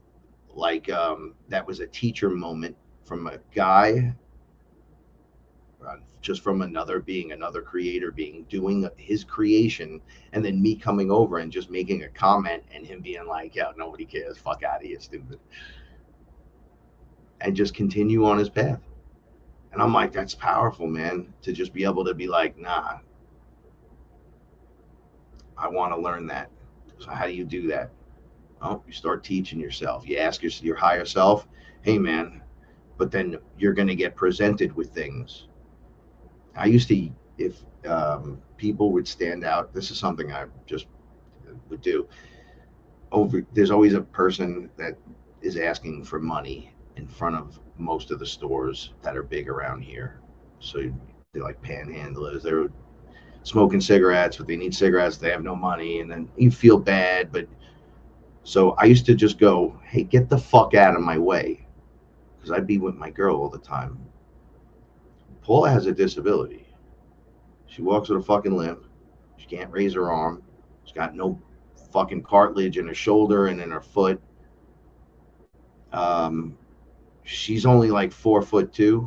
that was a teacher moment from a guy, just from another creator doing his creation, and then me coming over and just making a comment and him being like, "Yeah, nobody cares. Fuck out of here, stupid." And just continue on his path. And I'm like, that's powerful, man, to just be able to be like, nah, I want to learn that. So how do you do that? Oh, you start teaching yourself. You ask your higher self, "Hey, man," but then you're going to get presented with things. I used to, if people would stand out, this is something I just would do. There's always a person that is asking for money in front of most of the stores that are big around here. So they're like panhandlers. smoking cigarettes, but they need cigarettes, they have no money, and then you feel bad. But so I used to just go, hey, get the fuck out of my way, because I'd be with my girl all the time. Paula has a disability. She walks with a fucking limp. She can't raise her arm. She's got no fucking cartilage in her shoulder and in her foot. She's only like 4'2",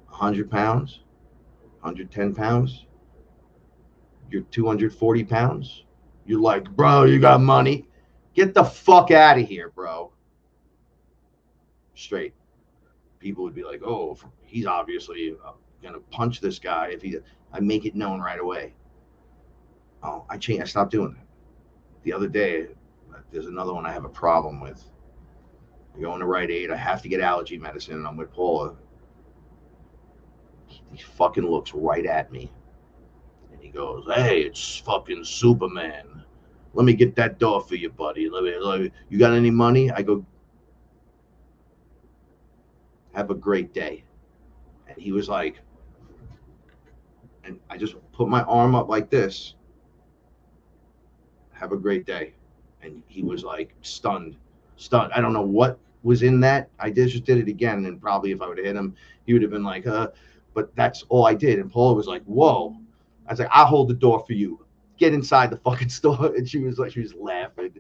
100 pounds, 110 pounds. You're 240 pounds. You're like, bro, you got money. Get the fuck out of here, bro. Straight. People would be like, oh, he's obviously going to punch this guy. I make it known right away. Oh, I stopped doing that. The other day, there's another one I have a problem with. I go into Rite Aid. I have to get allergy medicine, and I'm with Paula. He fucking looks right at me. And he goes, hey, it's fucking Superman. Let me get that door for you, buddy. You got any money? I go, have a great day. And he was like, and I just put my arm up like this. Have a great day. And he was like stunned. I don't know what was in that. I just did it again, and probably if I would have hit him, he would have been like, but that's all I did. And Paula was like, whoa. I was like, I'll hold the door for you. Get inside the fucking store. And she was laughing.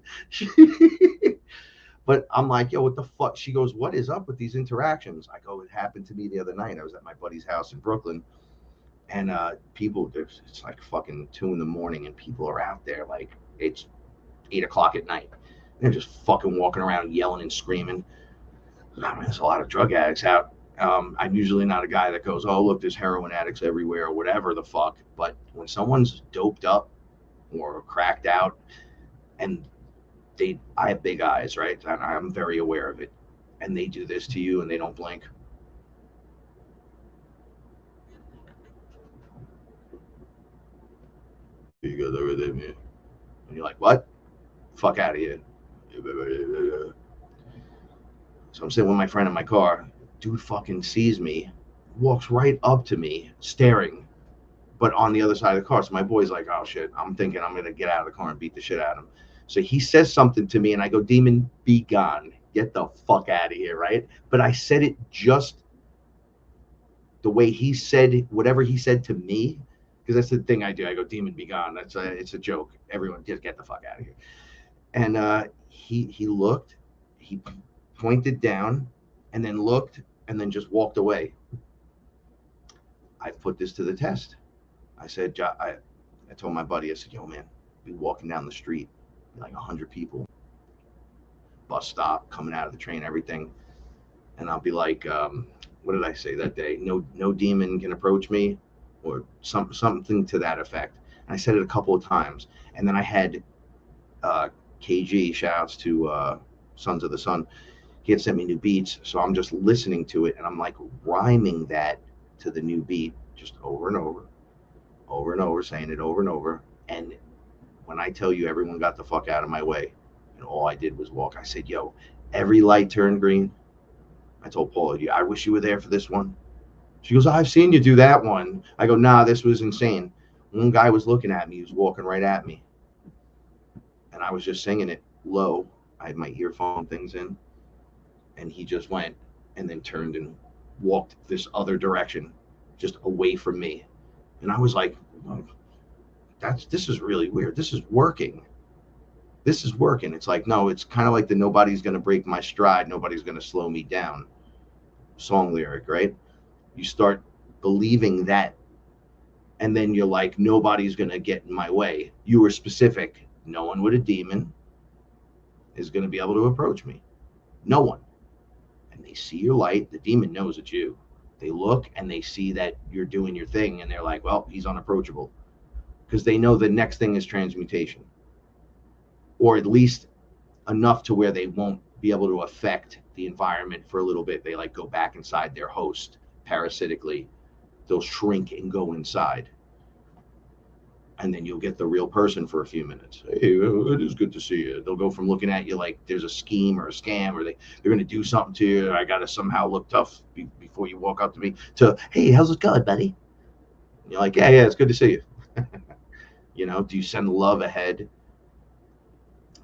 But I'm like, yo, what the fuck? She goes, what is up with these interactions? I go, it happened to me the other night. I was at my buddy's house in Brooklyn, and people, it's like fucking 2 a.m, and people are out there like it's 8 o'clock at night. They're just fucking walking around yelling and screaming. I mean, there's a lot of drug addicts out. I'm usually not a guy that goes, oh, look, there's heroin addicts everywhere or whatever the fuck. But when someone's doped up or cracked out, and I have big eyes, right? And I'm very aware of it. And they do this to you and they don't blink. You got everything, man. And you're like, what? Fuck out of here. So I'm sitting with my friend in my car. Dude fucking sees me, walks right up to me, staring, but on the other side of the car. So my boy's like, oh shit. I'm thinking I'm going to get out of the car and beat the shit out of him. So he says something to me and I go, demon, be gone. Get the fuck out of here, right? But I said it just the way he said whatever he said to me, because that's the thing I do. I go, demon, be gone. It's a joke. Everyone just get the fuck out of here. And he looked, he pointed down and then looked and then just walked away. I put this to the test. I said, I told my buddy, I said, yo, man, be walking down the street, like 100 people, bus stop, coming out of the train, everything. And I'll be like, what did I say that day? No demon can approach me, or something to that effect. And I said it a couple of times. And then I had KG, shouts to Sons of the Sun. He had sent me new beats. So I'm just listening to it and I'm like rhyming that to the new beat, just over and over, saying it over and over. And when I tell you everyone got the fuck out of my way and all I did was walk, I said, yo, every light turned green. I told Paula, I wish you were there for this one. She goes, I've seen you do that one. I go, nah, this was insane. One guy was looking at me. He was walking right at me. And I was just singing it low. I had my earphone things in. And he just went and then turned and walked this other direction, just away from me. And I was like, this is really weird. This is working. It's like, no, it's kind of like the nobody's going to break my stride. Nobody's going to slow me down song lyric, right? You start believing that. And then you're like, nobody's going to get in my way. You were specific. No one with a demon is going to be able to approach me. No one. And they see your light. The demon knows it's you. They look and they see that you're doing your thing. And they're like, well, he's unapproachable. Because they know the next thing is transmutation. Or at least enough to where they won't be able to affect the environment for a little bit. They like go back inside their host parasitically. They'll shrink and go inside. And then you'll get the real person for a few minutes. Hey, it is good to see you. They'll go from looking at you like there's a scheme or a scam, or they're going to do something to you. I got to somehow look tough before you walk up to me, to, hey, how's it going, buddy? And you're like, yeah, it's good to see you. You know, do you send love ahead?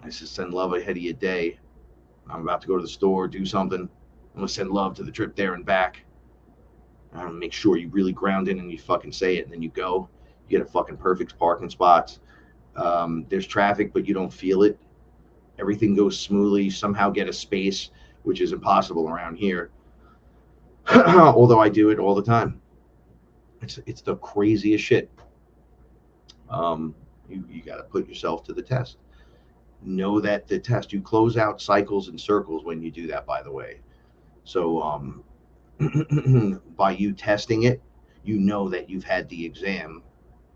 I said, send love ahead of your day. I'm about to go to the store, do something. I'm going to send love to the trip there and back. Make sure you really ground in and you fucking say it, and then you go. You get a fucking perfect parking spot. There's traffic, but you don't feel it. Everything goes smoothly. You somehow get a space, which is impossible around here. Although I do it all the time. It's the craziest shit. You got to put yourself to the test. Know that the test, you close out cycles and circles when you do that, by the way. So by you testing it, you know that you've had the exam,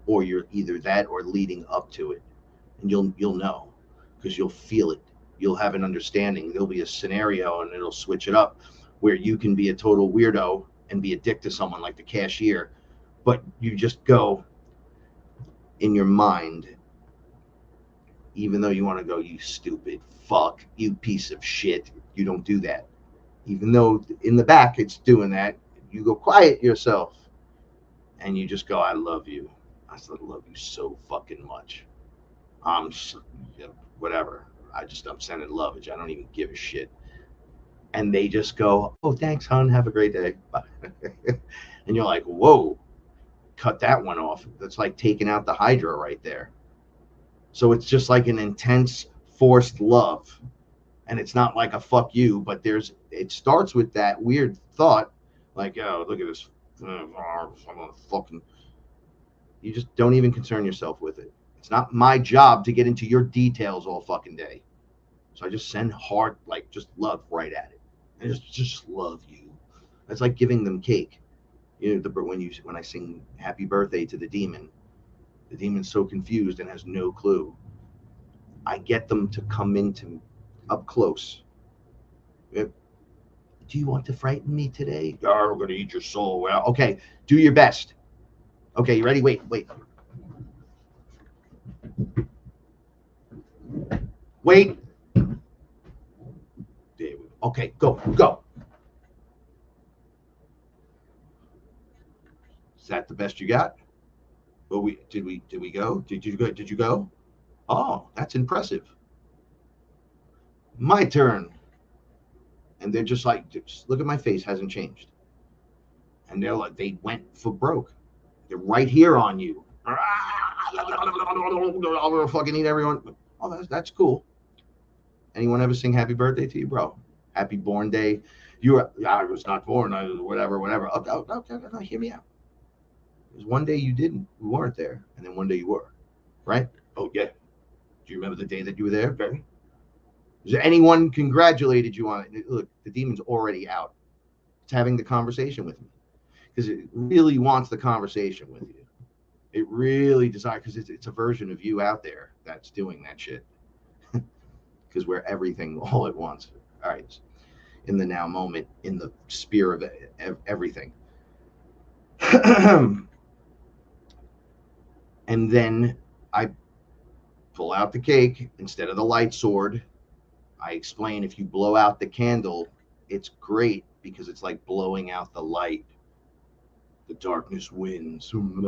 or you're either that or leading up to it, and you'll know, because you'll feel it. You'll have an understanding. There'll be a scenario and it'll switch it up where you can be a total weirdo and be a dick to someone like the cashier, but you just go in your mind, even though you want to go, you stupid fuck, you piece of shit, you don't do that. Even though in the back it's doing that, you go quiet yourself and you just go, I love you. I still love you so fucking much. Whatever. I'm sending love. I don't even give a shit. And they just go, oh, thanks, hon. Have a great day. Bye. And you're like, whoa, cut that one off. That's like taking out the Hydra right there. So it's just like an intense, forced love. And it's not like a fuck you, but it starts with that weird thought, like, oh, look at this. Fucking. You just don't even concern yourself with it. It's not my job to get into your details all fucking day. So I just send hard, like, just love right at it. And just love you. That's like giving them cake. You know, when I sing happy birthday to the demon's so confused and has no clue. I get them to come into up close. Do you want to frighten me today? Oh, we're going to eat your soul. Well, okay, do your best. Okay, you ready? Wait. Wait. There we go. Okay, go. Is that the best you got? Well, did we go? Did you go? Oh, that's impressive. My turn. And they're just like, just look at my face, hasn't changed. And they're like, they went for broke. They're right here on you. I'll fucking eat everyone. Oh, that's cool. Anyone ever sing happy birthday to you, bro? Happy born day. I was not born. I was whatever. Okay, hear me out. There's one day you weren't there, and then one day you were, right? Oh yeah. Do you remember the day that you were there, Barry? Has anyone congratulated you on it? Look, the demon's already out. It's having the conversation with me because it really wants the conversation with you. It really desires, because it's a version of you out there that's doing that shit. Because we're everything all at once. All right. In the now moment, in the sphere of everything. And then I pull out the cake instead of the light sword. I explain, if you blow out the candle, it's great because it's like blowing out the light. The darkness wins. When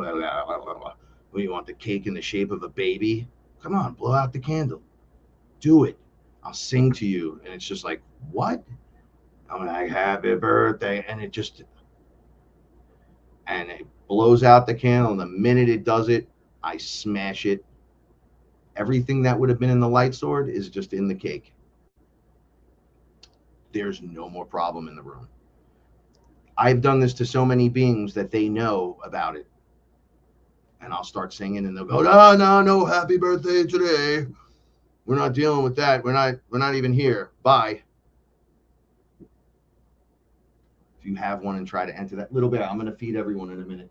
you want the cake in the shape of a baby, come on, blow out the candle. Do it. I'll sing to you. And it's just like, what? I'm like, happy birthday. And it blows out the candle. And the minute it does it, I smash it. Everything that would have been in the light sword is just in the cake. There's no more problem in the room. I've done this to so many beings that they know about it. And I'll start singing and they'll go, no, happy birthday today. We're not dealing with that. We're not even here. Bye. If you have one and try to enter that little bit, I'm going to feed everyone in a minute.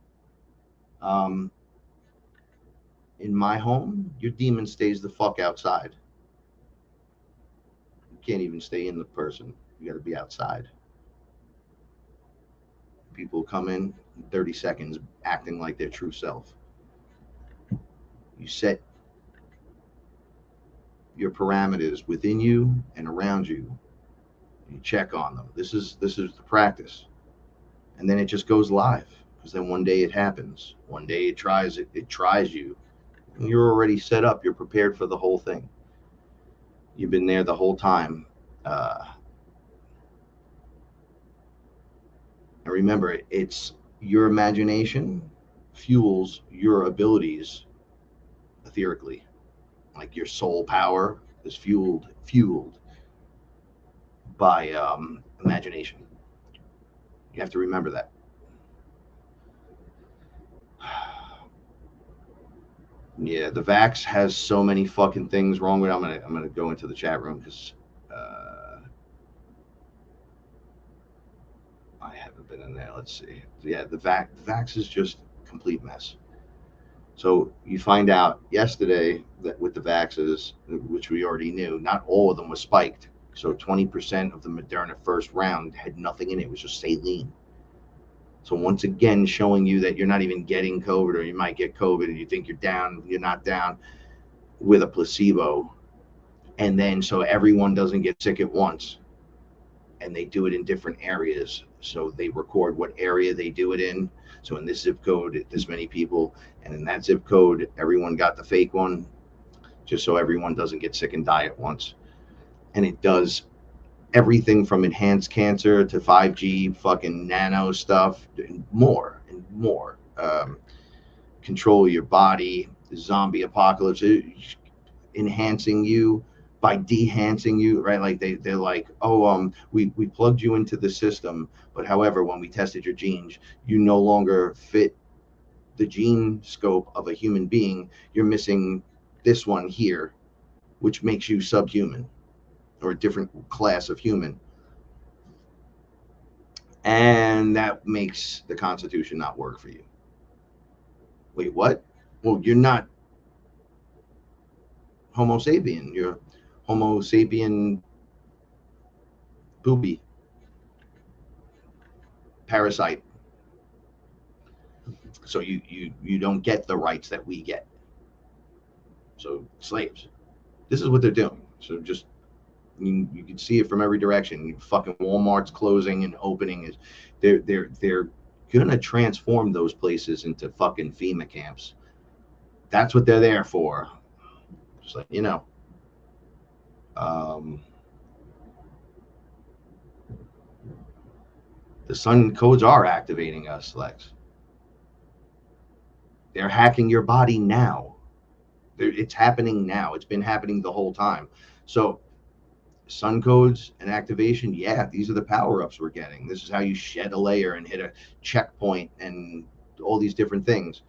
In my home, your demon stays the fuck outside. You can't even stay in the person. You got to be outside. People come in 30 seconds acting like their true self. You set your parameters within you and around you. You check on them. This is the practice. And then it just goes live. Because then one day it happens. One day it tries you. And you're already set up. You're prepared for the whole thing. You've been there the whole time. And remember, it's your imagination fuels your abilities etherically. Like your soul power is fueled by imagination. You have to remember that. Yeah, the Vax has so many fucking things wrong with it. I'm gonna go into the chat room because I haven't been in there. Let's see. Yeah, the Vax is just a complete mess. So you find out yesterday that with the Vaxes, which we already knew, not all of them were spiked. So 20% of the Moderna first round had nothing in it. It was just saline. So once again, showing you that you're not even getting COVID, or you might get COVID and you think you're down, you're not down, with a placebo. And then so everyone doesn't get sick at once. And they do it in different areas. So they record what area they do it in. So in this zip code, this many people, and in that zip code, everyone got the fake one, just so everyone doesn't get sick and die at once. And it does everything from enhanced cancer to 5G fucking nano stuff and more and more. Control your body, zombie apocalypse, enhancing you by dehancing you, right? Like they're like, oh, we plugged you into the system, but however, when we tested your genes, you no longer fit the gene scope of a human being. You're missing this one here, which makes you subhuman or a different class of human. And that makes the Constitution not work for you. Wait, what? Well, you're not Homo sapien. You're Homo sapien poopy parasite. So you don't get the rights that we get. So slaves. This is what they're doing. So just you can see it from every direction. Fucking Walmart's closing and opening is they're gonna transform those places into fucking FEMA camps. That's what they're there for. Just like the sun codes are activating us, Lex. They're hacking your body now. It's happening now. It's been happening the whole time. So sun codes and activation, yeah, these are the power-ups we're getting. This is how you shed a layer and hit a checkpoint and all these different things.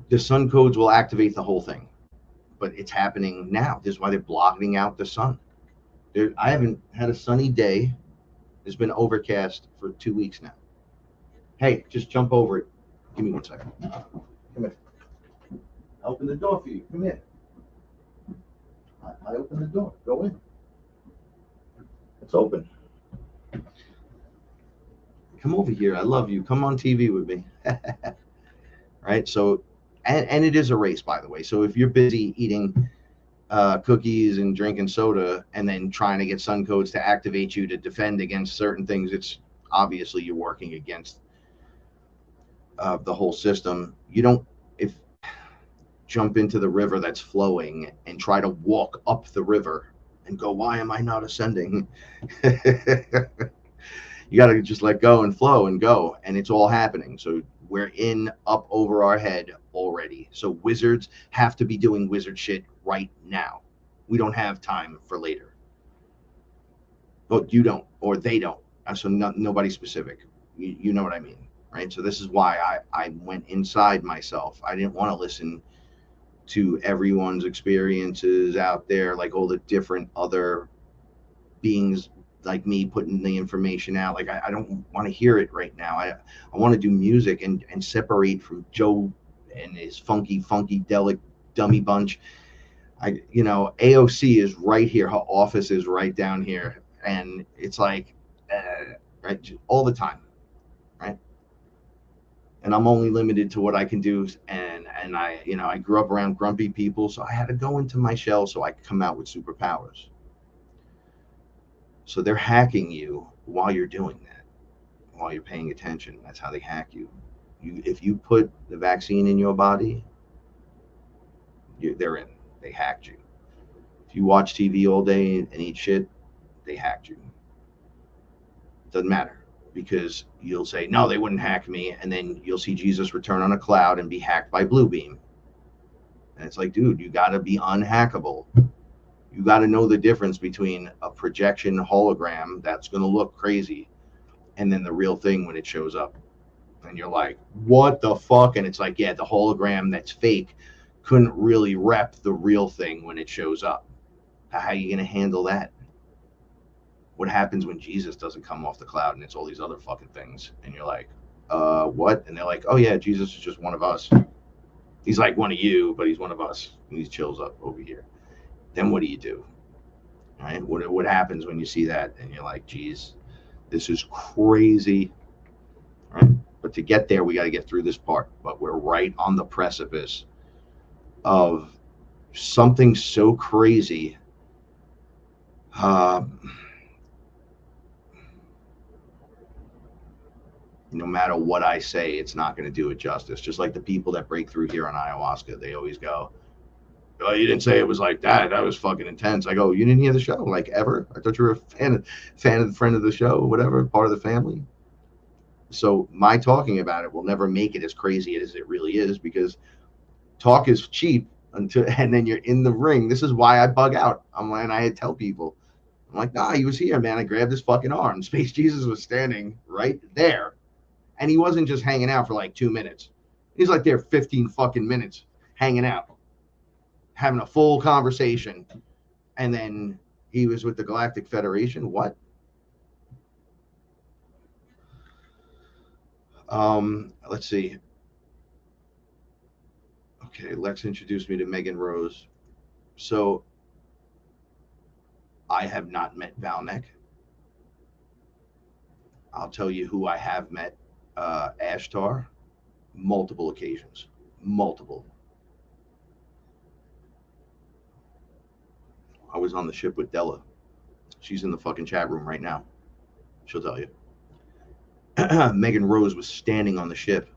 The sun codes will activate the whole thing, but it's happening now. This is why they're blocking out the sun. I haven't had a sunny day. It's been overcast for 2 weeks now. Hey, just jump over it. Give me 1 second. Come here. I'll open the door for you. Come here. I open the door. Go in. It's open. Come over here. I love you. Come on TV with me. Right? So, and it is a race, by the way. So if you're busy eating cookies and drinking soda and then trying to get sun codes to activate you to defend against certain things, it's obviously you're working against the whole system. You don't jump into the river that's flowing and try to walk up the river and go, why am I not ascending? You got to just let go and flow and go, and it's all happening. So we're up over our head already. So wizards have to be doing wizard shit right now. We don't have time for later. Well, you don't, or they don't. So nobody specific. You know what I mean, right? So this is why I went inside myself. I didn't want to listen to everyone's experiences out there, like all the different other beings like me putting the information out. Like I don't want to hear it right now. I want to do music and separate from Joe and his funky delic dummy bunch. AOC is right here. Her office is right down here, and it's like right all the time, right? And I'm only limited to what I can do. And I grew up around grumpy people, so I had to go into my shell so I could come out with superpowers. So they're hacking you while you're doing that. while you're paying attention. That's how they hack you. If you put the vaccine in your body, they're in. They hacked you. If you watch TV all day and eat shit, they hacked you. Doesn't matter, because you'll say, no, they wouldn't hack me, and then you'll see Jesus return on a cloud and be hacked by Bluebeam. And it's like, dude, you got to be unhackable. You got to know the difference between a projection hologram that's going to look crazy and then the real thing when it shows up. And you're like, what the fuck? And it's like, yeah, the hologram that's fake couldn't really rep the real thing when it shows up. How are you going to handle that? What happens when Jesus doesn't come off the cloud and it's all these other fucking things? And you're like, what? And they're like, oh yeah, Jesus is just one of us. He's like one of you, but he's one of us. And he chills up over here. Then what do you do? Right? What happens when you see that and you're like, geez, this is crazy. Right? But to get there, we got to get through this part. But we're right on the precipice of something so crazy. No matter what I say, it's not going to do it justice. Just like the people that break through here on ayahuasca, they always go, oh, you didn't say it was like that. That was fucking intense. I go, you didn't hear the show, like, ever? I thought you were a fan of the friend of the show, whatever, part of the family. So my talking about it will never make it as crazy as it really is, because talk is cheap and then you're in the ring. This is why I bug out. I tell people, I'm like, nah, he was here, man. I grabbed his fucking arm. Space Jesus was standing right there. And he wasn't just hanging out for like 2 minutes. He's like there 15 fucking minutes hanging out, having a full conversation. And then he was with the Galactic Federation. What? Let's see. Okay, Lex introduced me to Megan Rose. So I have not met Valnek. I'll tell you who I have met. Ashtar, multiple occasions. Multiple. I was on the ship with Della. She's in the fucking chat room right now. She'll tell you. Megan Rose was standing on the ship,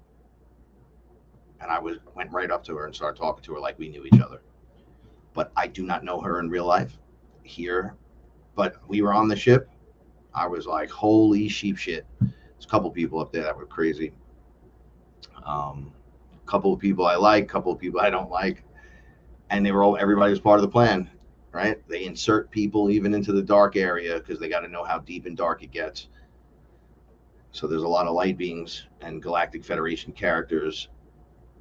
and I went right up to her and started talking to her like we knew each other. But I do not know her in real life here. But we were on the ship. I was like, holy sheep shit. There's a couple people up there that were crazy. A couple of people I like, a couple of people I don't like. And everybody was part of the plan, right? They insert people even into the dark area because they got to know how deep and dark it gets. So there's a lot of light beings and Galactic Federation characters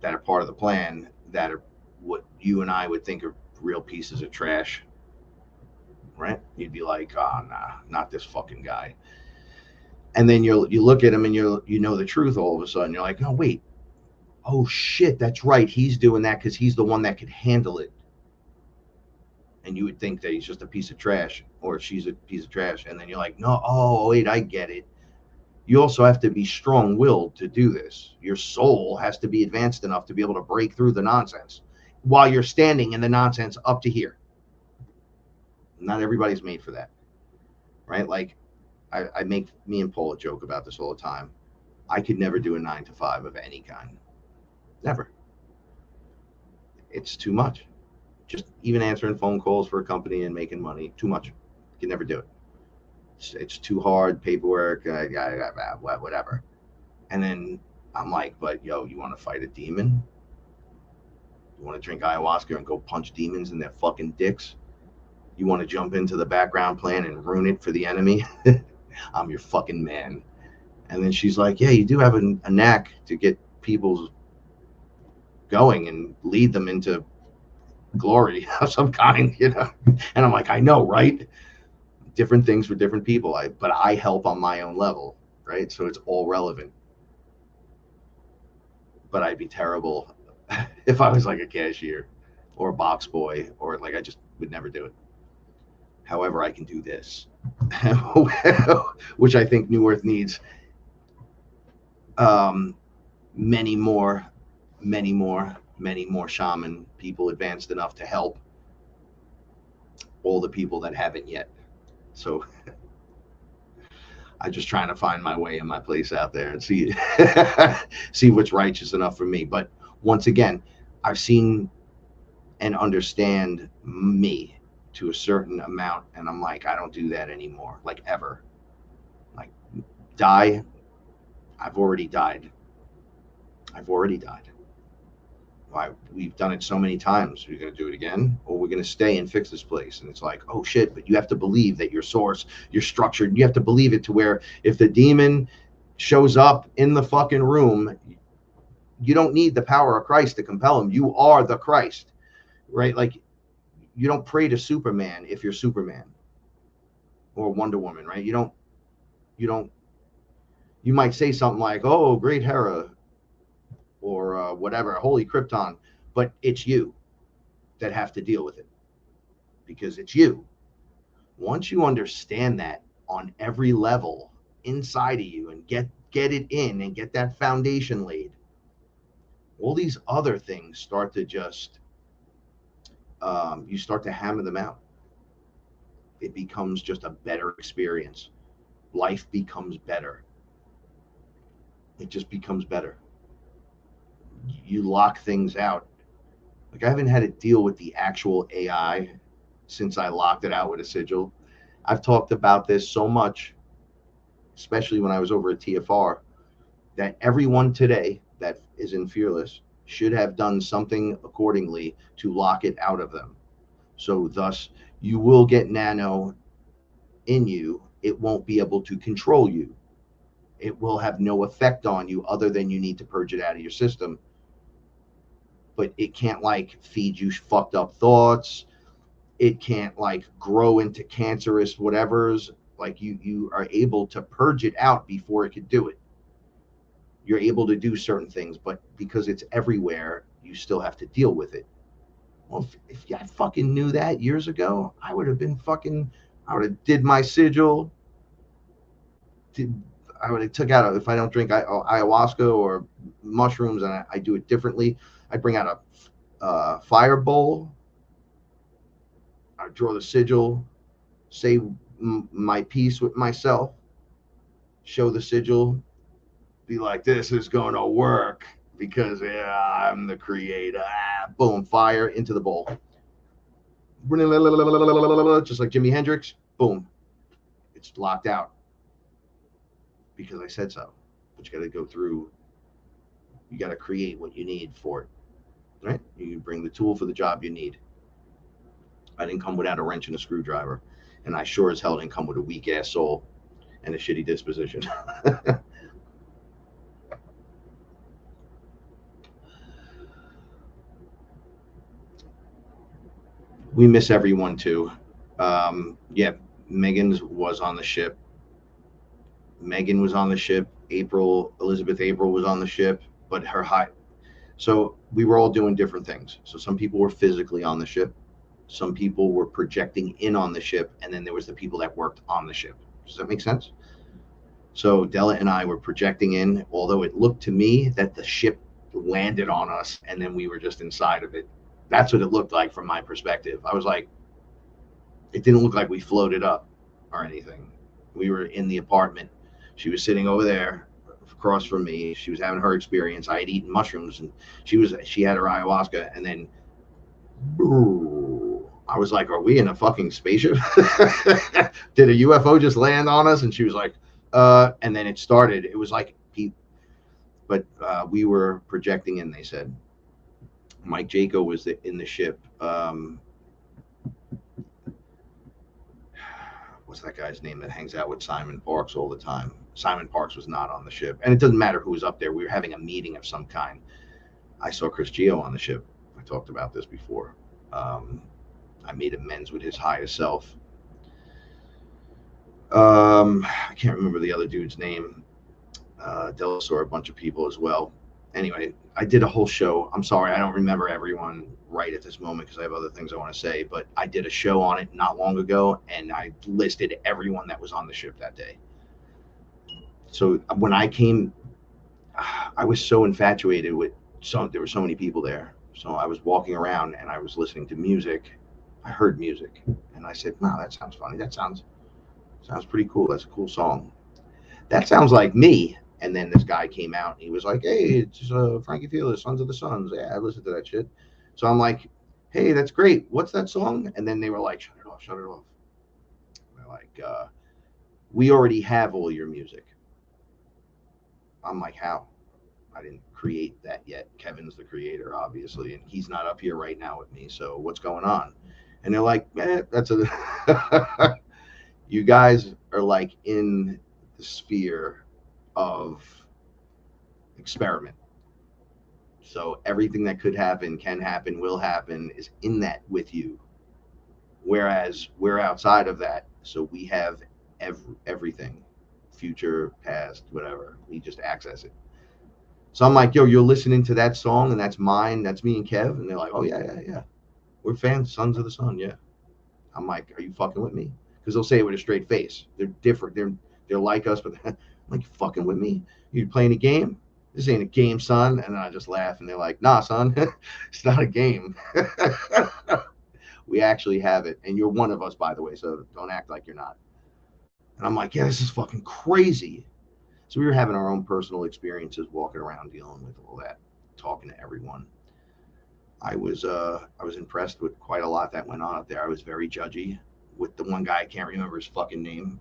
that are part of the plan that are what you and I would think are real pieces of trash, right? You'd be like, oh, nah, not this fucking guy. And then you look at him and you know the truth all of a sudden. You're like, oh, wait. Oh, shit, that's right. He's doing that because he's the one that could handle it. And you would think that he's just a piece of trash or she's a piece of trash. And then you're like, no, oh, wait, I get it. You also have to be strong-willed to do this. Your soul has to be advanced enough to be able to break through the nonsense while you're standing in the nonsense up to here. Not everybody's made for that, right? Like, me and Paul joke about this all the time. I could never do a 9-to-5 of any kind. Never. It's too much. Just even answering phone calls for a company and making money, too much. You can never do it. It's too hard, paperwork, whatever. And then I'm like, but yo, you want to fight a demon? You want to drink ayahuasca and go punch demons in their fucking dicks? You want to jump into the background plan and ruin it for the enemy? I'm your fucking man. And then she's like, yeah, you do have a knack to get people going and lead them into glory of some kind, you know? And I'm like, I know, right? Different things for different people. But I help on my own level, right? So it's all relevant. But I'd be terrible if I was like a cashier or a box boy, or like I just would never do it. However, I can do this, which I think New Earth needs many more shaman people advanced enough to help all the people that haven't yet. So I'm just trying to find my way in my place out there and see see what's righteous enough for me. But once again, I've seen and understand me to a certain amount, and I'm like, I don't do that anymore, like ever. Like, die. I've already died. I've already died. Why? We've done it so many times. We're going to do it again, or we're going to stay and fix this place. And it's like, oh shit, but you have to believe that your source, you're structured. You have to believe it to where if the demon shows up in the fucking room, you don't need the power of Christ to compel him. You are the Christ, right? Like, you don't pray to Superman if you're Superman or Wonder Woman, right? You might say something like, oh, great Hera, or whatever, holy Krypton, but it's you that have to deal with it because it's you. Once you understand that on every level inside of you and get it in and get that foundation laid, all these other things start to just you start to hammer them out. It becomes just a better experience. Life becomes better. It just becomes better. You lock things out. Like, I haven't had to deal with the actual AI since I locked it out with a sigil. I've talked about this so much, especially when I was over at TFR, that everyone today that is in Fearless should have done something accordingly to lock it out of them. So thus, you will get nano in you. It won't be able to control you. It will have no effect on you other than you need to purge it out of your system. But it can't like feed you fucked up thoughts. It can't like grow into cancerous whatever's. Like, you are able to purge it out before it could do it. You're able to do certain things, but because it's everywhere, you still have to deal with it. Well, if I fucking knew that years ago, I would have did my sigil. I would have took out, if I don't drink ayahuasca or mushrooms, and I do it differently, I bring out a fire bowl. I draw the sigil, say my piece with myself, show the sigil, be like, this is going to work because I'm the creator. Boom, fire into the bowl. Just like Jimi Hendrix, boom, it's locked out because I said so. But you got to go through, you got to create what you need for it, right? You bring the tool for the job you need. I didn't come without a wrench and a screwdriver, and I sure as hell didn't come with a weak ass soul and a shitty disposition. We miss everyone too. Yeah, Megan's was on the ship. Megan was on the ship. Elizabeth April was on the ship, but so we were all doing different things. So some people were physically on the ship. Some people were projecting in on the ship, and then there was the people that worked on the ship. Does that make sense? So Della and I were projecting in, although it looked to me that the ship landed on us and then we were just inside of it. That's what it looked like from my perspective. I was like, it didn't look like we floated up or anything. We were in the apartment. She was sitting over there across from me. She was having her experience. I had eaten mushrooms, and she had her ayahuasca, and then I was like, are we in a fucking spaceship? Did a UFO just land on us? And she was like, and then it started. It was like, but we were projecting in, they said. Mike Jaco was in the ship. What's that guy's name that hangs out with Simon Parks all the time? Simon Parks was not on the ship. And it doesn't matter who was up there. We were having a meeting of some kind. I saw Chris Gio on the ship. I talked about this before. I made amends with his highest self. I can't remember the other dude's name. Della saw a bunch of people as well. Anyway, I did a whole show. I'm sorry, I don't remember everyone right at this moment because I have other things I want to say, but I did a show on it not long ago, and I listed everyone that was on the ship that day. So when I came, I was so infatuated with there were so many people there. So I was walking around and I was listening to music. I heard music and I said, no, that sounds funny. That sounds pretty cool. That's a cool song. that sounds like me. And then this guy came out and he was like, hey, it's Frankie FearLess, Sons of the Suns. Yeah, I listened to that shit. So I'm like, hey, that's great. What's that song? And then they were like, shut it off, shut it off. They're like, we already have all your music. I'm like, how? I didn't create that yet. Kevin's the creator, obviously, and he's not up here right now with me. So what's going on? And they're like, that's a you guys are like in the sphere of experiment. So everything that could happen, can happen, will happen is in that with you. Whereas we're outside of that. So we have everything, future, past, whatever. We just access it. So I'm like, yo, you're listening to that song and that's mine. That's me and Kev. And they're like, oh, yeah. We're fans, Sons of the Sun. Yeah. I'm like, are you fucking with me? Because they'll say it with a straight face. They're different. They're like us, but I'm like, you fucking with me? You playing a game? This ain't a game, son. And then I just laugh and they're like, nah, son, it's not a game. We actually have it. And you're one of us, by the way. So don't act like you're not. And I'm like, yeah, this is fucking crazy. So we were having our own personal experiences, walking around, dealing with all that, talking to everyone. I was impressed with quite a lot that went on up there. I was very judgy with the one guy. I can't remember his fucking name.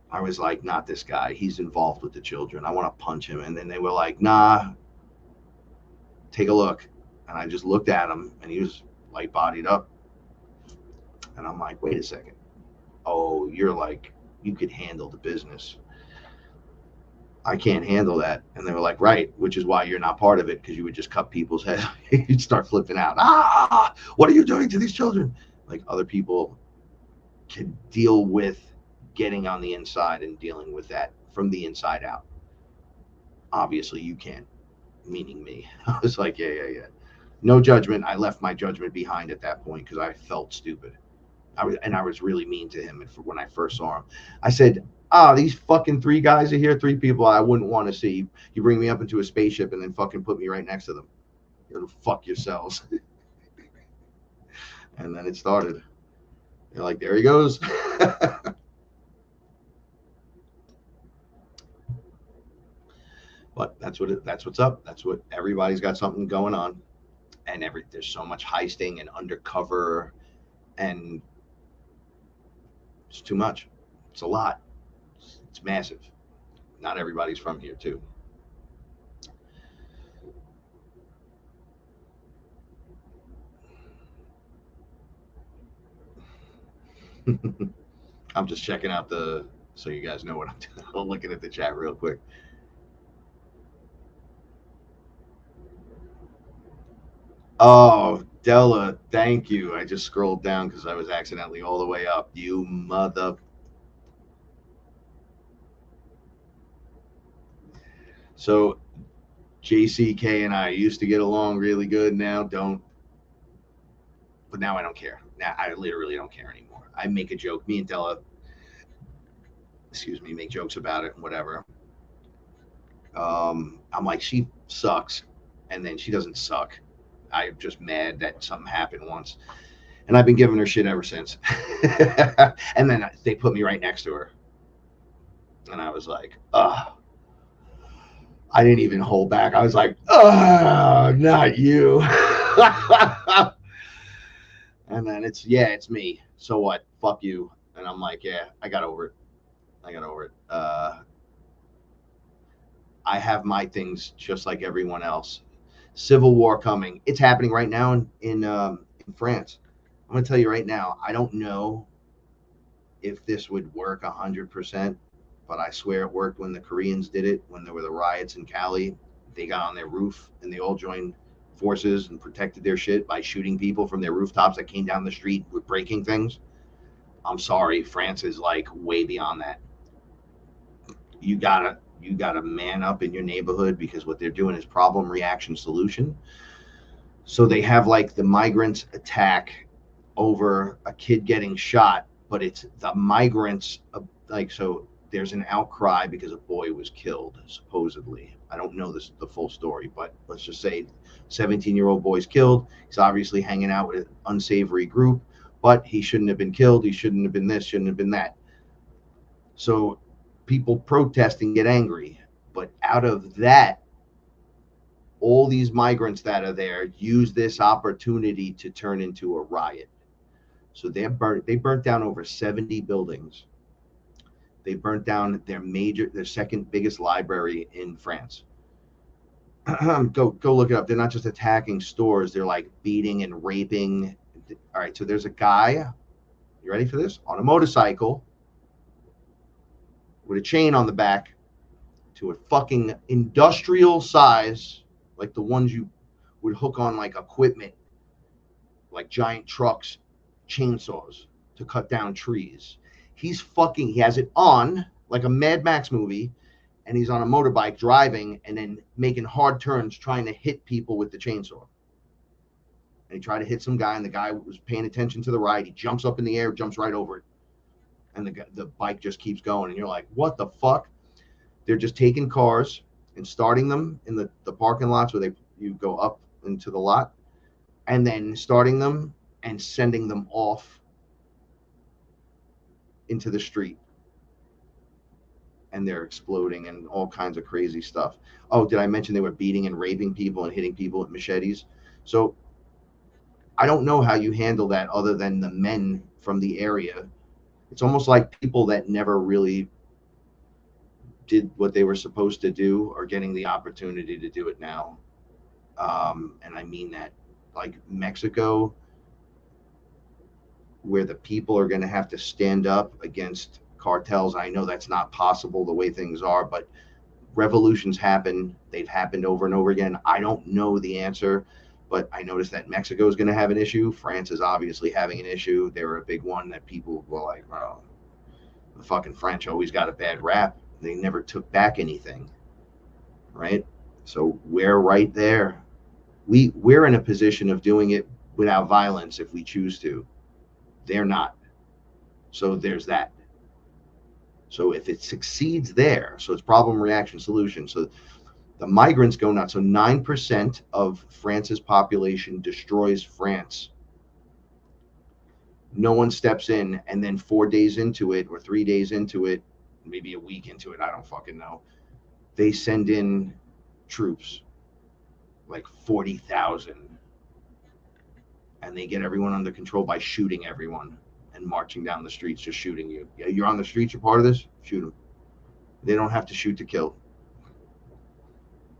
I was like, not this guy. He's involved with the children. I want to punch him. And then they were like, nah, take a look. And I just looked at him and he was light bodied up. And I'm like, wait a second. Oh, you're like, you could handle the business. I can't handle that. And they were like, right, which is why you're not part of it, because you would just cut people's heads. You'd start flipping out. What are you doing to these children? Like, other people can deal with getting on the inside and dealing with that from the inside out. Obviously, you can't, meaning me. I was like, yeah. No judgment. I left my judgment behind at that point because I felt stupid. I was really mean to him when I first saw him. I said, these fucking 3 guys are here, 3 people I wouldn't want to see. You bring me up into a spaceship and then fucking put me right next to them. You'll fuck yourselves. And then it started. They're like, there he goes. But that's what's up. That's what everybody's got something going on. And there's so much heisting and undercover, and it's too much. It's a lot. It's massive. Not everybody's from here, too. I'm just checking out so you guys know what I'm doing. I'm looking at the chat real quick. Oh, Della, thank you. I just scrolled down because I was accidentally all the way up. You mother. So JCK and I used to get along really good. Now don't. But now I don't care. Now I literally don't care anymore. I make a joke. Me and Della, make jokes about it and whatever. I'm like, she sucks. And then she doesn't suck. I'm just mad that something happened once. And I've been giving her shit ever since. And then they put me right next to her. And I was like, I didn't even hold back. I was like, not you. And then it's me. So what? Fuck you. And I'm like, yeah, I got over it. I have my things just like everyone else. Civil war coming. It's happening right now in France. I'm going to tell you right now, I don't know if this would work 100%, but I swear it worked when the Koreans did it, when there were the riots in Cali. They got on their roof and they all joined forces and protected their shit by shooting people from their rooftops that came down the street with breaking things. I'm sorry, France is like way beyond that. You gotta man up in your neighborhood, because what they're doing is problem, reaction, solution. So they have like the migrants attack over a kid getting shot, but it's the migrants so there's an outcry because a boy was killed, supposedly. I don't know the full story, but let's just say 17-year-old boy's killed. He's obviously hanging out with an unsavory group, but he shouldn't have been killed. He shouldn't have been this, shouldn't have been that. So people protest and get angry. But out of that, all these migrants that are there use this opportunity to turn into a riot. So they burnt down over 70 buildings. They burnt down their second biggest library in France. Go look it up. They're not just attacking stores, they're like beating and raping. All right, so there's a guy, you ready for this? On a motorcycle with a chain on the back to a fucking industrial size, like the ones you would hook on like equipment, like giant trucks, chainsaws to cut down trees. He has it on like a Mad Max movie, and he's on a motorbike driving and then making hard turns trying to hit people with the chainsaw. And he tried to hit some guy, and the guy was paying attention to the right. He jumps up in the air, jumps right over it. And the bike just keeps going. And you're like, what the fuck? They're just taking cars and starting them in the parking lots where you go up into the lot, and then starting them and sending them off into the street. And they're exploding and all kinds of crazy stuff. Oh, did I mention they were beating and raping people and hitting people with machetes? So I don't know how you handle that other than the men from the area. It's almost like people that never really did what they were supposed to do are getting the opportunity to do it now. And I mean that, like Mexico, where the people are going to have to stand up against cartels. I know that's not possible the way things are, but revolutions happen. They've happened over and over again. I don't know the answer, but I noticed that Mexico is going to have an issue. France is obviously having an issue. They were a big one that people were like, oh, the fucking French always got a bad rap. They never took back anything, right? So we're right there. We're in a position of doing it without violence if we choose to. They're not. So there's that. So if it succeeds there, so it's problem, reaction, solution. So the migrants go nuts. So 9% of France's population destroys France. No one steps in, and then 4 days into it or 3 days into it, maybe a week into it, I don't fucking know, they send in troops, like 40,000. And they get everyone under control by shooting everyone and marching down the streets, just shooting you. Yeah, you're on the streets, you're part of this, shoot them. They don't have to shoot to kill.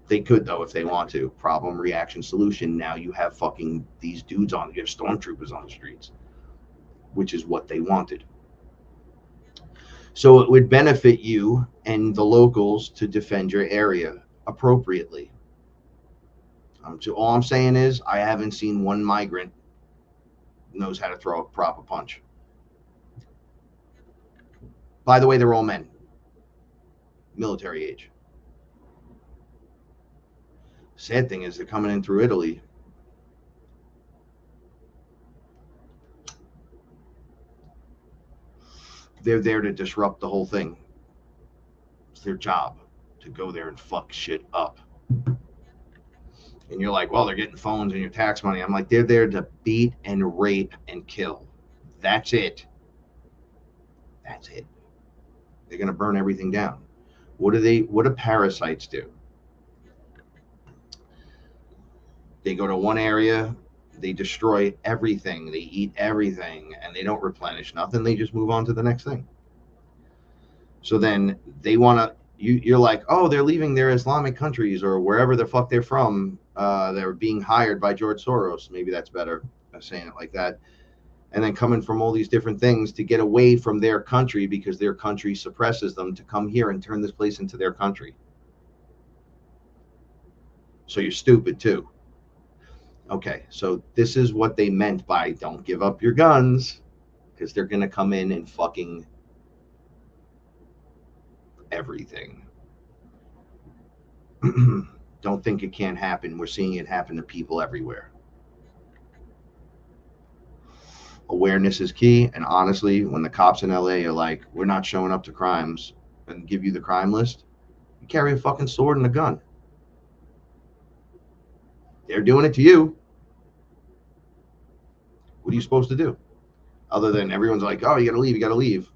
They could, though, if they want to. Problem, reaction, solution. Now you have fucking these dudes you have stormtroopers on the streets, which is what they wanted. So it would benefit you and the locals to defend your area appropriately. So all I'm saying is I haven't seen one migrant knows how to throw a proper punch. By the way, they're all men, military age. Sad thing is they're coming in through Italy. They're there to disrupt the whole thing. It's their job to go there and fuck shit up. And you're like, well, they're getting phones and your tax money. I'm like, they're there to beat and rape and kill. That's it. That's it. They're going to burn everything down. What do parasites do? They go to one area, they destroy everything, they eat everything, and they don't replenish nothing. They just move on to the next thing. So then they want to, you're like, oh, they're leaving their Islamic countries or wherever the fuck they're from. They're being hired by George Soros. Maybe that's better saying it like that. And then coming from all these different things to get away from their country because their country suppresses them to come here and turn this place into their country. So you're stupid too. Okay, so this is what they meant by don't give up your guns, because they're going to come in and fucking everything. Don't think it can't happen. We're seeing it happen to people everywhere. Awareness is key, and honestly, when the cops in LA are like, we're not showing up to crimes and give you the crime list, you carry a fucking sword and a gun. They're doing it to you. What are you supposed to do? Other than everyone's like, oh, you got to leave, you got to leave.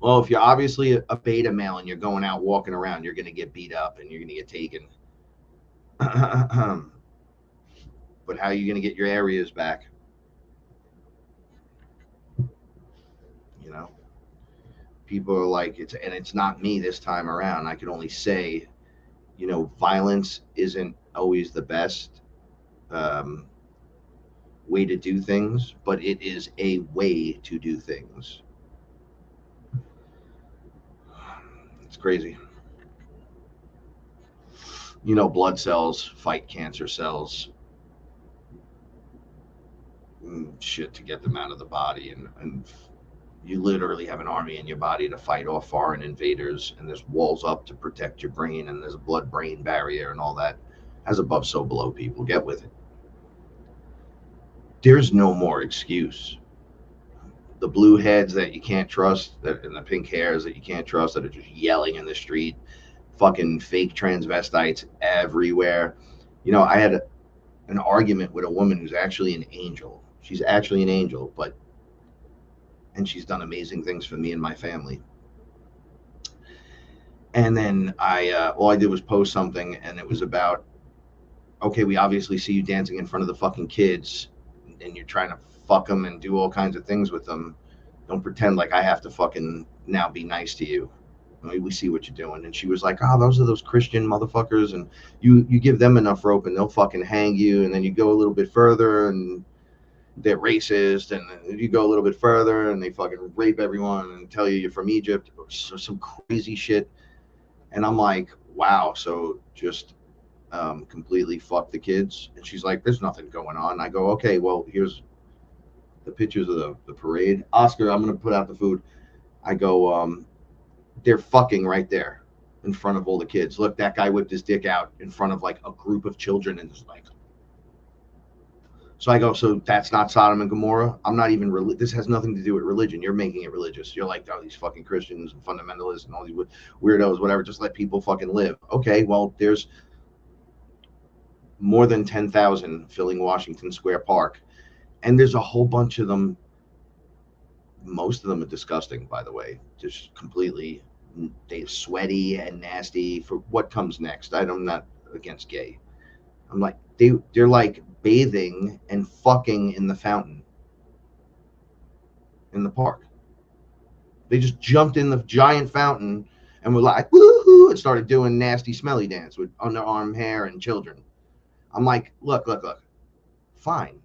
Well, if you're obviously a beta male and you're going out walking around, you're going to get beat up and you're going to get taken. But how are you going to get your areas back? You know, people are like, it's not me this time around. I can only say, you know, violence isn't always the best way to do things, but it is a way to do things. It's crazy. You know, blood cells fight cancer cells, shit, to get them out of the body. And you literally have an army in your body to fight off foreign invaders, and there's walls up to protect your brain, and there's a blood-brain barrier and all that. As above, so below, people. Get with it. There's no more excuse. The blue heads that you can't trust, and the pink hairs that you can't trust, that are just yelling in the street, fucking fake transvestites everywhere. You know, I had an argument with a woman who's actually an angel. She's actually an angel, and she's done amazing things for me and my family. And then all I did was post something, and it was about, okay, we obviously see you dancing in front of the fucking kids, and you're trying to fuck them and do all kinds of things with them. Don't pretend like I have to fucking now be nice to you. I mean, we see what you're doing. And she was like, oh, those are those Christian motherfuckers, and you give them enough rope and they'll fucking hang you. And then you go a little bit further and they're racist, and you go a little bit further and they fucking rape everyone and tell you you're from Egypt. So some crazy shit. And I'm like, wow, so just completely fuck the kids. And she's like, there's nothing going on. I go, okay, well, here's the pictures of the parade. Oscar, I'm going to put out the food. I go, they're fucking right there in front of all the kids. Look, that guy whipped his dick out in front of like a group of children, and it's like, so I go, so that's not Sodom and Gomorrah? I'm not even, this has nothing to do with religion. You're making it religious. You're like, oh, these fucking Christians and fundamentalists and all these weirdos, whatever, just let people fucking live. Okay, well, there's more than 10,000 filling Washington Square Park, and there's a whole bunch of them. Most of them are disgusting, by the way, just completely, they're sweaty and nasty for what comes next. I'm not against gay. I'm like, they're like bathing and fucking in the fountain in the park. They just jumped in the giant fountain and were like, woohoo, and started doing nasty smelly dance with underarm hair and children. I'm like, look, fine.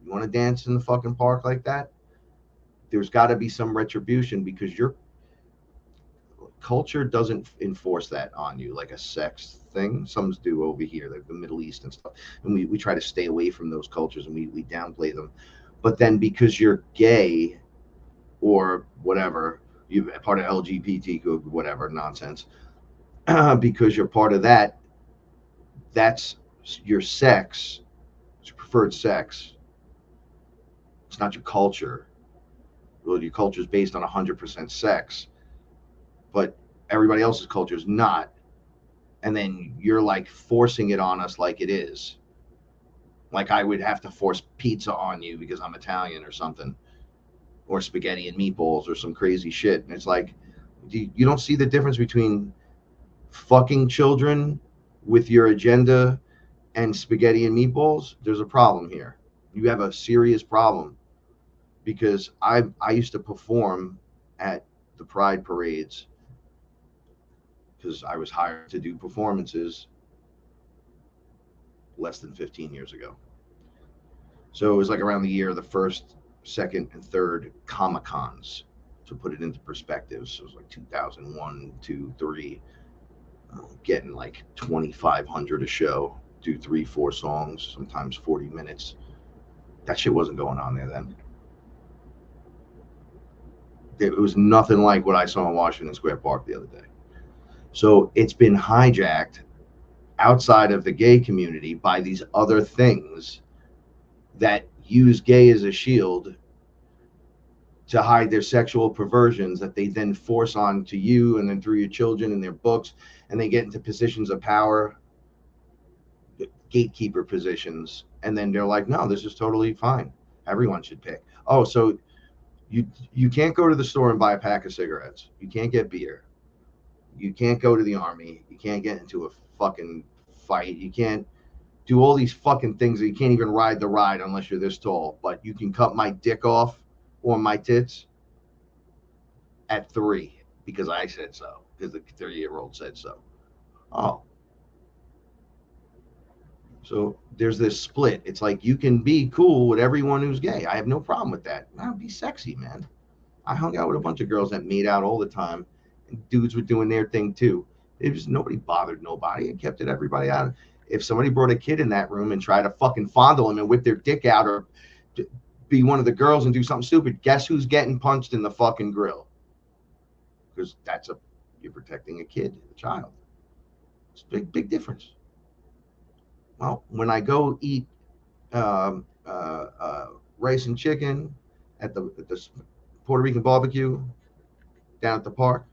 You want to dance in the fucking park like that? There's got to be some retribution, because your culture doesn't enforce that on you like a sex thing. Some do over here, like the Middle East and stuff. And we try to stay away from those cultures, and we downplay them. But then because you're gay or whatever, you're part of LGBTQ, whatever nonsense, because you're part of that, that's your sex, it's your preferred sex. It's not your culture. Well, your culture is based on 100% sex, but everybody else's culture is not. And then you're like forcing it on us like it is. Like I would have to force pizza on you because I'm Italian or something, or spaghetti and meatballs or some crazy shit. And it's like, you don't see the difference between fucking children with your agenda and spaghetti and meatballs? There's a problem here. You have a serious problem. Because I used to perform at the Pride parades, because I was hired to do performances less than 15 years ago. So it was like around the year of the first, second, and third Comic-Cons, to put it into perspective. So it was like 2001, 2, 3, getting like 2,500 a show, do 3-4 songs, sometimes 40 minutes. That shit wasn't going on there then. It was nothing like what I saw in Washington Square Park the other day. So it's been hijacked outside of the gay community by these other things that use gay as a shield to hide their sexual perversions, that they then force on to you and then through your children and their books, and they get into positions of power, gatekeeper positions, and then they're like, no, this is totally fine. Everyone should pick. Oh, so You can't go to the store and buy a pack of cigarettes. You can't get beer. You can't go to the army. You can't get into a fucking fight. You can't do all these fucking things. You can't even ride the ride unless you're this tall. But you can cut my dick off or my tits at 3 because I said so. Because the 30-year-old said so. Oh. So there's this split. It's like you can be cool with everyone who's gay. I have no problem with that. Now be sexy, man. I hung out with a bunch of girls that made out all the time, and dudes were doing their thing too. It was nobody bothered nobody and kept it everybody out. If somebody brought a kid in that room and tried to fucking fondle him and whip their dick out or be one of the girls and do something stupid, guess who's getting punched in the fucking grill? Because you're protecting a kid, a child. It's a big difference. Well, when I go eat rice and chicken at the Puerto Rican barbecue down at the park,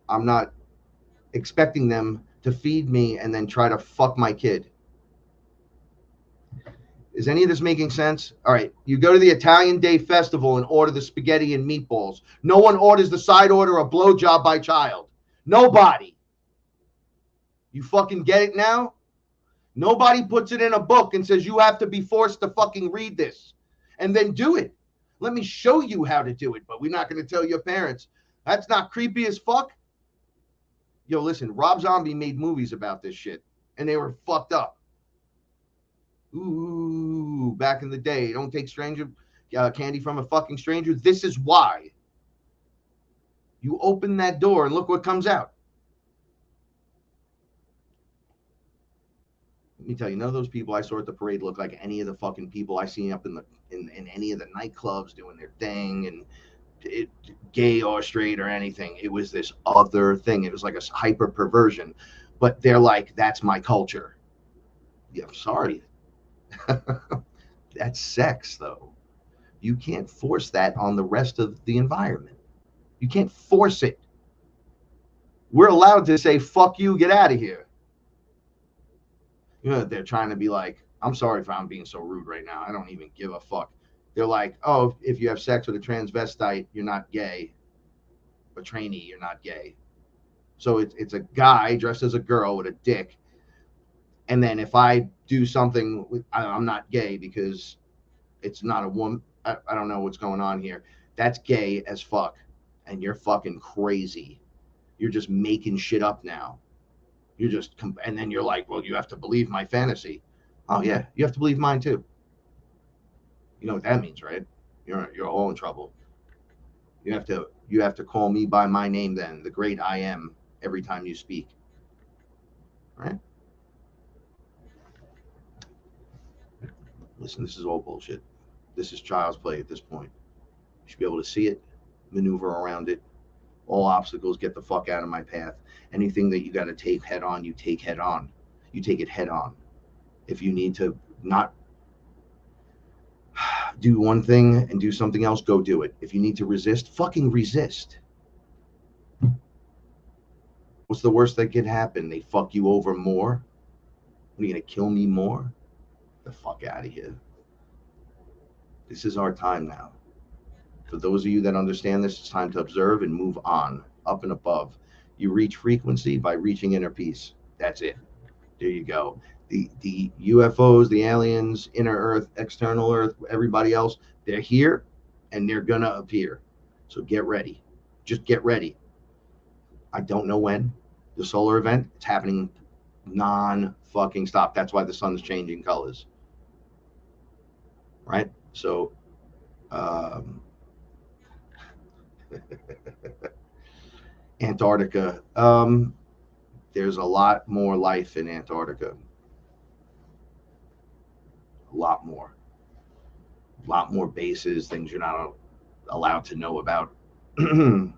I'm not expecting them to feed me and then try to fuck my kid. Is any of this making sense? All right, you go to the Italian Day Festival and order the spaghetti and meatballs. No one orders the side order a blowjob by child. Nobody. You fucking get it now? Nobody puts it in a book and says you have to be forced to fucking read this and then do it. Let me show you how to do it, but we're not going to tell your parents. That's not creepy as fuck. Yo, listen, Rob Zombie made movies about this shit, and they were fucked up. Ooh, back in the day, don't take stranger candy from a fucking stranger. This is why. You open that door and look what comes out. Let me tell you, none of those people I saw at the parade look like any of the fucking people I see up in any of the nightclubs doing their thing and gay or straight or anything. It was this other thing. It was like a hyper perversion, but they're like, that's my culture. Yeah, I'm sorry. That's sex, though. You can't force that on the rest of the environment. You can't force it. We're allowed to say, fuck you, get out of here. You know, they're trying to be like, I'm sorry if I'm being so rude right now. I don't even give a fuck. They're like, oh, if you have sex with a transvestite, you're not gay. A trainee, you're not gay. So it's a guy dressed as a girl with a dick. And then if I do something, I'm not gay because it's not a woman. I don't know what's going on here. That's gay as fuck. And you're fucking crazy. You're just making shit up now. You're just, and then you're like, well, you have to believe my fantasy. Oh yeah, you have to believe mine too. You know what that means, right? You're all in trouble. You have to call me by my name then, the great I am, every time you speak. Right? Listen, this is all bullshit. This is child's play at this point. You should be able to see it, maneuver around it. All obstacles, get the fuck out of my path. Anything that you got to take head on, you take head on. You take it head on. If you need to not do one thing and do something else, go do it. If you need to resist, fucking resist. What's the worst that could happen? They fuck you over more? Are you going to kill me more? The fuck out of here. This is our time now. For those of you that understand this, it's time to observe and move on, up and above. You reach frequency by reaching inner peace. That's it. There you go. The UFOs, the aliens, inner Earth, external Earth, everybody else, they're here and they're going to appear. So get ready. Just get ready. I don't know when. The solar event, it's happening non-fucking stop. That's why the sun's changing colors. Right? So, Antarctica. There's a lot more life in Antarctica. A lot more bases, things you're not allowed to know about. You're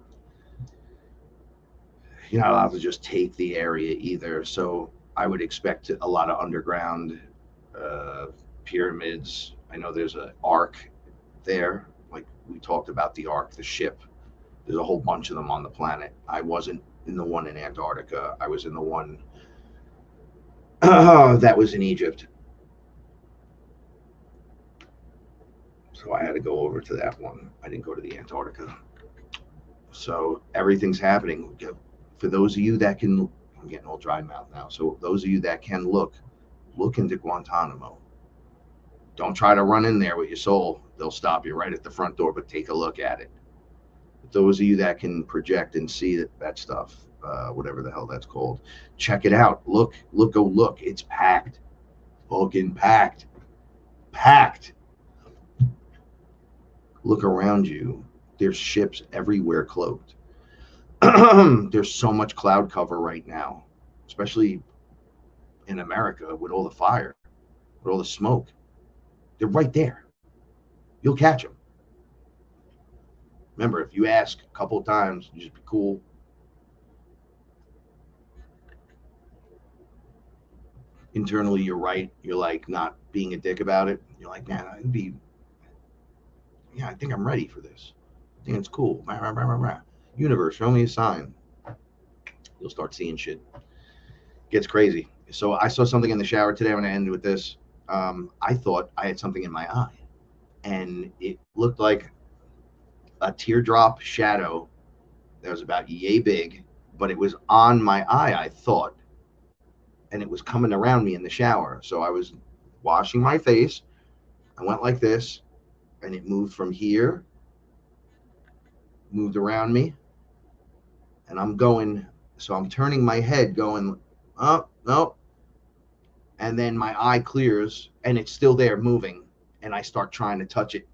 not allowed to just take the area either. So I would expect a lot of underground pyramids. I know there's an ark there. Like we talked about the ark, the ship. There's a whole bunch of them on the planet. I wasn't in the one in Antarctica. I was in the one that was in Egypt. So I had to go over to that one. I didn't go to the Antarctica. So everything's happening. For those of you that can, I'm getting all dry mouth now. So those of you that can look into Guantanamo. Don't try to run in there with your soul. They'll stop you right at the front door, but take a look at it. Those of you that can project and see that stuff, whatever the hell that's called, check it out. Go look. It's packed. Fucking packed. Packed. Look around you. There's ships everywhere cloaked. There's so much cloud cover right now, especially in America with all the fire, with all the smoke. They're right there. You'll catch them. Remember, if you ask a couple of times, you just be cool. Internally, you're right. You're like not being a dick about it. You're like, man, I think I'm ready for this. I think it's cool. Universe, show me a sign. You'll start seeing shit. Gets crazy. So I saw something in the shower today. When I ended with this, I thought I had something in my eye, and it looked like a teardrop shadow that was about yay big, but it was on my eye, I thought, and it was coming around me in the shower. So I was washing my face. I went like this, and it moved from here, moved around me, and I'm turning my head going, oh, no. And then my eye clears, and it's still there moving, and I start trying to touch it,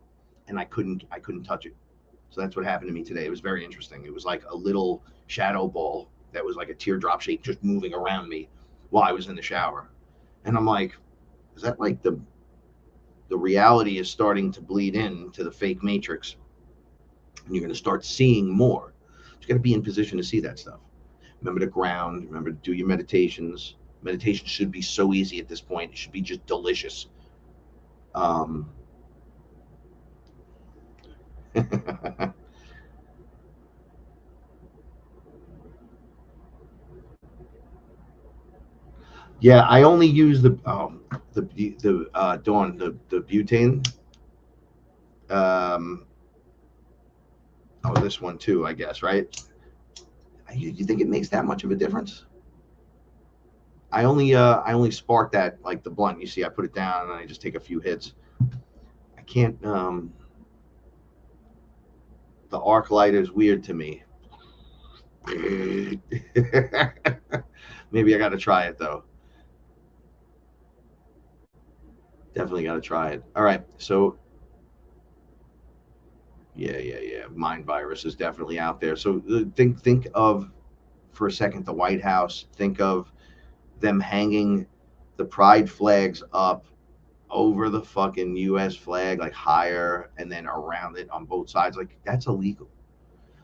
and I couldn't touch it. So that's what happened to me today. It was very interesting. It was like a little shadow ball that was like a teardrop shape just moving around me while I was in the shower. And I'm like, is that like the reality is starting to bleed in to the fake matrix? And you're going to start seeing more. You got to be in position to see that stuff. Remember to ground. Remember to do your meditations. Meditation should be so easy at this point. It should be just delicious. Yeah, I only use the Dawn, the butane. This one too, I guess, right? You think it makes that much of a difference? I only spark that like the blunt. You see, I put it down and I just take a few hits. I can't. The arc lighter is weird to me. Maybe I got to try it though. Definitely got to try it. All right, so yeah. Mind virus is definitely out there. So think of, for a second, the White House. Think of them hanging the pride flags up over the fucking U.S. flag, like higher, and then around it on both sides. Like, that's illegal.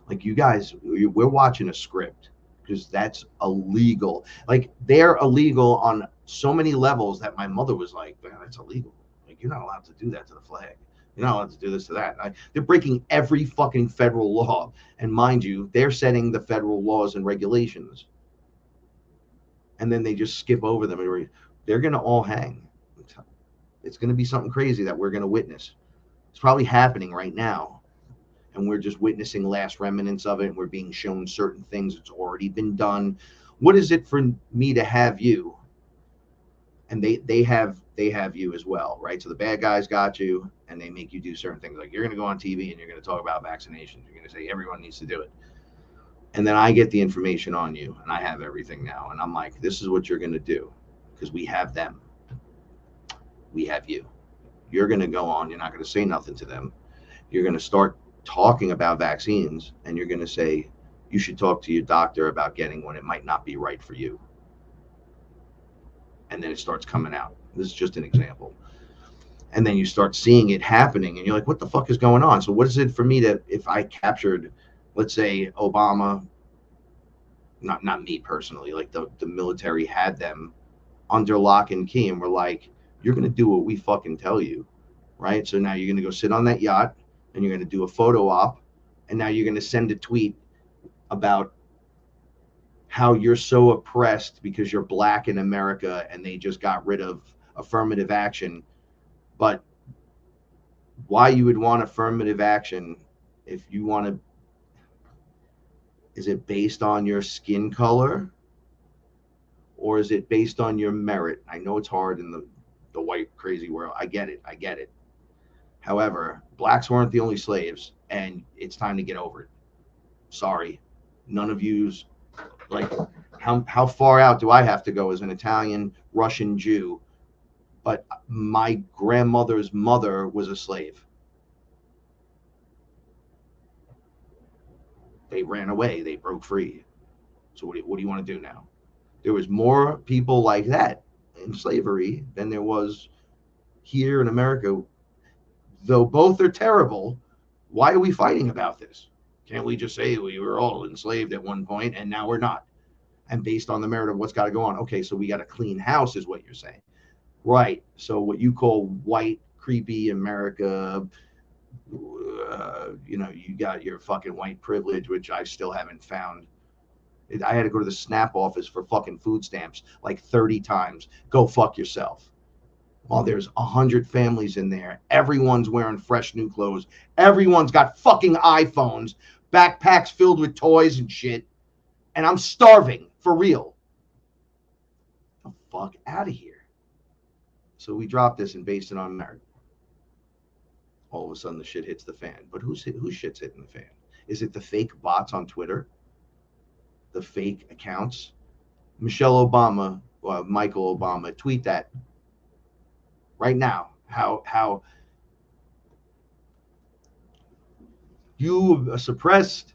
Like, you guys, we're watching a script, because that's illegal. Like, they're illegal on so many levels that my mother was like, man, that's illegal. Like, you're not allowed to do that to the flag. You're not allowed to do this to that. They're breaking every fucking federal law. And mind you, they're setting the federal laws and regulations. And then they just skip over them. And they're going to all hang. It's going to be something crazy that we're going to witness. It's probably happening right now. And we're just witnessing last remnants of it. And we're being shown certain things that's already been done. What is it for me to have you? And they have you as well, right? So the bad guys got you, and they make you do certain things. Like, you're going to go on TV and you're going to talk about vaccinations. You're going to say everyone needs to do it. And then I get the information on you, and I have everything now. And I'm like, this is what you're going to do, because we have them. We have you. You're going to go on. You're not going to say nothing to them. You're going to start talking about vaccines, and you're going to say, you should talk to your doctor about getting one. It might not be right for you. And then it starts coming out. This is just an example. And then you start seeing it happening, and you're like, what the fuck is going on? So what is it for me to, if I captured, let's say, Obama, not me personally, like the military had them under lock and key, and we're like, you're going to do what we fucking tell you, right? So now you're going to go sit on that yacht, and you're going to do a photo op, and now you're going to send a tweet about how you're so oppressed because you're black in America and they just got rid of affirmative action. But why you would want affirmative action if you want to. Is it based on your skin color, or is it based on your merit? I know it's hard in the white crazy world. I get it. However, blacks weren't the only slaves, and it's time to get over it. Sorry, none of yous, like, how far out do I have to go as an Italian, Russian Jew? But my grandmother's mother was a slave. They ran away. They broke free. So what do you want to do now? There was more people like that in slavery than there was here in America. Though both are terrible, why are we fighting about this? Can't we just say we were all enslaved at one point and now we're not? And based on the merit of what's got to go on. Okay, so we got a clean house is what you're saying. Right. So what you call white, creepy America, you got your fucking white privilege, which I still haven't found. I had to go to the SNAP office for fucking food stamps like 30 times. Go fuck yourself. Well, there's 100 families in there. Everyone's wearing fresh new clothes. Everyone's got fucking iPhones, backpacks filled with toys and shit. And I'm starving, for real. Get the fuck out of here. So we dropped this and based it on merit. All of a sudden the shit hits the fan. But whose shit's hitting the fan? Is it the fake bots on Twitter? The fake accounts? Michelle Obama, Michael Obama, tweet that right now. How you are suppressed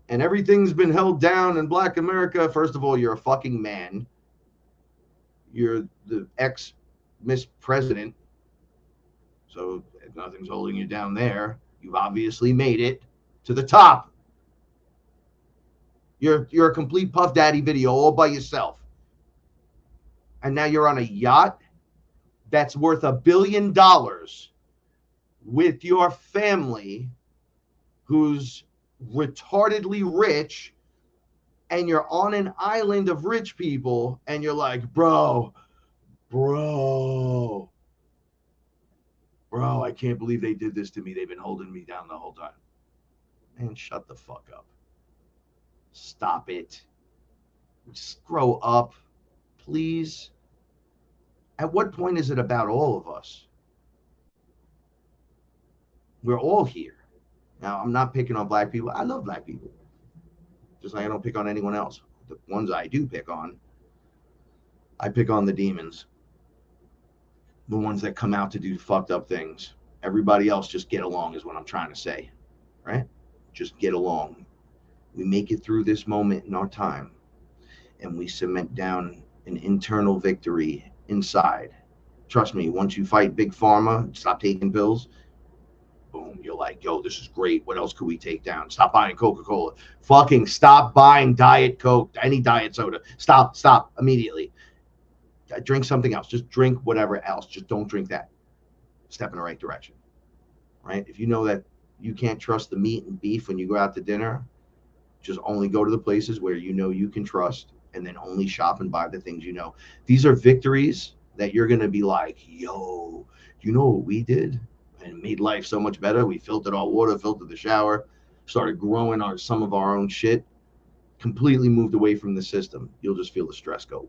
and everything's been held down in Black America. First of all, you're a fucking man. You're the ex-Miss President. So nothing's holding you down there. You've obviously made it to the top. You're a complete Puff Daddy video all by yourself. And now you're on a yacht that's worth $1 billion with your family who's retardedly rich, and you're on an island of rich people, and you're like, bro, I can't believe they did this to me. They've been holding me down the whole time. Man, shut the fuck up. Stop it. Just grow up, please. At what point is it about all of us? We're all here. Now, I'm not picking on black people. I love black people. Just like I don't pick on anyone else. The ones I do pick on, I pick on the demons. The ones that come out to do fucked up things. Everybody else just get along is what I'm trying to say. Right? Just get along. We make it through this moment in our time, and we cement down an internal victory inside. Trust me, once you fight Big Pharma, stop taking pills, boom, you're like, yo, this is great. What else could we take down? Stop buying Coca-Cola. Fucking stop buying Diet Coke, any diet soda. Stop immediately. Drink something else. Just drink whatever else. Just don't drink that. Step in the right direction. Right? If you know that you can't trust the meat and beef when you go out to dinner, just only go to the places where you know you can trust, and then only shop and buy the things you know. These are victories that you're going to be like, yo, you know what we did? And it made life so much better. We filtered our water, filtered the shower, started growing some of our own shit, completely moved away from the system. You'll just feel the stress go.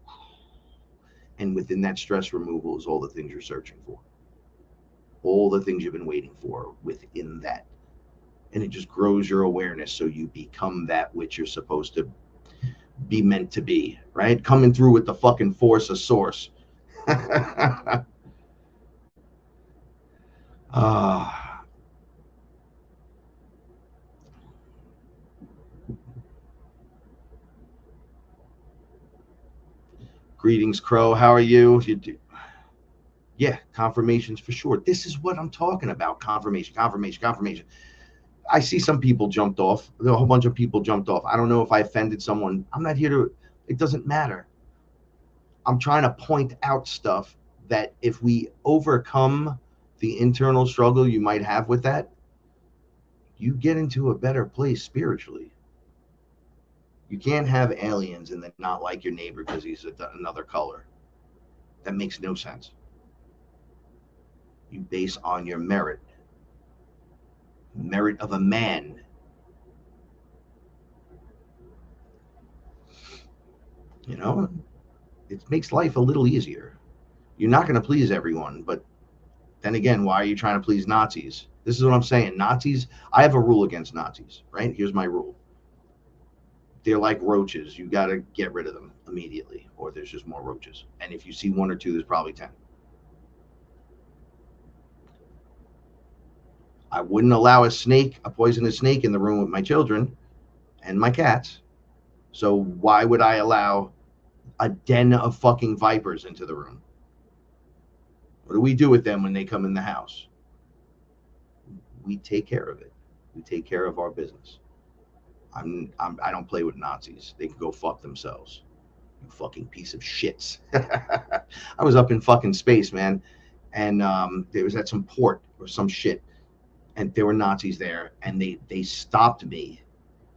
And within that stress removal is all the things you're searching for. All the things you've been waiting for within that. And it just grows your awareness so you become that which you're supposed to be meant to be, right? Coming through with the fucking force of source. Greetings, Crow. How are you? Yeah, confirmations for sure. This is what I'm talking about. Confirmation. I see some people jumped off. A whole bunch of people jumped off. I don't know if I offended someone. I'm not here to, it doesn't matter. I'm trying to point out stuff that if we overcome the internal struggle you might have with that, you get into a better place spiritually. You can't have aliens and then not like your neighbor because he's another color. That makes no sense. You base on your merit. merit of a man. You know, it makes life a little easier. You're not going to please everyone, but then again, why are you trying to please Nazis? This is what I'm saying. Nazis, I have a rule against Nazis, right? Here's my rule. They're like roaches. You got to get rid of them immediately, or there's just more roaches. And if you see one or two, there's probably 10. I wouldn't allow a poisonous snake in the room with my children and my cats. So why would I allow a den of fucking vipers into the room? What do we do with them when they come in the house? We take care of it. We take care of our business. I don't play with Nazis. They can go fuck themselves. You fucking piece of shits. I was up in fucking space, man, and there was at some port or some shit, and there were Nazis there, and they stopped me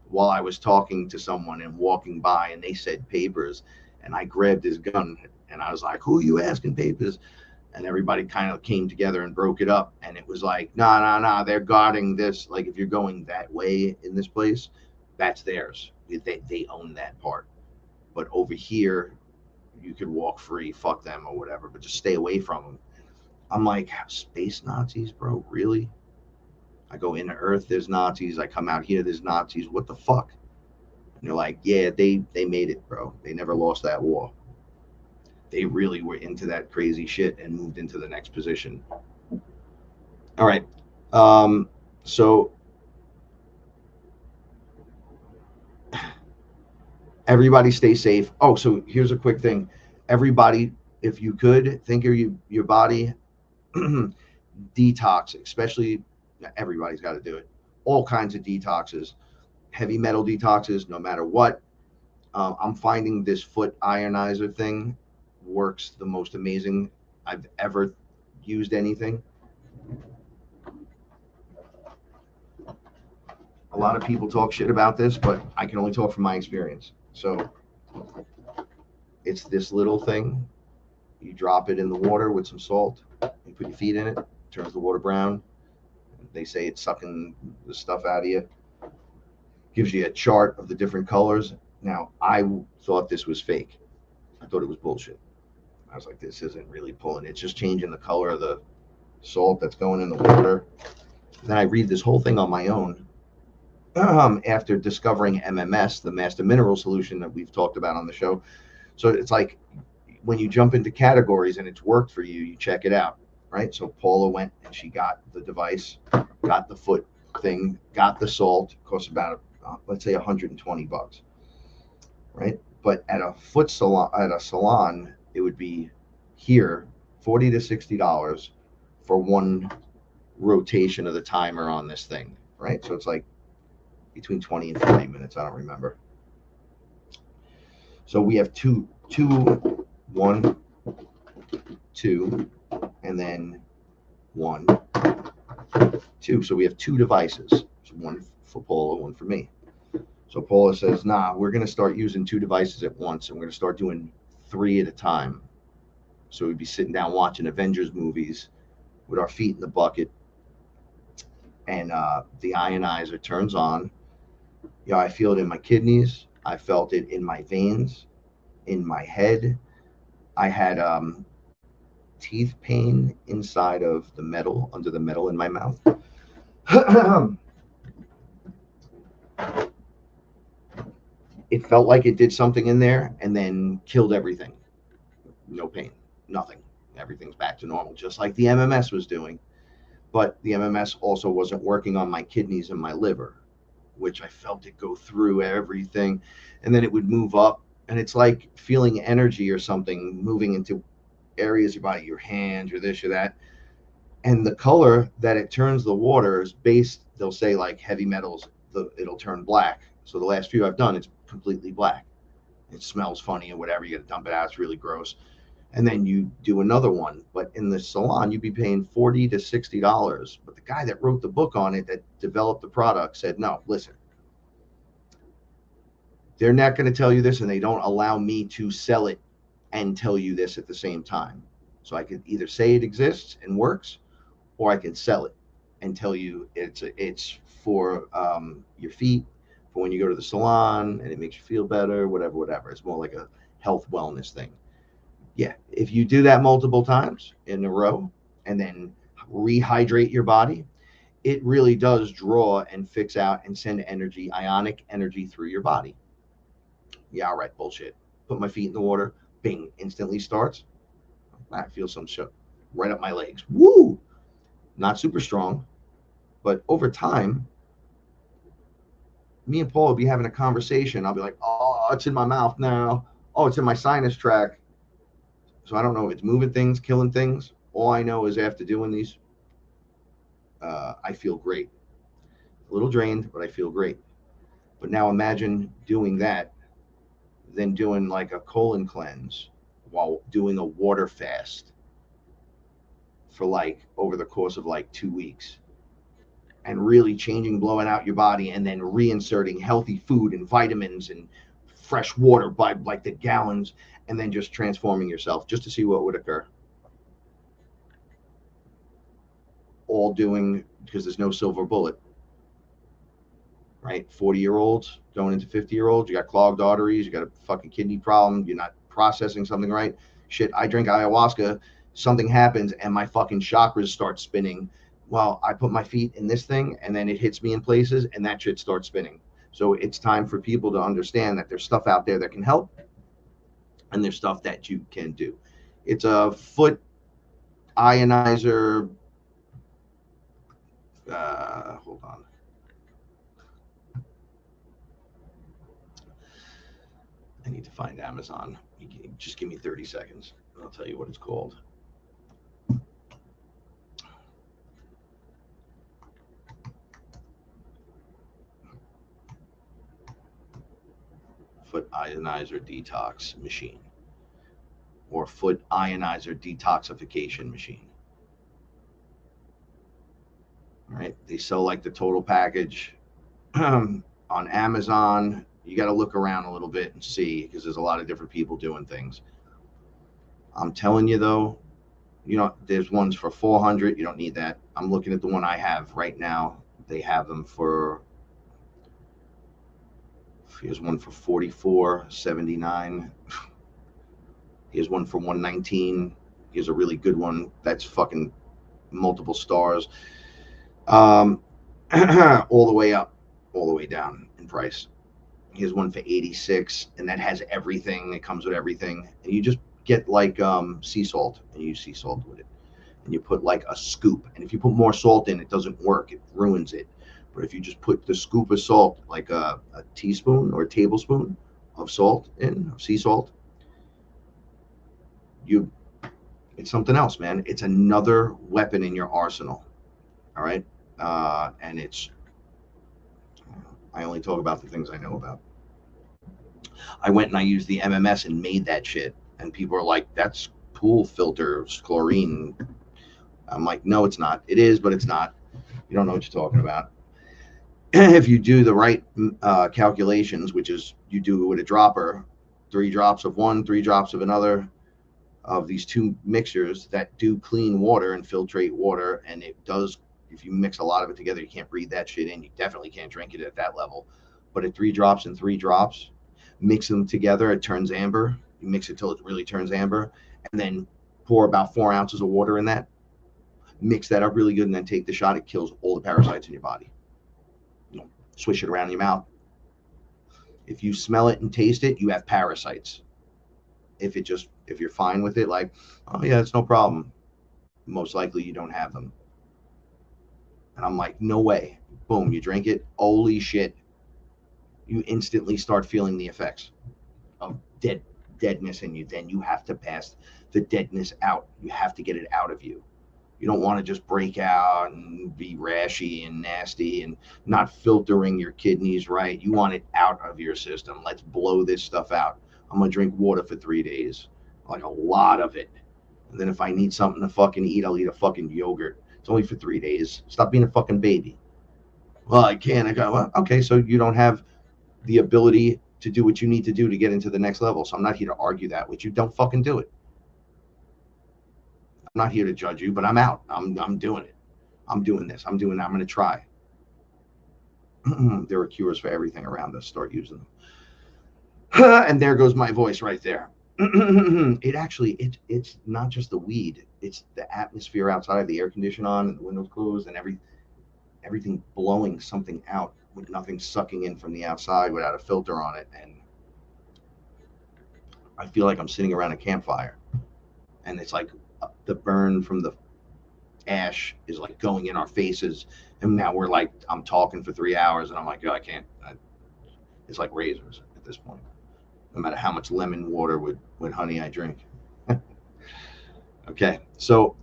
while I was talking to someone and walking by, and they said papers, and I grabbed his gun, and I was like, "Who are you asking papers?" And everybody kind of came together and broke it up, and it was like, nah, they're guarding this. Like, if you're going that way in this place, that's theirs. They own that part. But over here, you could walk free, fuck them or whatever, but just stay away from them. I'm like, space Nazis, bro? Really? I go into Earth, there's Nazis. I come out here, there's Nazis. What the fuck? And they're like, yeah, they made it, bro. They never lost that war. They really were into that crazy shit and moved into the next position. All right. So everybody stay safe. Oh, so here's a quick thing. Everybody, if you could, think of your body, detox, especially everybody's got to do it. All kinds of detoxes, heavy metal detoxes, no matter what. I'm finding this foot ionizer thing works the most amazing I've ever used anything. A lot of people talk shit about this, but I can only talk from my experience. So it's this little thing. You drop it in the water with some salt. You put your feet in it, turns the water brown. They say it's sucking the stuff out of you. Gives you a chart of the different colors. Now, I thought this was fake. I thought it was bullshit. I was like, this isn't really pulling. It's just changing the color of the salt that's going in the water. Then I read this whole thing on my own. After discovering MMS, the Master Mineral Solution that we've talked about on the show. So it's like when you jump into categories and it's worked for you, you check it out, right? So Paula went and she got the device, got the foot thing, got the salt. Costs about, let's say, $120, right? But at a foot salon, it would be here $40 to $60 for one rotation of the timer on this thing, right? So it's like between 20 and 40 minutes. I don't remember. So we have one, two, and then 1, 2. So we have 2 devices. So one for Paula, one for me. So Paula says, nah, we're going to start using 2 devices at once, and we're going to start doing 3 at a time. So we'd be sitting down watching Avengers movies with our feet in the bucket, and the ionizer turns on. Yeah, I feel it in my kidneys. I felt it in my veins, in my head. I had teeth pain inside of the metal, under the metal in my mouth. It felt like it did something in there and then killed everything. No pain, nothing. Everything's back to normal, just like the MMS was doing. But the MMS also wasn't working on my kidneys and my liver, which I felt it go through everything. And then it would move up. And it's like feeling energy or something moving into areas of your body, your hands or this or that. And the color that it turns the water is based, they'll say like heavy metals, it'll turn black. So the last few I've done, it's completely black. It smells funny or whatever. You got to dump it out. It's really gross. And then you do another one. But in the salon, you'd be paying $40 to $60. But the guy that wrote the book on it, that developed the product, said, no, listen, they're not going to tell you this, and they don't allow me to sell it and tell you this at the same time. So I could either say it exists and works, or I can sell it and tell you it's for your feet, for when you go to the salon, and it makes you feel better, whatever. It's more like a health wellness thing. Yeah, if you do that multiple times in a row and then rehydrate your body, it really does draw and fix out and send energy, ionic energy through your body. Yeah, all right, bullshit. Put my feet in the water, bing, instantly starts. I feel some shit right up my legs. Woo! Not super strong, but over time, me and Paul will be having a conversation. I'll be like, oh, it's in my mouth now. Oh, it's in my sinus tract. So I don't know if it's moving things, killing things. All I know is after doing these, I feel great. A little drained, but I feel great. But now imagine doing that, then doing like a colon cleanse while doing a water fast for like over the course of like 2 weeks, and really changing, blowing out your body, and then reinserting healthy food and vitamins and fresh water by like the gallons, and then just transforming yourself just to see what would occur. All doing, because there's no silver bullet, right? 40-year-olds going into 50-year-olds, you got clogged arteries, you got a fucking kidney problem, you're not processing something right. Shit, I drink ayahuasca, something happens, and my fucking chakras start spinning. Well, I put my feet in this thing, and then it hits me in places, and that shit starts spinning. So it's time for people to understand that there's stuff out there that can help, and there's stuff that you can do. It's a foot ionizer. Hold on. I need to find Amazon. Just give me 30 seconds. I'll tell you what it's called. Foot ionizer detox machine, or foot ionizer detoxification machine. All right, they sell like the total package on Amazon. You got to look around a little bit and see, because there's a lot of different people doing things. I'm telling you though, there's ones for 400. You don't need that. I'm looking at the one I have right now. They have them for, here's one for $44.79. Here's one for $119. Here's a really good one that's fucking multiple stars. All the way up, all the way down in price. Here's one for $86, and that has everything. It comes with everything, and you just get like sea salt, and you use sea salt with it, and you put like a scoop. And if you put more salt in, it doesn't work. It ruins it. But if you just put the scoop of salt, like a teaspoon or a tablespoon of salt in, of sea salt, it's something else, man. It's another weapon in your arsenal. All right. And I only talk about the things I know about. I went and I used the MMS and made that shit. And people are like, that's pool filters, chlorine. I'm like, no, it's not. It is, but it's not. You don't know what you're talking about. If you do the right calculations, which is you do it with a dropper, 3 drops of one, 3 drops of another, of these two mixtures that do clean water and filtrate water. And it does, if you mix a lot of it together, you can't breathe that shit in. You definitely can't drink it at that level. But at 3 drops and 3 drops, mix them together, it turns amber. You mix it till it really turns amber, and then pour about 4 ounces of water in that. Mix that up really good, and then take the shot. It kills all the parasites in your body. Swish it around your mouth. If you smell it and taste it, you have parasites. If you're fine with it, like, oh yeah, it's no problem, most likely you don't have them. And I'm like, no way. Boom, you drink it, holy shit, you instantly start feeling the effects of deadness in you. Then you have to pass the deadness out. You have to get it out of you. You don't want to just break out and be rashy and nasty and not filtering your kidneys right. You want it out of your system. Let's blow this stuff out. I'm going to drink water for 3 days, like a lot of it. And then if I need something to fucking eat, I'll eat a fucking yogurt. It's only for 3 days. Stop being a fucking baby. Well, I can't. I go, well, okay, so you don't have the ability to do what you need to do to get into the next level. So I'm not here to argue that with you. Don't fucking do it. I'm not here to judge you, but I'm out. I'm doing it. I'm doing this. I'm doing that. I'm going to try. There are cures for everything around us. Start using them. And there goes my voice right there. It's not just the weed. It's the atmosphere outside, the air conditioner on, and the windows closed, and everything blowing something out with nothing sucking in from the outside without a filter on it. And I feel like I'm sitting around a campfire, and it's like the burn from the ash is like going in our faces, and now we're like, I'm talking for 3 hours, and I'm like, oh, I can't. It's like razors at this point. No matter how much lemon water with honey I drink. Okay, so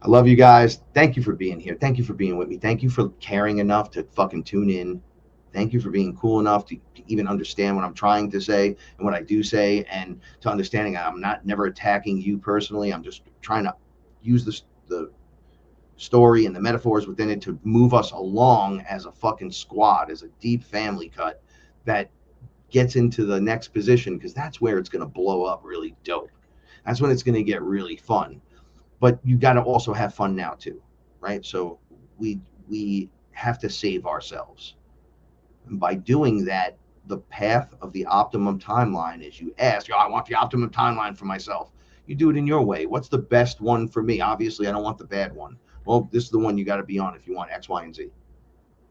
I love you guys. Thank you for being here. Thank you for being with me. Thank you for caring enough to fucking tune in. Thank you for being cool enough to even understand what I'm trying to say and what I do say, and to understanding I'm never attacking you personally. I'm just trying to use the story and the metaphors within it to move us along as a fucking squad, as a deep family cut that gets into the next position, because that's where it's going to blow up really dope. That's when it's going to get really fun. But you got to also have fun now too, right? So we have to save ourselves. And by doing that, the path of the optimum timeline is, you ask, I want the optimum timeline for myself. You do it in your way. What's the best one for me? Obviously, I don't want the bad one. Well, this is the one you got to be on if you want X, Y, and Z.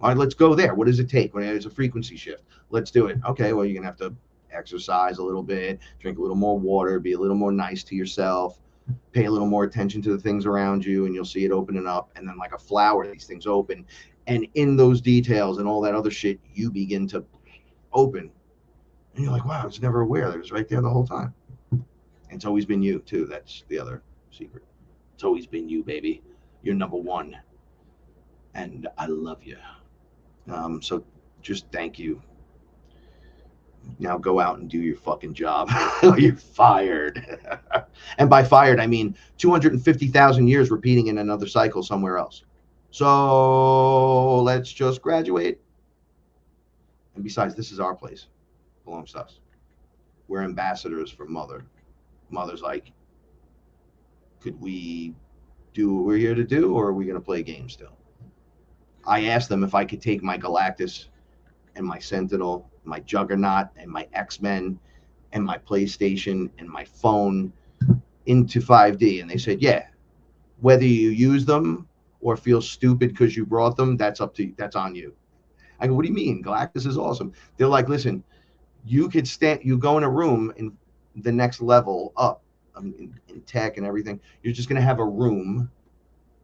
All right, let's go there. What does it take? When there's a frequency shift, let's do it. Okay, well, you're going to have to exercise a little bit, drink a little more water, be a little more nice to yourself, pay a little more attention to the things around you, and you'll see it opening up. And then like a flower, these things open. And in those details and all that other shit, you begin to open. And you're like, wow, I was never aware. It was right there the whole time. And it's always been you, too. That's the other secret. It's always been you, baby. You're number one. And I love you. So just thank you. Now go out and do your fucking job. You're fired. And by fired, I mean 250,000 years repeating in another cycle somewhere else. So let's just graduate. And besides, this is our place. It belongs to us. We're ambassadors for Mother. Mother's like, could we do what we're here to do, or are we going to play games still? I asked them if I could take my Galactus and my Sentinel, my Juggernaut and my X-Men and my PlayStation and my phone into 5D. And they said, yeah, whether you use them or feel stupid because you brought them, that's on you. I go, what do you mean? Galactus is awesome. They're like, listen, you go in a room in the next level up in tech and everything. You're just going to have a room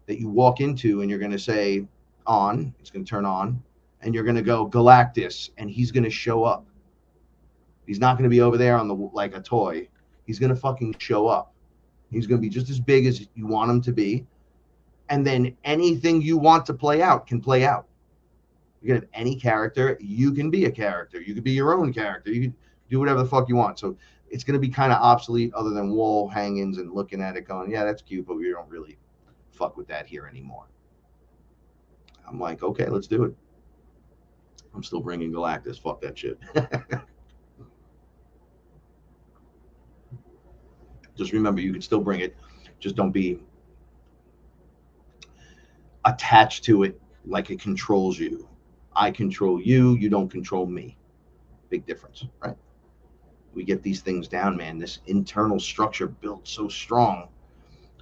that you walk into, and you're going to say on, it's going to turn on, and you're going to go Galactus, and he's going to show up. He's not going to be over there on like a toy. He's going to fucking show up. He's going to be just as big as you want him to be. And then anything you want to play out can play out. You can have any character. You can be a character. You can be your own character. You can do whatever the fuck you want. So it's going to be kind of obsolete, other than wall hangings and looking at it going, yeah, that's cute, but we don't really fuck with that here anymore. I'm like, okay, let's do it. I'm still bringing Galactus. Fuck that shit. Just remember, you can still bring it. Just don't be attached to it like it controls you. I control you. You don't control me. Big difference, right? We get these things down, man. This internal structure built so strong.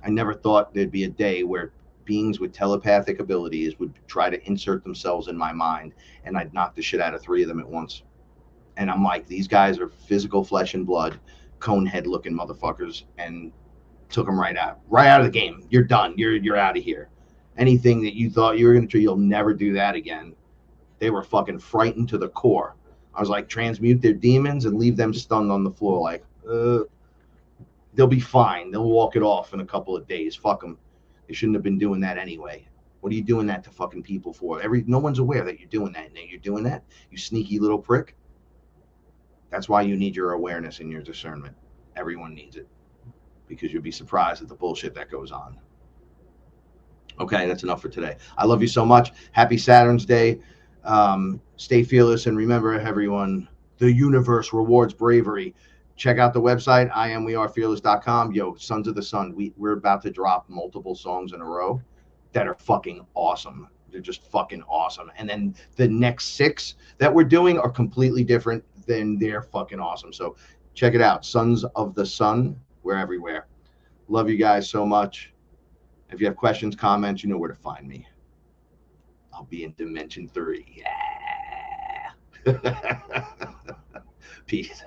I never thought there'd be a day where beings with telepathic abilities would try to insert themselves in my mind, and I'd knock the shit out of 3 of them at once. And I'm like, these guys are physical flesh and blood, cone head looking motherfuckers, and took them right out of the game. You're done. You're out of here. Anything that you thought you were going to do, you'll never do that again. They were fucking frightened to the core. I was like, transmute their demons and leave them stunned on the floor. Like, they'll be fine. They'll walk it off in a couple of days. Fuck them. They shouldn't have been doing that anyway. What are you doing that to fucking people for? No one's aware that you're doing that. And you're doing that, you sneaky little prick. That's why you need your awareness and your discernment. Everyone needs it, because you'll be surprised at the bullshit that goes on. Okay, that's enough for today. I love you so much. Happy Saturn's Day. Stay fearless, and remember, everyone, the universe rewards bravery. Check out the website, wearefearless.com. Yo, Sons of the Sun, we're about to drop multiple songs in a row. that are fucking awesome. They're just fucking awesome. And then the next 6 that we're doing are completely different, then they're fucking awesome. So check it out. Sons of the Sun. We're everywhere. Love you guys so much. If you have questions, comments, you know where to find me. I'll be in Dimension 3. Yeah. Peace.